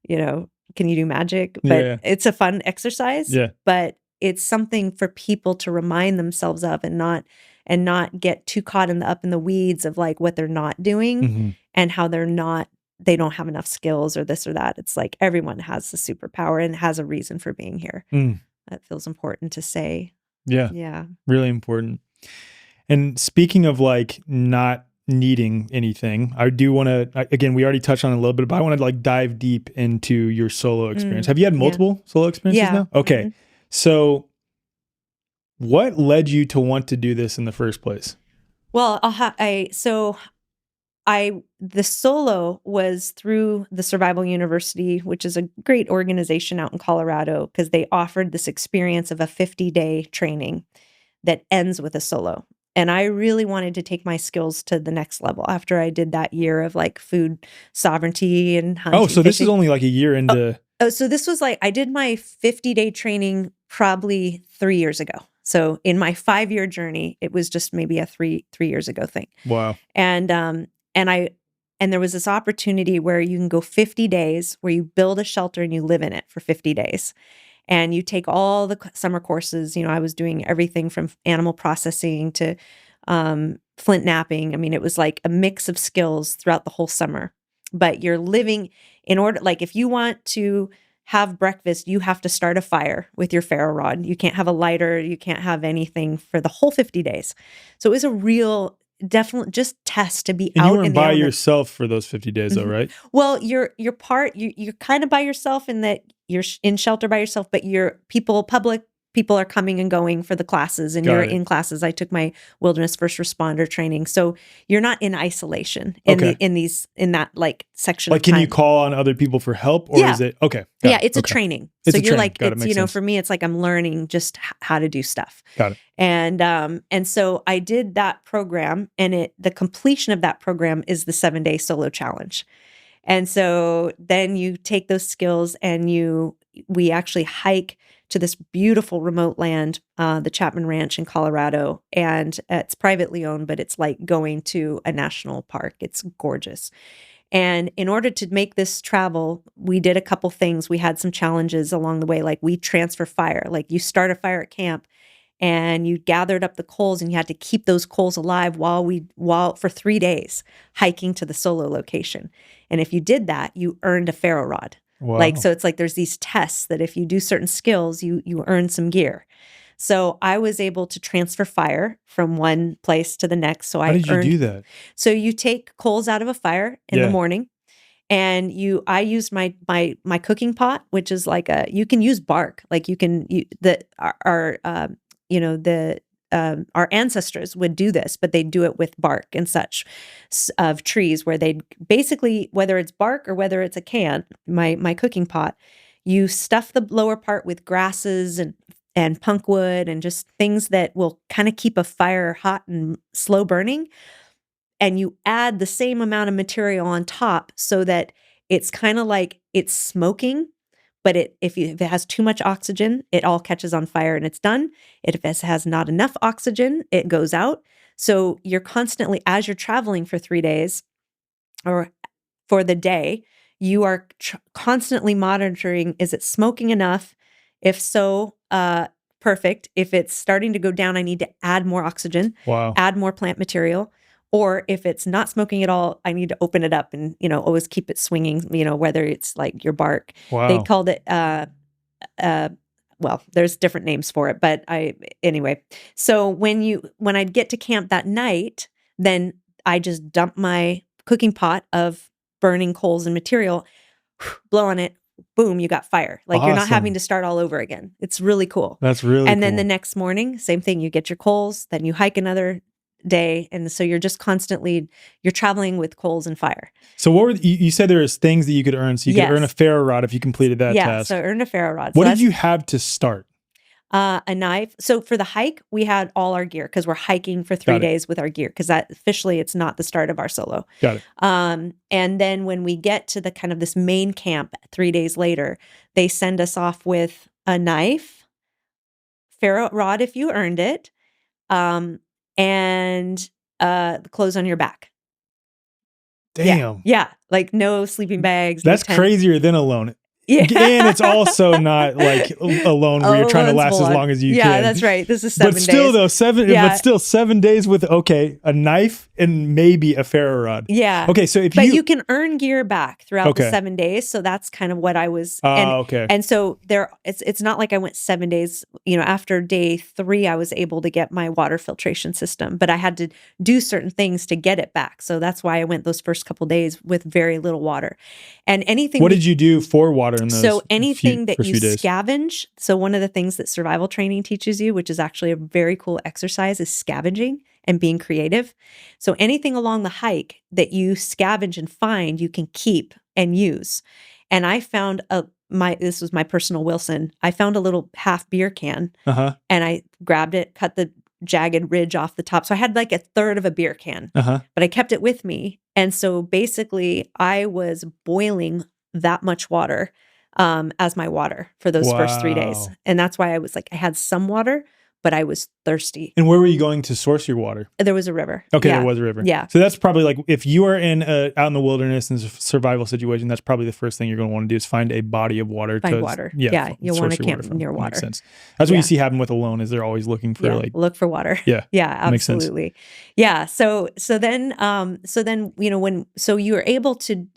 can you do magic? But it's a fun exercise, but it's something for people to remind themselves of and not and not get too caught up in the weeds of like what they're not doing Mhm. and how they don't have enough skills or this or that. It's like everyone has the superpower and has a reason for being here. Mm. That feels important to say. Yeah. Yeah. Really important. And speaking of like not needing anything, I do want to, again, we already touched on it a little bit, but I want to like dive deep into your solo experience. Have you had multiple solo experiences now? Okay. Mm-hmm. So what led you to want to do this in the first place? Well, the solo was through the Survival University, which is a great organization out in Colorado, because they offered this experience of a 50-day training that ends with a solo. And I really wanted to take my skills to the next level after I did that year of like food sovereignty and hunting. Oh, so this is only like a year into. Oh, so this was like, I did my 50-day training probably 3 years ago. So in my 5-year journey, it was just maybe a three years ago thing. Wow. And there was this opportunity where you can go 50 days where you build a shelter and you live in it for 50 days. And you take all the summer courses. I was doing everything from animal processing to flint knapping. I mean, it was like a mix of skills throughout the whole summer. But you're living in order, like if you want to have breakfast, you have to start a fire with your ferro rod. You can't have a lighter. You can't have anything for the whole 50 days. So it was a real, definitely just test to be and out you weren't in the by element. yourself for those 50 days though, right? Well, you're kind of by yourself in that you're in shelter by yourself, but public people are coming and going for the classes, and you're in classes. I took my wilderness first responder training. So you're not in isolation in that like section like of time. Can you call on other people for help, or is it okay? It's a training. So you're like, it's, for me, it's like I'm learning just how to do stuff. Got it. And so I did that program, and the completion of that program is the 7-day solo challenge. And so then you take those skills and we actually hike to this beautiful remote land, the Chapman Ranch in Colorado. And it's privately owned, but it's like going to a national park. It's gorgeous. And in order to make this travel, we did a couple things. We had some challenges along the way, like we transfer fire. Like you start a fire at camp and you gathered up the coals, and you had to keep those coals alive while for 3 days hiking to the solo location. And if you did that, you earned a ferro rod. Wow. Like, so it's like there's these tests that if you do certain skills, you earn some gear. So I was able to transfer fire from one place to the next. So how did you do that? So you take coals out of a fire in the morning, and I used my cooking pot, which is like you can use bark, like our ancestors would do this, but they do it with bark and such of trees, where they basically, whether it's bark or whether it's a can, my cooking pot, you stuff the lower part with grasses and punk wood and just things that will kind of keep a fire hot and slow burning. And you add the same amount of material on top so that it's kind of like it's smoking. But if it has too much oxygen, it all catches on fire and it's done. If it has not enough oxygen, it goes out. So you're constantly, as you're traveling for 3 days or for the day, you are constantly monitoring, is it smoking enough? If so, perfect. If it's starting to go down, I need to add more oxygen, add more plant material. Or if it's not smoking at all, I need to open it up and, always keep it swinging, whether it's like your bark. Wow. They called it, well, there's different names for it, but anyway. So when I'd get to camp that night, then I just dump my cooking pot of burning coals and material, blow on it, boom, you got fire. Like You're not having to start all over again. It's really cool. That's really And cool. then the next morning, same thing, you get your coals, then you hike another day, and so you're just constantly traveling with coals and fire. So what were you said there was things that you could earn, so you could earn a ferro rod if you completed that task. So I earned a ferro rod. What did you have to start? A knife. So for the hike, we had all our gear because we're hiking for 3 days with our gear, because that officially it's not the start of our solo. Got it. And then when we get to the kind of this main camp 3 days later, they send us off with a knife, ferro rod if you earned it, and the clothes on your back. Damn. Yeah. Like no sleeping bags. That's no crazier than alone. Yeah. And it's also not like alone where you're trying to last as long as you can. Yeah, that's right. This is 7 But still days. though, but still 7 days with, okay, a knife and maybe a ferro rod. Yeah. Okay. So if but you can earn gear back throughout the Okay. 7 days. So that's kind of what I was. okay. And so it's not like I went 7 days, after day 3, I was able to get my water filtration system, but I had to do certain things to get it back. So that's why I went those first couple days with very little water. And anything. What did you do for water in those? So anything that you days? scavenge. So one of the things that survival training teaches you, which is actually a very cool exercise, is scavenging and being creative. So anything along the hike that you scavenge and find, you can keep and use. And I found this was my personal Wilson. I found a little half beer can, and I grabbed it, cut the jagged ridge off the top. So I had like a third of a beer can, but I kept it with me. And so basically I was boiling that much water as my water for those first 3 days. And that's why I was like, I had some water, but I was thirsty. And where were you going to source your water? There was a river. Okay, yeah. there was a river. Yeah. So that's probably like, if you are out in the wilderness in a survival situation, that's probably the first thing you're going to want to do is find a body of water. Find water. Yeah, you'll want to camp near water. Makes sense. That's what you see happen with Alone, is they're always looking for look for water. Yeah. Yeah, absolutely. Yeah. So then you're able to,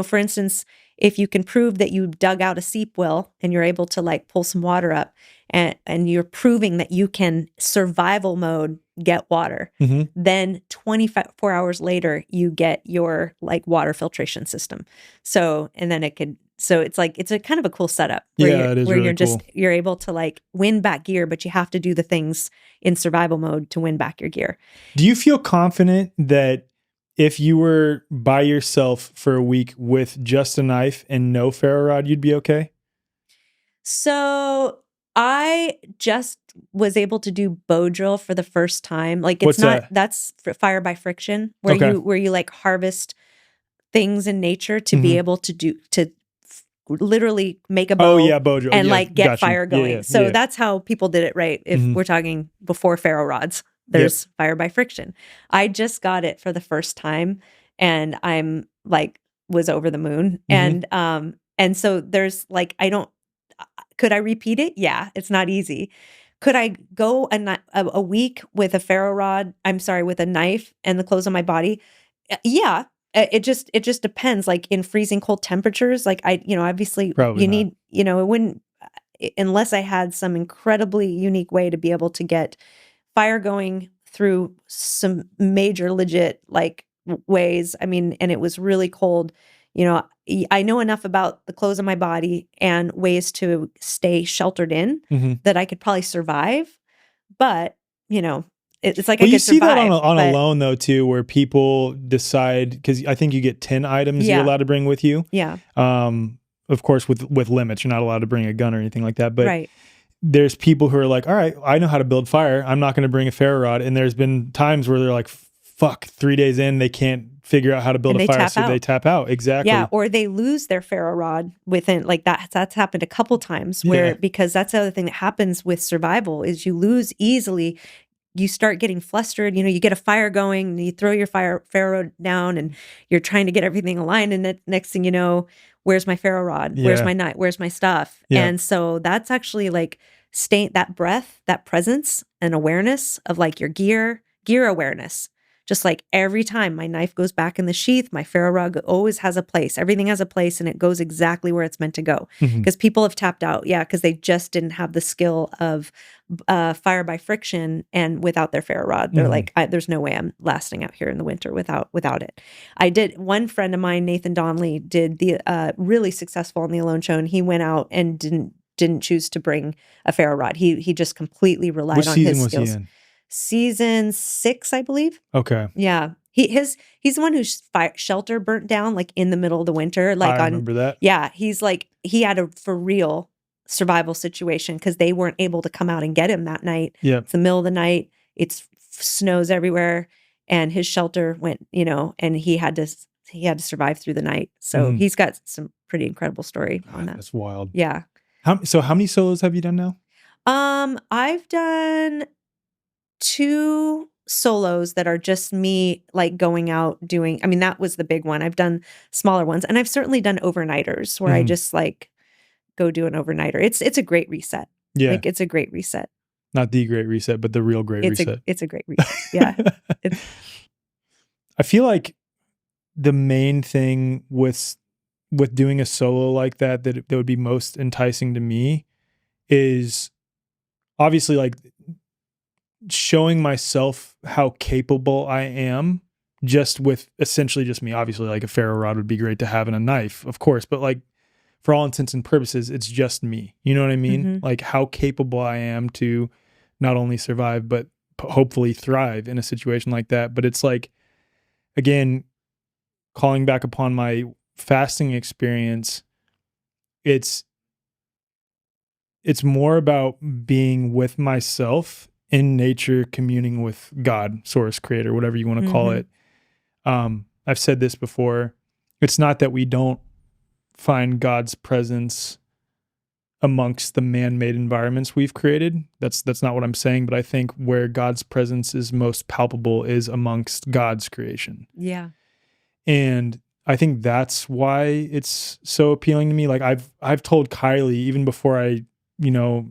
for instance, if you can prove that you dug out a seep well and you're able to like pull some water up, and you're proving that you can survival mode get water, then 24 hours later you get your like water filtration system. So it's like, it's a kind of a cool setup where you're cool. You're able to like win back gear, but you have to do the things in survival mode to win back your gear. Do you feel confident that if you were by yourself for a week with just a knife and no ferro rod, you'd be okay? So I just was able to do bow drill for the first time. Like that's fire by friction, where you like harvest things in nature to be able to literally make a bow, bow drill, and like get fire going. So that's how people did it, right? If we're talking before ferro rods, there's fire by friction. I just got it for the first time, and I'm like was over the moon. And so there's like, could I repeat it? Yeah, it's not easy. Could I go a week with a ferro rod? With a knife and the clothes on my body? Yeah. It just depends. Like in freezing cold temperatures, like obviously probably you need, it wouldn't, unless I had some incredibly unique way to be able to get fire going through some major legit like ways. And it was really cold. I know enough about the clothes on my body and ways to stay sheltered in that I could probably survive. But, it's like I could survive. You see that on Alone, though, too, where people decide, because I think you get 10 items you're allowed to bring with you. Yeah. Of course, with limits, you're not allowed to bring a gun or anything like that. But there's people who are like, all right, I know how to build fire. I'm not going to bring a ferro rod. And there's been times where they're like, fuck, 3 days in, they can't figure out how to build a fire, so they tap out. Exactly. Yeah, or they lose their ferro rod within, like that's happened a couple times because that's the other thing that happens with survival is you lose easily. You start getting flustered, you get a fire going and you throw your ferro down and you're trying to get everything aligned, and the next thing you know, where's my ferro rod? Where's my knife? Where's my stuff? And so that's actually like that breath, that presence and awareness of like your gear awareness. Just like every time my knife goes back in the sheath, my ferro rod always has a place. Everything has a place, and it goes exactly where it's meant to go. Because people have tapped out, because they just didn't have the skill of fire by friction, and without their ferro rod, they're like, "There's no way I'm lasting out here in the winter without it." I did. One friend of mine, Nathan Donnelly, did the really successful on the Alone Show, and he went out and didn't choose to bring a ferro rod. He just completely relied on his skills. Which season was he in? Season 6, I believe. Okay. Yeah. He's the one whose shelter burnt down like in the middle of the winter. Like I remember that. Yeah. He's like, he had a for real survival situation because they weren't able to come out and get him that night. Yeah. It's the middle of the night. It's snows everywhere, and his shelter went, and he had to survive through the night. So he's got some pretty incredible story on that. That's wild. Yeah. So how many solos have you done now? I've done 2 solos that are just me like going out doing, that was the big one. I've done smaller ones, and I've certainly done overnighters where I just like go do an overnighter. It's a great reset. Yeah. Like it's a great reset. Not the great reset, but the real great reset. It's a great reset. Yeah. I feel like the main thing with doing a solo like that would be most enticing to me is obviously like showing myself how capable I am just with essentially just me. Obviously, like a ferro rod would be great to have and a knife, of course, but like for all intents and purposes, it's just me. You know what I mean? Mm-hmm. Like how capable I am to not only survive, but hopefully thrive in a situation like that. But it's like, again, calling back upon my fasting experience, it's more about being with myself in nature, communing with God, source, creator, whatever you want to call it. I've said this before. It's not that we don't find God's presence amongst the man-made environments we've created. That's not what I'm saying, but I think where God's presence is most palpable is amongst God's creation. Yeah. And I think that's why it's so appealing to me. Like I've told Kylie even before I,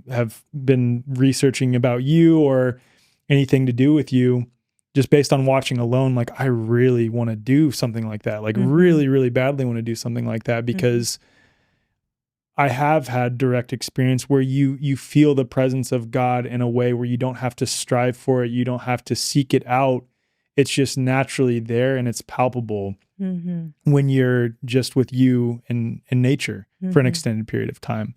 have been researching about you or anything to do with you, just based on watching alone, like I really want to do something like that. Like really, really badly want to do something like that because I have had direct experience where you feel the presence of God in a way where you don't have to strive for it. You don't have to seek it out. It's just naturally there and it's palpable when you're just with you and nature for an extended period of time.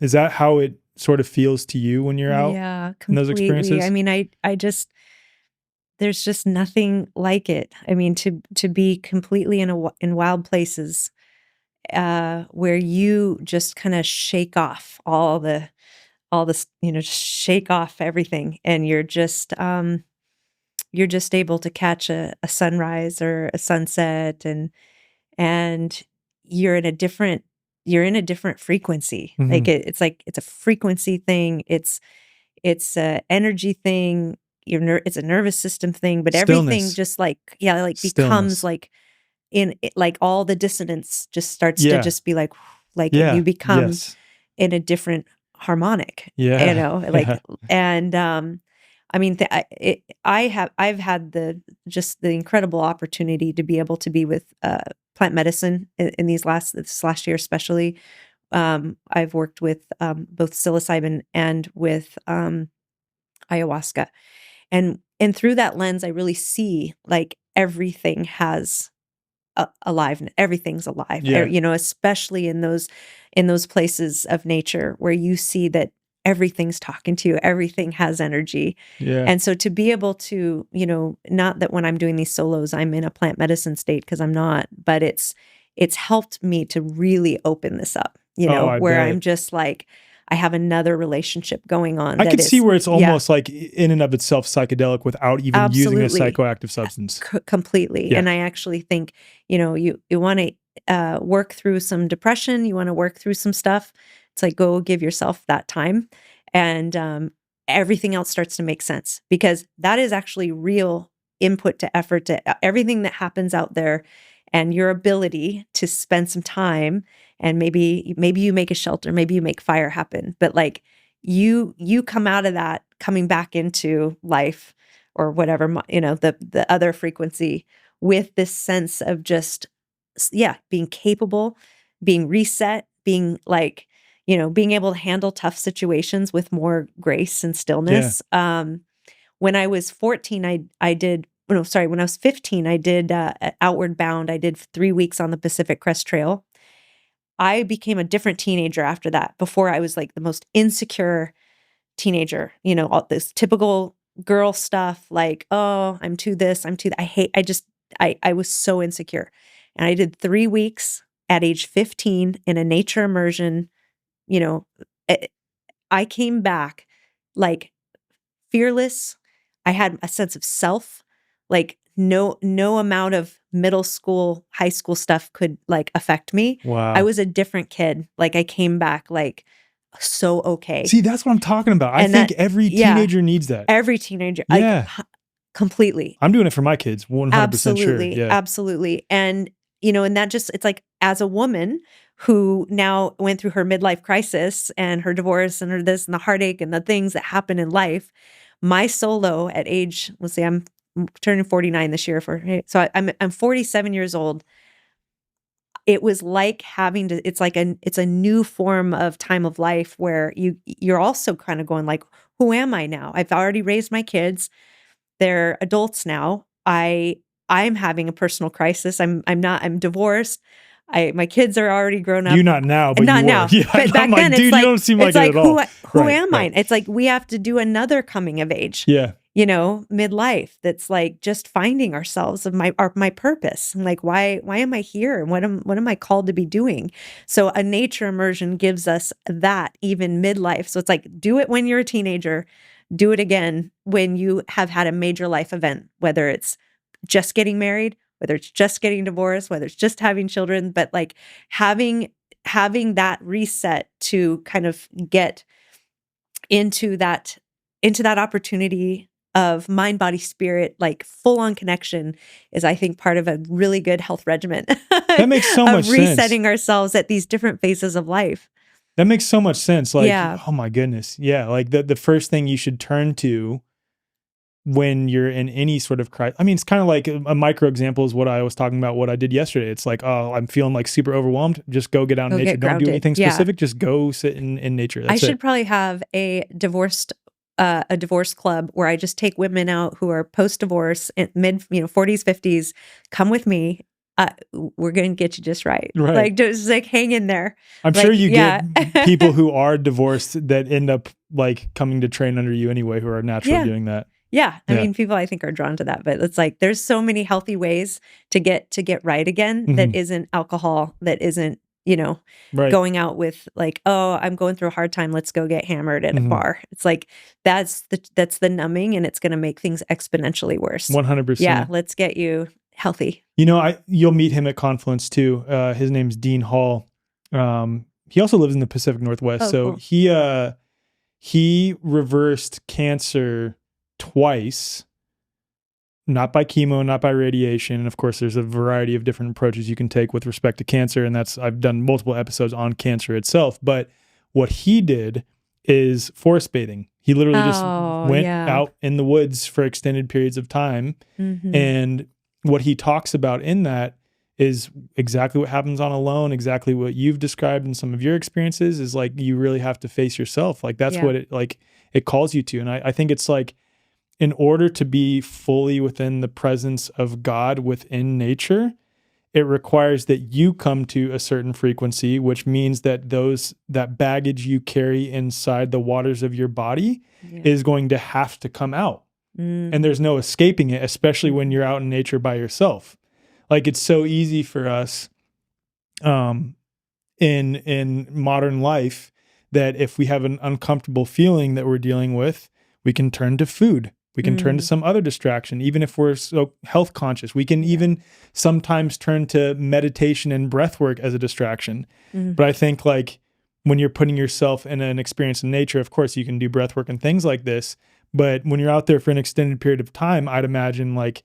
Is that how it sort of feels to you when you're out in those experiences? I mean, I just, there's just nothing like it. I mean, to be completely in wild places, where you just kind of shake off all this, just shake off everything. And you're just able to catch a sunrise or a sunset and you're in a different frequency. Like it's a frequency thing. It's a energy thing. It's a nervous system thing, but everything just becomes like in it, like all the dissonance just starts to just be like you become in a different harmonic, and I mean, I've had the incredible opportunity to be able to be with plant medicine in this last year, especially. I've worked with both psilocybin and with ayahuasca, and through that lens, I really see like everything has alive. Everything's alive, especially in those places of nature where you see that everything's talking to you, everything has energy. And so to be able to, not that when I'm doing these solos, I'm in a plant medicine state, because I'm not, but it's helped me to really open this up, where I'm just like, I have another relationship going on. I could see where it's almost like in and of itself psychedelic without even using a psychoactive substance. Completely. And I actually think, you want to work through some depression, you want to work through some stuff. It's like, go give yourself that time, and everything else starts to make sense, because that is actually real input to effort to everything that happens out there, and your ability to spend some time, and maybe you make a shelter, maybe you make fire happen, but like you come out of that, coming back into life or whatever, the other frequency, with this sense of just, being capable, being reset, being like, being able to handle tough situations with more grace and stillness. When I was 14, when I was 15, I did Outward Bound. I did 3 weeks on the Pacific Crest Trail. I became a different teenager after that. Before, I was like the most insecure teenager, all this typical girl stuff, like, oh, I'm too this, I'm too that. I was so insecure. And I did 3 weeks at age 15 in a nature immersion. I came back like fearless. I had a sense of self, like no amount of middle school, high school stuff could like affect me. Wow. I was a different kid. Like I came back like so okay. See, that's what I'm talking about. I think every teenager needs that. Every teenager. Yeah. Completely. I'm doing it for my kids. 100% Absolutely. sure. Yeah. Absolutely. And and that just, it's like, as a woman who now went through her midlife crisis and her divorce and her this and the heartache and the things that happen in life, my solo at age, let's see, I'm turning 49 this year so I'm 47 years old. It was like having to, it's a new form of time of life where you're also kind of going like, who am I now? I've already raised my kids. They're adults now. I'm having a personal crisis. I'm divorced. My kids are already grown up. You not now, but not you now. were. Yeah, but back I'm like, then, dude, it's like, you don't seem like it at all. Who am I? It's like we have to do another coming of age. Yeah. Midlife. That's like just finding ourselves of my purpose. And like, why am I here? And what am I called to be doing? So a nature immersion gives us that even midlife. So it's like, do it when you're a teenager, do it again when you have had a major life event, whether it's just getting married, whether it's just getting divorced, whether it's just having children, but like having that reset to kind of get into that opportunity of mind, body, spirit, like full on connection is, I think, part of a really good health regimen. That makes so much sense. Resetting ourselves at these different phases of life. That makes so much sense. Like, yeah. Oh my goodness. Yeah. Like the first thing you should turn to when you're in any sort of crisis. I mean, it's kind of like a micro example is what I was talking about, what I did yesterday. It's like, oh, I'm feeling like super overwhelmed. Just go get out in nature. Don't do anything specific. Just go sit in nature. That's I should probably have a divorce club where I just take women out who are post-divorce, mid, 40s, 50s, come with me. We're going to get you just right. Like, just like hang in there. I'm sure you get people who are divorced that end up like coming to train under you anyway, who are naturally doing that. Yeah. I mean, people I think are drawn to that, but it's like, there's so many healthy ways to get right again that isn't alcohol, that isn't, going out with like, oh, I'm going through a hard time. Let's go get hammered at a bar. It's like, that's the numbing, and it's going to make things exponentially worse. 100%. Yeah. Let's get you healthy. You'll meet him at Confluence too. His name's Dean Hall. He also lives in the Pacific Northwest. So cool. He reversed cancer twice, not by chemo, not by radiation. And of course, there's a variety of different approaches you can take with respect to cancer. And I've done multiple episodes on cancer itself. But what he did is forest bathing. He literally just went out in the woods for extended periods of time. And what he talks about in that is exactly what happens on Alone, exactly what you've described in some of your experiences, is like, you really have to face yourself. Like that's what it calls you to. And I think it's like, in order to be fully within the presence of God within nature, it requires that you come to a certain frequency, which means that that baggage you carry inside the waters of your body is going to have to come out. And there's no escaping it, especially when you're out in nature by yourself. Like, it's so easy for us in modern life that if we have an uncomfortable feeling that we're dealing with, we can turn to food. We can turn to some other distraction. Even if we're so health conscious, we can even sometimes turn to meditation and breath work as a distraction. But I think like when you're putting yourself in an experience in nature, of course you can do breath work and things like this. But when you're out there for an extended period of time, I'd imagine like,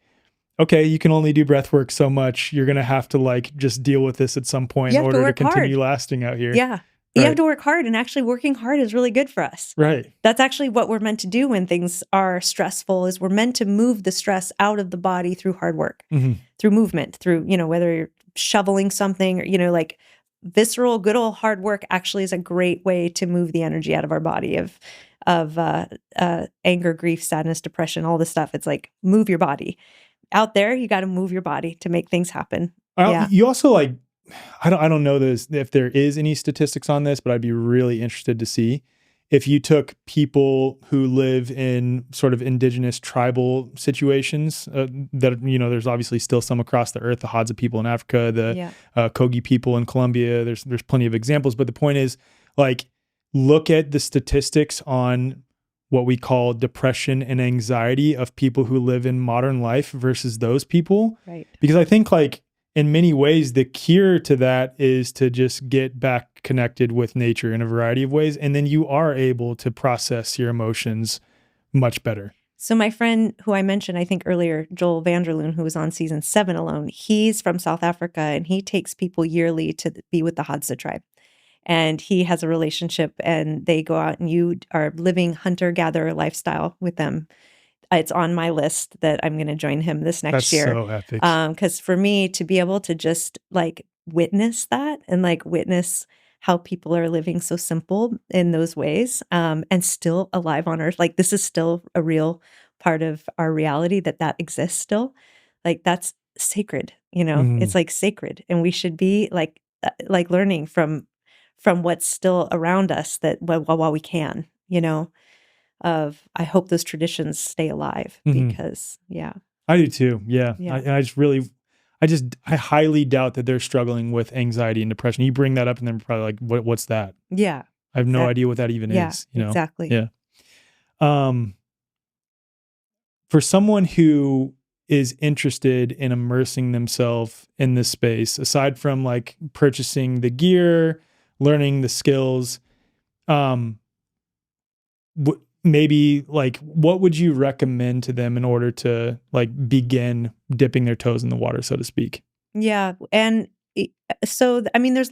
okay, you can only do breath work so much. You're going to have to like just deal with this at some point in order to continue lasting out here. Yeah. You have to work hard, and actually working hard is really good for us. Right. That's actually what we're meant to do when things are stressful, is we're meant to move the stress out of the body through hard work, through movement, through, whether you're shoveling something or, like visceral, good old hard work actually is a great way to move the energy out of our body of anger, grief, sadness, depression, all this stuff. It's like, move your body. Out there, you got to move your body to make things happen. You also like, I don't know if there is any statistics on this, but I'd be really interested to see if you took people who live in sort of indigenous tribal situations that, there's obviously still some across the earth, the Hadza people in Africa, the Kogi people in Colombia, there's plenty of examples. But the point is, like, look at the statistics on what we call depression and anxiety of people who live in modern life versus those people. Right. Because I think like, in many ways, the cure to that is to just get back connected with nature in a variety of ways. And then you are able to process your emotions much better. So my friend who I mentioned, I think earlier, Joel Vanderloon, who was on season 7 alone, he's from South Africa and he takes people yearly to be with the Hadza tribe. And he has a relationship and they go out and you are living hunter-gatherer lifestyle with them. It's on my list that I'm going to join him this next That's year. so epic. Because for me to be able to just like witness that and like witness how people are living so simple in those ways and still alive on earth, like this is still a real part of our reality that exists still. Like that's sacred, it's like sacred. And we should be like learning from what's still around us that while we can, I hope those traditions stay alive because I do too. Yeah. Yeah. I highly doubt that they're struggling with anxiety and depression. You bring that up and they're probably like, what's that? Yeah. I have no idea what that even is. Exactly. Yeah. For someone who is interested in immersing themselves in this space, aside from like purchasing the gear, learning the skills, maybe like what would you recommend to them in order to like begin dipping their toes in the water, so to speak? Yeah. And so, I mean, there's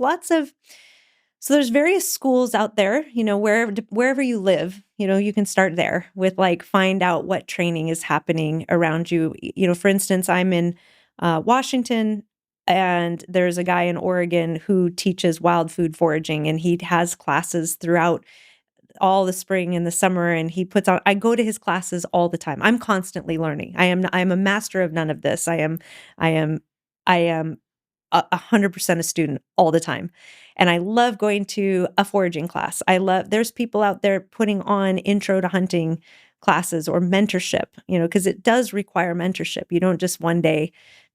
there's various schools out there, wherever you live, you can start there with like, find out what training is happening around you. For instance, I'm in Washington and there's a guy in Oregon who teaches wild food foraging and he has classes throughout all the spring and the summer and I go to his classes all the time. I'm constantly learning. I am a master of none of this. I am 100% a student all the time. And I love going to a foraging class. There's people out there putting on intro to hunting classes or mentorship, because it does require mentorship. You don't just one day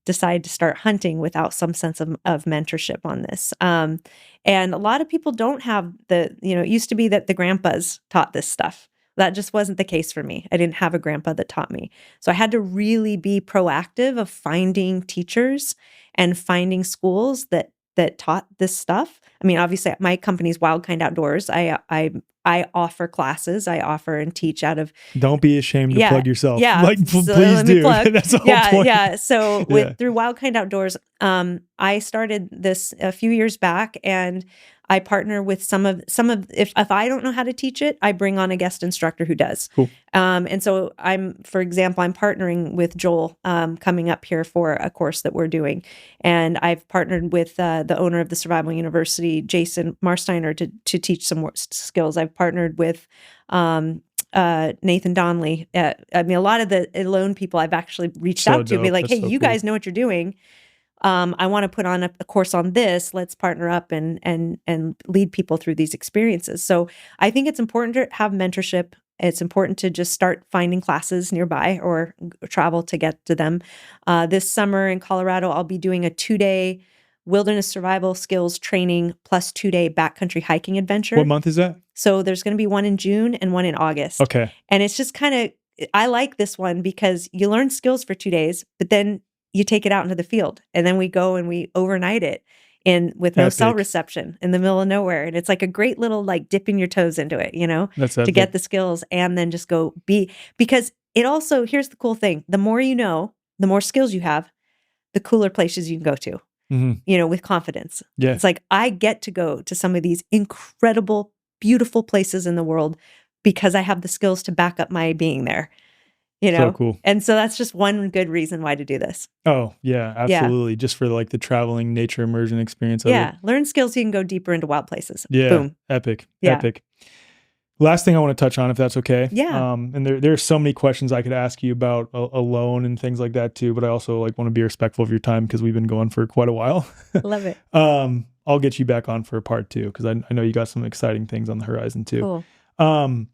decide to start hunting without some sense of mentorship on this. And a lot of people don't have it used to be that the grandpas taught this stuff. That just wasn't the case for me. I didn't have a grandpa that taught me. So I had to really be proactive of finding teachers and finding schools that taught this stuff. I mean, obviously my company's Wildkind Outdoors. I offer classes. I offer and teach out of. Don't be ashamed to plug yourself. Yeah. Like, so please do. That's the whole point. Yeah. So through Wildkind Outdoors, I started this a few years back and I partner with some of if I don't know how to teach it, I bring on a guest instructor who does. Cool. And so for example, I'm partnering with Joel coming up here for a course that we're doing. And I've partnered with the owner of the Survival University, Jason Marsteiner, to teach some more skills. I've partnered with Nathan Donnelly. I mean, a lot of the alone people I've actually reached out to be like, hey, you guys know what you're doing. I want to put on a course on this. Let's partner up and lead people through these experiences. So I think it's important to have mentorship. It's important to just start finding classes nearby or travel to get to them. This summer in Colorado, I'll be doing a 2-day wilderness survival skills training plus 2-day backcountry hiking adventure. What month is that? So there's going to be one in June and one in August. Okay. And it's just I like this one because you learn skills for 2 days, but then you take it out into the field and then we go and we overnight it with no cell reception in the middle of nowhere. And it's like a great little, like dipping your toes into it, That's to get the skills and then just go because it also, here's the cool thing. The more you know, the more skills you have, the cooler places you can go to, with confidence. Yeah. It's like, I get to go to some of these incredible, beautiful places in the world because I have the skills to back up my being there. So cool. And so that's just one good reason why to do this. Oh, yeah, absolutely. Yeah. Just for like the traveling nature immersion experience of it. Learn skills so you can go deeper into wild places. Yeah. Boom. Epic. Yeah. Epic. Last thing I want to touch on, if that's okay. Yeah. And there are so many questions I could ask you about alone and things like that too, but I also like want to be respectful of your time because we've been going for quite a while. Love it. I'll get you back on for a part 2 because I know you got some exciting things on the horizon too. Cool.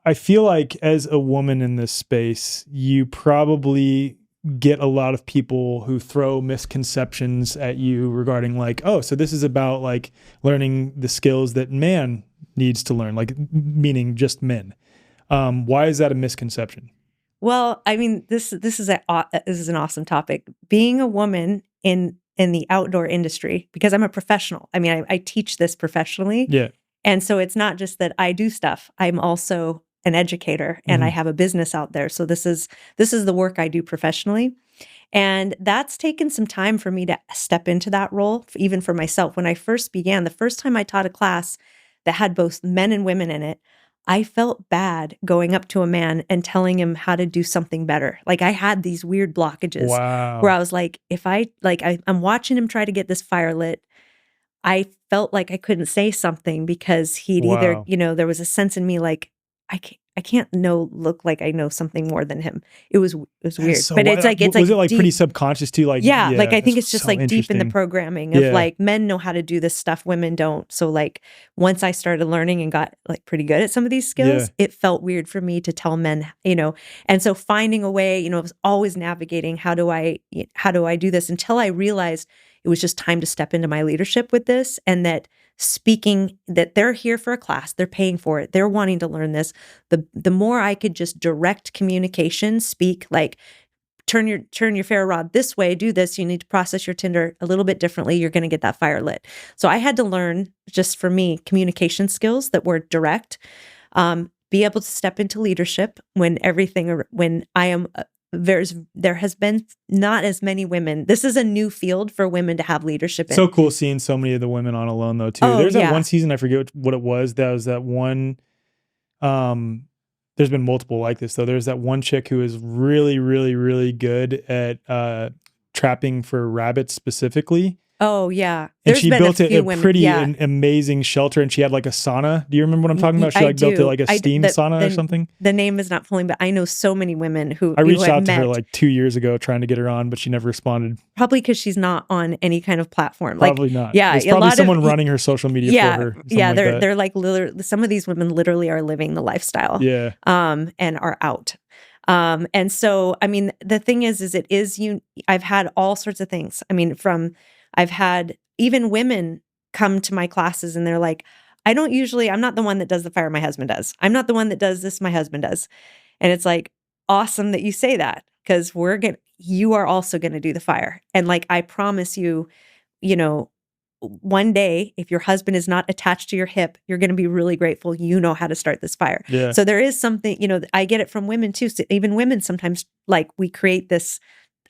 I feel like as a woman in this space, you probably get a lot of people who throw misconceptions at you regarding like, oh, so this is about like learning the skills that man needs to learn, like meaning just men. Why is that a misconception? Well, I mean, this is an awesome topic. Being a woman in the outdoor industry, because I'm a professional. I mean, I teach this professionally. Yeah. And so it's not just that I do stuff. I'm also an educator and I have a business out there. So this is the work I do professionally. And that's taken some time for me to step into that role, even for myself. When I first began, the first time I taught a class that had both men and women in it, I felt bad going up to a man and telling him how to do something better. Like I had these weird blockages where I was like, I'm watching him try to get this fire lit. I felt like I couldn't say something because he'd either, there was a sense in me like, I can't look like I know something more than him. It was weird. So but it's like was it like deep, pretty subconscious too? Like like I think it's just like deep in the programming of like men know how to do this stuff, women don't. So like once I started learning and got like pretty good at some of these skills, it felt weird for me to tell men, and so finding a way, I was always navigating how do I do this until I realized it was just time to step into my leadership with this, and that speaking, that they're here for a class, they're paying for it, they're wanting to learn this. The more I could just direct communication, speak like, turn your ferro rod this way, do this, you need to process your tinder a little bit differently, you're going to get that fire lit. So I had to learn, just for me, communication skills that were direct, be able to step into leadership when I am there has been not as many women. This is a new field for women to have leadership in. So cool seeing so many of the women on Alone though too. There's that one season, I forget what it was. That was that one. There's been multiple like this though. There's that one chick who is really, really, really good at trapping for rabbits specifically. Oh yeah, and she built a pretty amazing shelter, and she had like a sauna. Do you remember what I'm talking about? She built it like a steam sauna or something. The name is not pulling, but I know so many women who I reached out to her like 2 years ago trying to get her on, but she never responded. Probably because she's not on any kind of platform. Probably not. Yeah, there's probably someone running her social media for her. Yeah, they're like literally, some of these women literally are living the lifestyle. Yeah. And are out. And so I mean, the thing is I've had all sorts of things. I mean, I've had even women come to my classes and they're like, I'm not the one that does the fire, my husband does. I'm not the one that does this, my husband does. And it's like, awesome that you say that, because you are also going to do the fire. And like, I promise you, one day, if your husband is not attached to your hip, you're going to be really grateful you know how to start this fire. Yeah. So there is something, I get it from women too. So even women sometimes, like, we create this,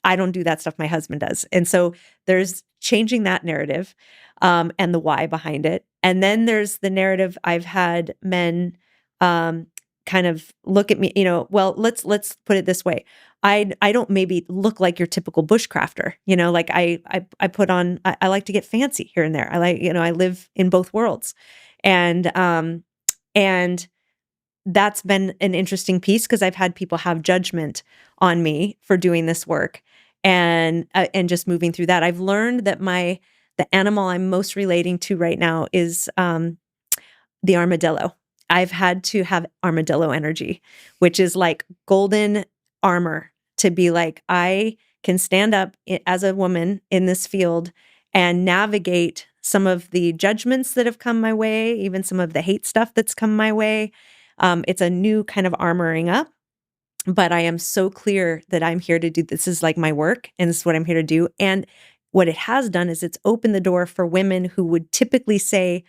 I don't do that stuff, my husband does. And so there's changing that narrative, and the why behind it. And then there's the narrative I've had men kind of look at me, well, let's put it this way. I don't maybe look like your typical bushcrafter, like I put on, I like to get fancy here and there. I like, I live in both worlds. And that's been an interesting piece, because I've had people have judgment on me for doing this work, and just moving through that. I've learned that the animal I'm most relating to right now is the armadillo. I've had to have armadillo energy, which is like golden armor, to be like, I can stand up as a woman in this field and navigate some of the judgments that have come my way, even some of the hate stuff that's come my way. It's a new kind of armoring up, but I am so clear that I'm here to do, this is like my work, and this is what I'm here to do. And what it has done is it's opened the door for women who would typically say,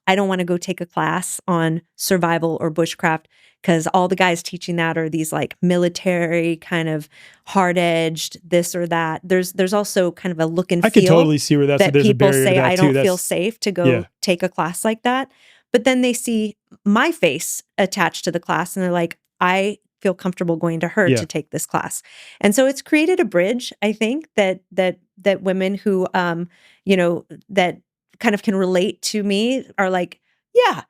I don't want to go take a class on survival or bushcraft, because all the guys teaching that are these like military kind of hard-edged this or that. There's also kind of a look and feel. I could totally see where that there's people a barrier say, to that I too. don't feel safe to go take a class like that. But then they see my face attached to the class and they're like, I feel comfortable going to her to take this class. And so it's created a bridge, I think, that women who, that kind of can relate to me are like, yeah,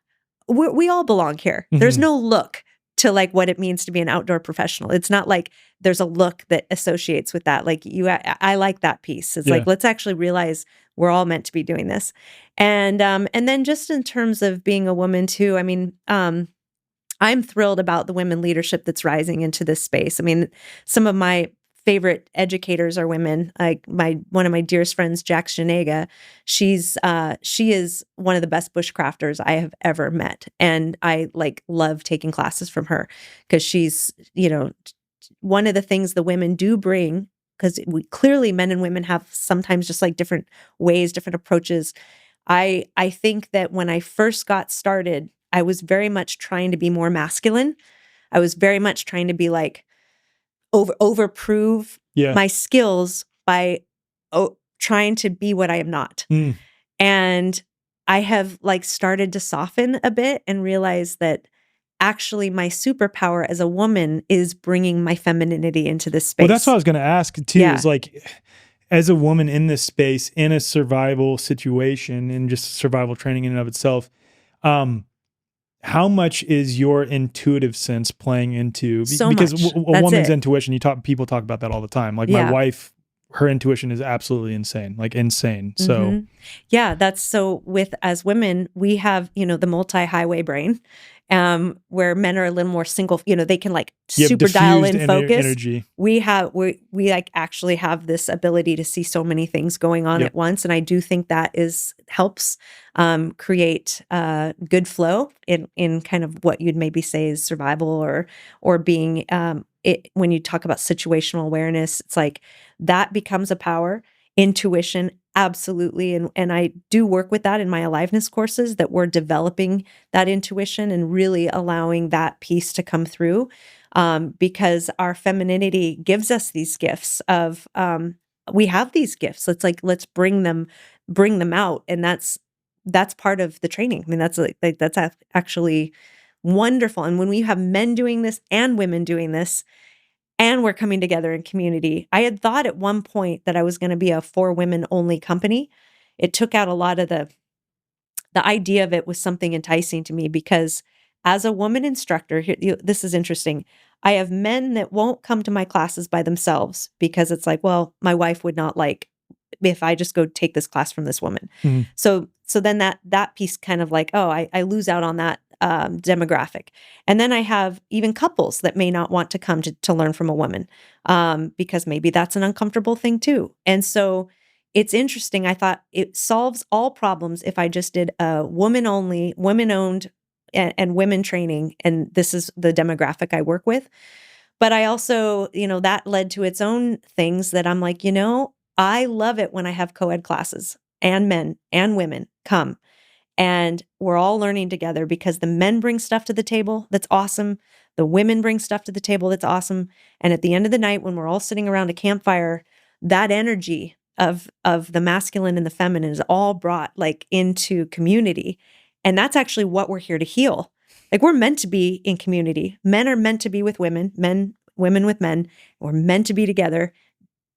we all belong here. Mm-hmm. There's no look to like what it means to be an outdoor professional. It's not like there's a look that associates with that. Like I like that piece. It's like, let's actually realize we're all meant to be doing this. And then just in terms of being a woman too, I mean, I'm thrilled about the women leadership that's rising into this space. I mean, some of my favorite educators are women. Like one of my dearest friends, Jack Shanega, she is one of the best bushcrafters I have ever met. And I like love taking classes from her, because she's, one of the things the women do bring, because we clearly, men and women have sometimes just like different ways, different approaches. I think that when I first got started, I was very much trying to be more masculine. I was very much trying to be like overprove Yeah. my skills by trying to be what I am not. Mm. And I have like started to soften a bit and realize that actually my superpower as a woman is bringing my femininity into this space. Well, that's what I was going to ask too, Yeah. is like, as a woman in this space, in a survival situation and just survival training in and of itself, how much is your intuitive sense playing into, So because much. a That's woman's it. intuition, people talk about that all the time. Like my wife, her intuition is absolutely insane, like insane. So yeah, that's so as women, we have, the multi-highway brain, where men are a little more single, they can like super dial in focus. Energy. We like actually have this ability to see so many things going on at once. And I do think that helps create good flow in kind of what you'd maybe say is survival or being, when you talk about situational awareness, it's like that becomes a power. Intuition, absolutely. And I do work with that in my Aliveness courses, that we're developing that intuition and really allowing that piece to come through, because our femininity gives us these gifts of, we have these gifts. Let's bring them out. And that's part of the training. I mean, that's actually wonderful. And when we have men doing this and women doing this, and we're coming together in community. I had thought at one point that I was going to be a for women only company. It took out a lot of the idea of it was something enticing to me, because as a woman instructor, this is interesting. I have men that won't come to my classes by themselves because it's like, well, my wife would not like if I just go take this class from this woman. Mm-hmm. So then that piece kind of like, oh, I lose out on that demographic. And then I have even couples that may not want to come to learn from a woman, because maybe that's an uncomfortable thing too. And so it's interesting. I thought it solves all problems if I just did a woman only, women owned and women training. And this is the demographic I work with. But I also, that led to its own things that I'm like, I love it when I have co-ed classes and men and women come. And we're all learning together, because the men bring stuff to the table that's awesome. The women bring stuff to the table that's awesome. And at the end of the night, when we're all sitting around a campfire, that energy of the masculine and the feminine is all brought like into community. And that's actually what we're here to heal. Like, we're meant to be in community. Men are meant to be with women, women with men. We're meant to be together,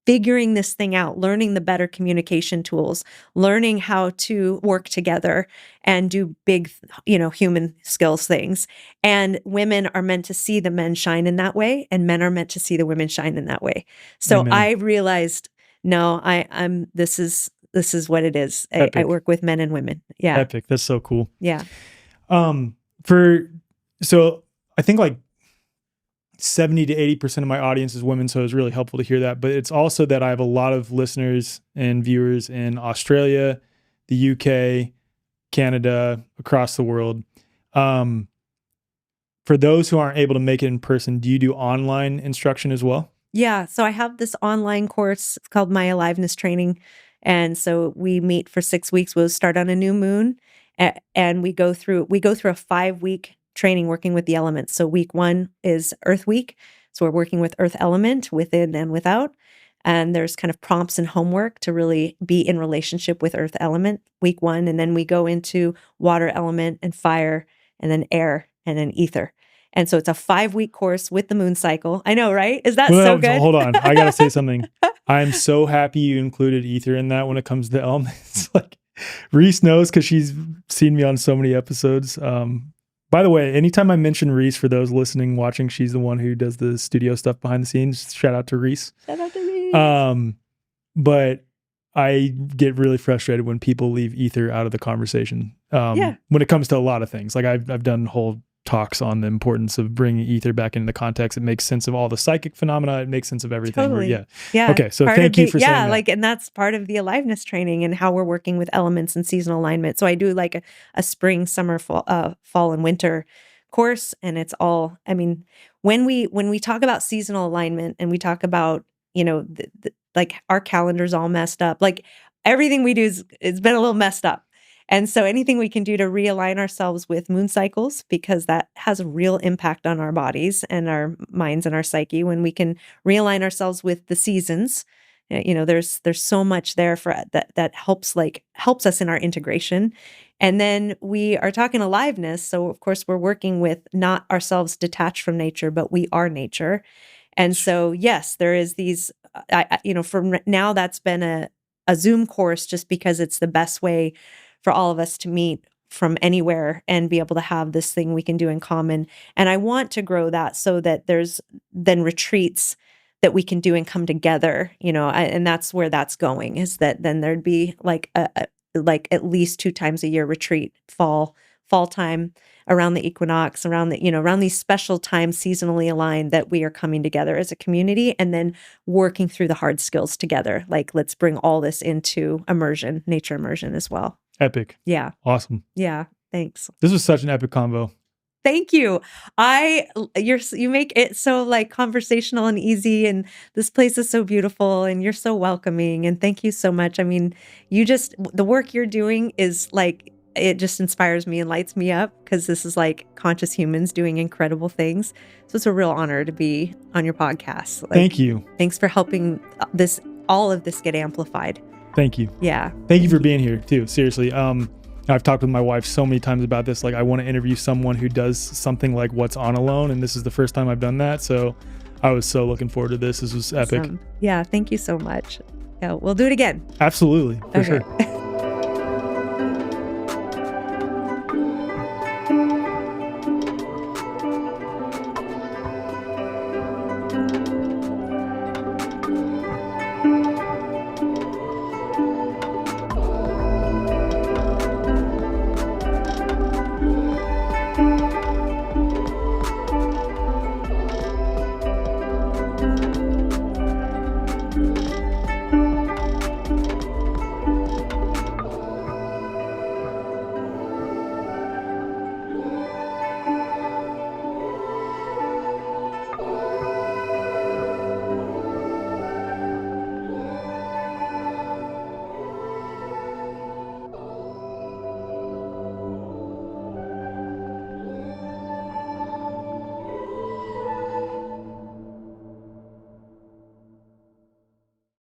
figuring this thing out, learning the better communication tools, learning how to work together and do big, human skills things. And women are meant to see the men shine in that way, and men are meant to see the women shine in that way. So Amen. I realized, no, I'm this is what it is. I work with men and women. Yeah. Epic. That's so cool. Yeah. So I think like 70 to 80% of my audience is women. So it was really helpful to hear that. But it's also that I have a lot of listeners and viewers in Australia, the UK, Canada, across the world. For those who aren't able to make it in person, do you do online instruction as well? Yeah. So I have this online course. It's called My Aliveness Training. And so we meet for 6 weeks. We'll start on a new moon, and we go through a 5-week training working with the elements. So week 1 is Earth Week. So we're working with Earth element within and without. And there's kind of prompts and homework to really be in relationship with Earth element, week 1. And then we go into water element and fire, and then air, and then ether. And so it's a 5-week course with the moon cycle. I know, right? Is that so good? Hold on. I got to say something. I'm so happy you included ether in that when it comes to elements. Like, Reese knows, because she's seen me on so many episodes. By the way, anytime I mention Reese, for those listening, watching, she's the one who does the studio stuff behind the scenes. Shout out to Reese. Shout out to Reese. But I get really frustrated when people leave ether out of the conversation. When it comes to a lot of things, like I've done whole talks on the importance of bringing ether back into the context. It makes sense of all the psychic phenomena. It makes sense of everything. Totally. Yeah. Okay. So thank you for saying that. Like, and that's part of the aliveness training and how we're working with elements and seasonal alignment. So I do like a spring, summer, fall and winter course. And it's all, I mean, when we talk about seasonal alignment and we talk about, like our calendar's all messed up, like everything we do it's been a little messed up. And so anything we can do to realign ourselves with moon cycles, because that has a real impact on our bodies and our minds and our psyche. When we can realign ourselves with the seasons, there's so much there for that helps us in our integration. And then we are talking aliveness. So of course we're working with not ourselves detached from nature, but we are nature. And so, yes, there is these, from now that's been a Zoom course just because it's the best way for all of us to meet from anywhere and be able to have this thing we can do in common. And I want to grow that so that there's then retreats that we can do and come together, and that's where that's going, is that then there'd be like at least 2 times a year retreat, fall time, around the equinox, around these special times seasonally aligned, that we are coming together as a community and then working through the hard skills together. Like, let's bring all this into immersion, nature immersion as well. Epic. Yeah. Awesome. Yeah. Thanks. This was such an epic convo. Thank you. You make it so like conversational and easy, and this place is so beautiful and you're so welcoming, and thank you so much. I mean, the work you're doing is like, it just inspires me and lights me up, because this is like conscious humans doing incredible things. So it's a real honor to be on your podcast. Like, thank you. Thanks for helping all of this get amplified. Thank you. Yeah. Thank you for being here too. Seriously. I've talked with my wife so many times about this. Like, I want to interview someone who does something like What's On Alone, and this is the first time I've done that. So I was so looking forward to this. This was epic. Awesome. Yeah. Thank you so much. Yeah, we'll do it again. Absolutely. For sure.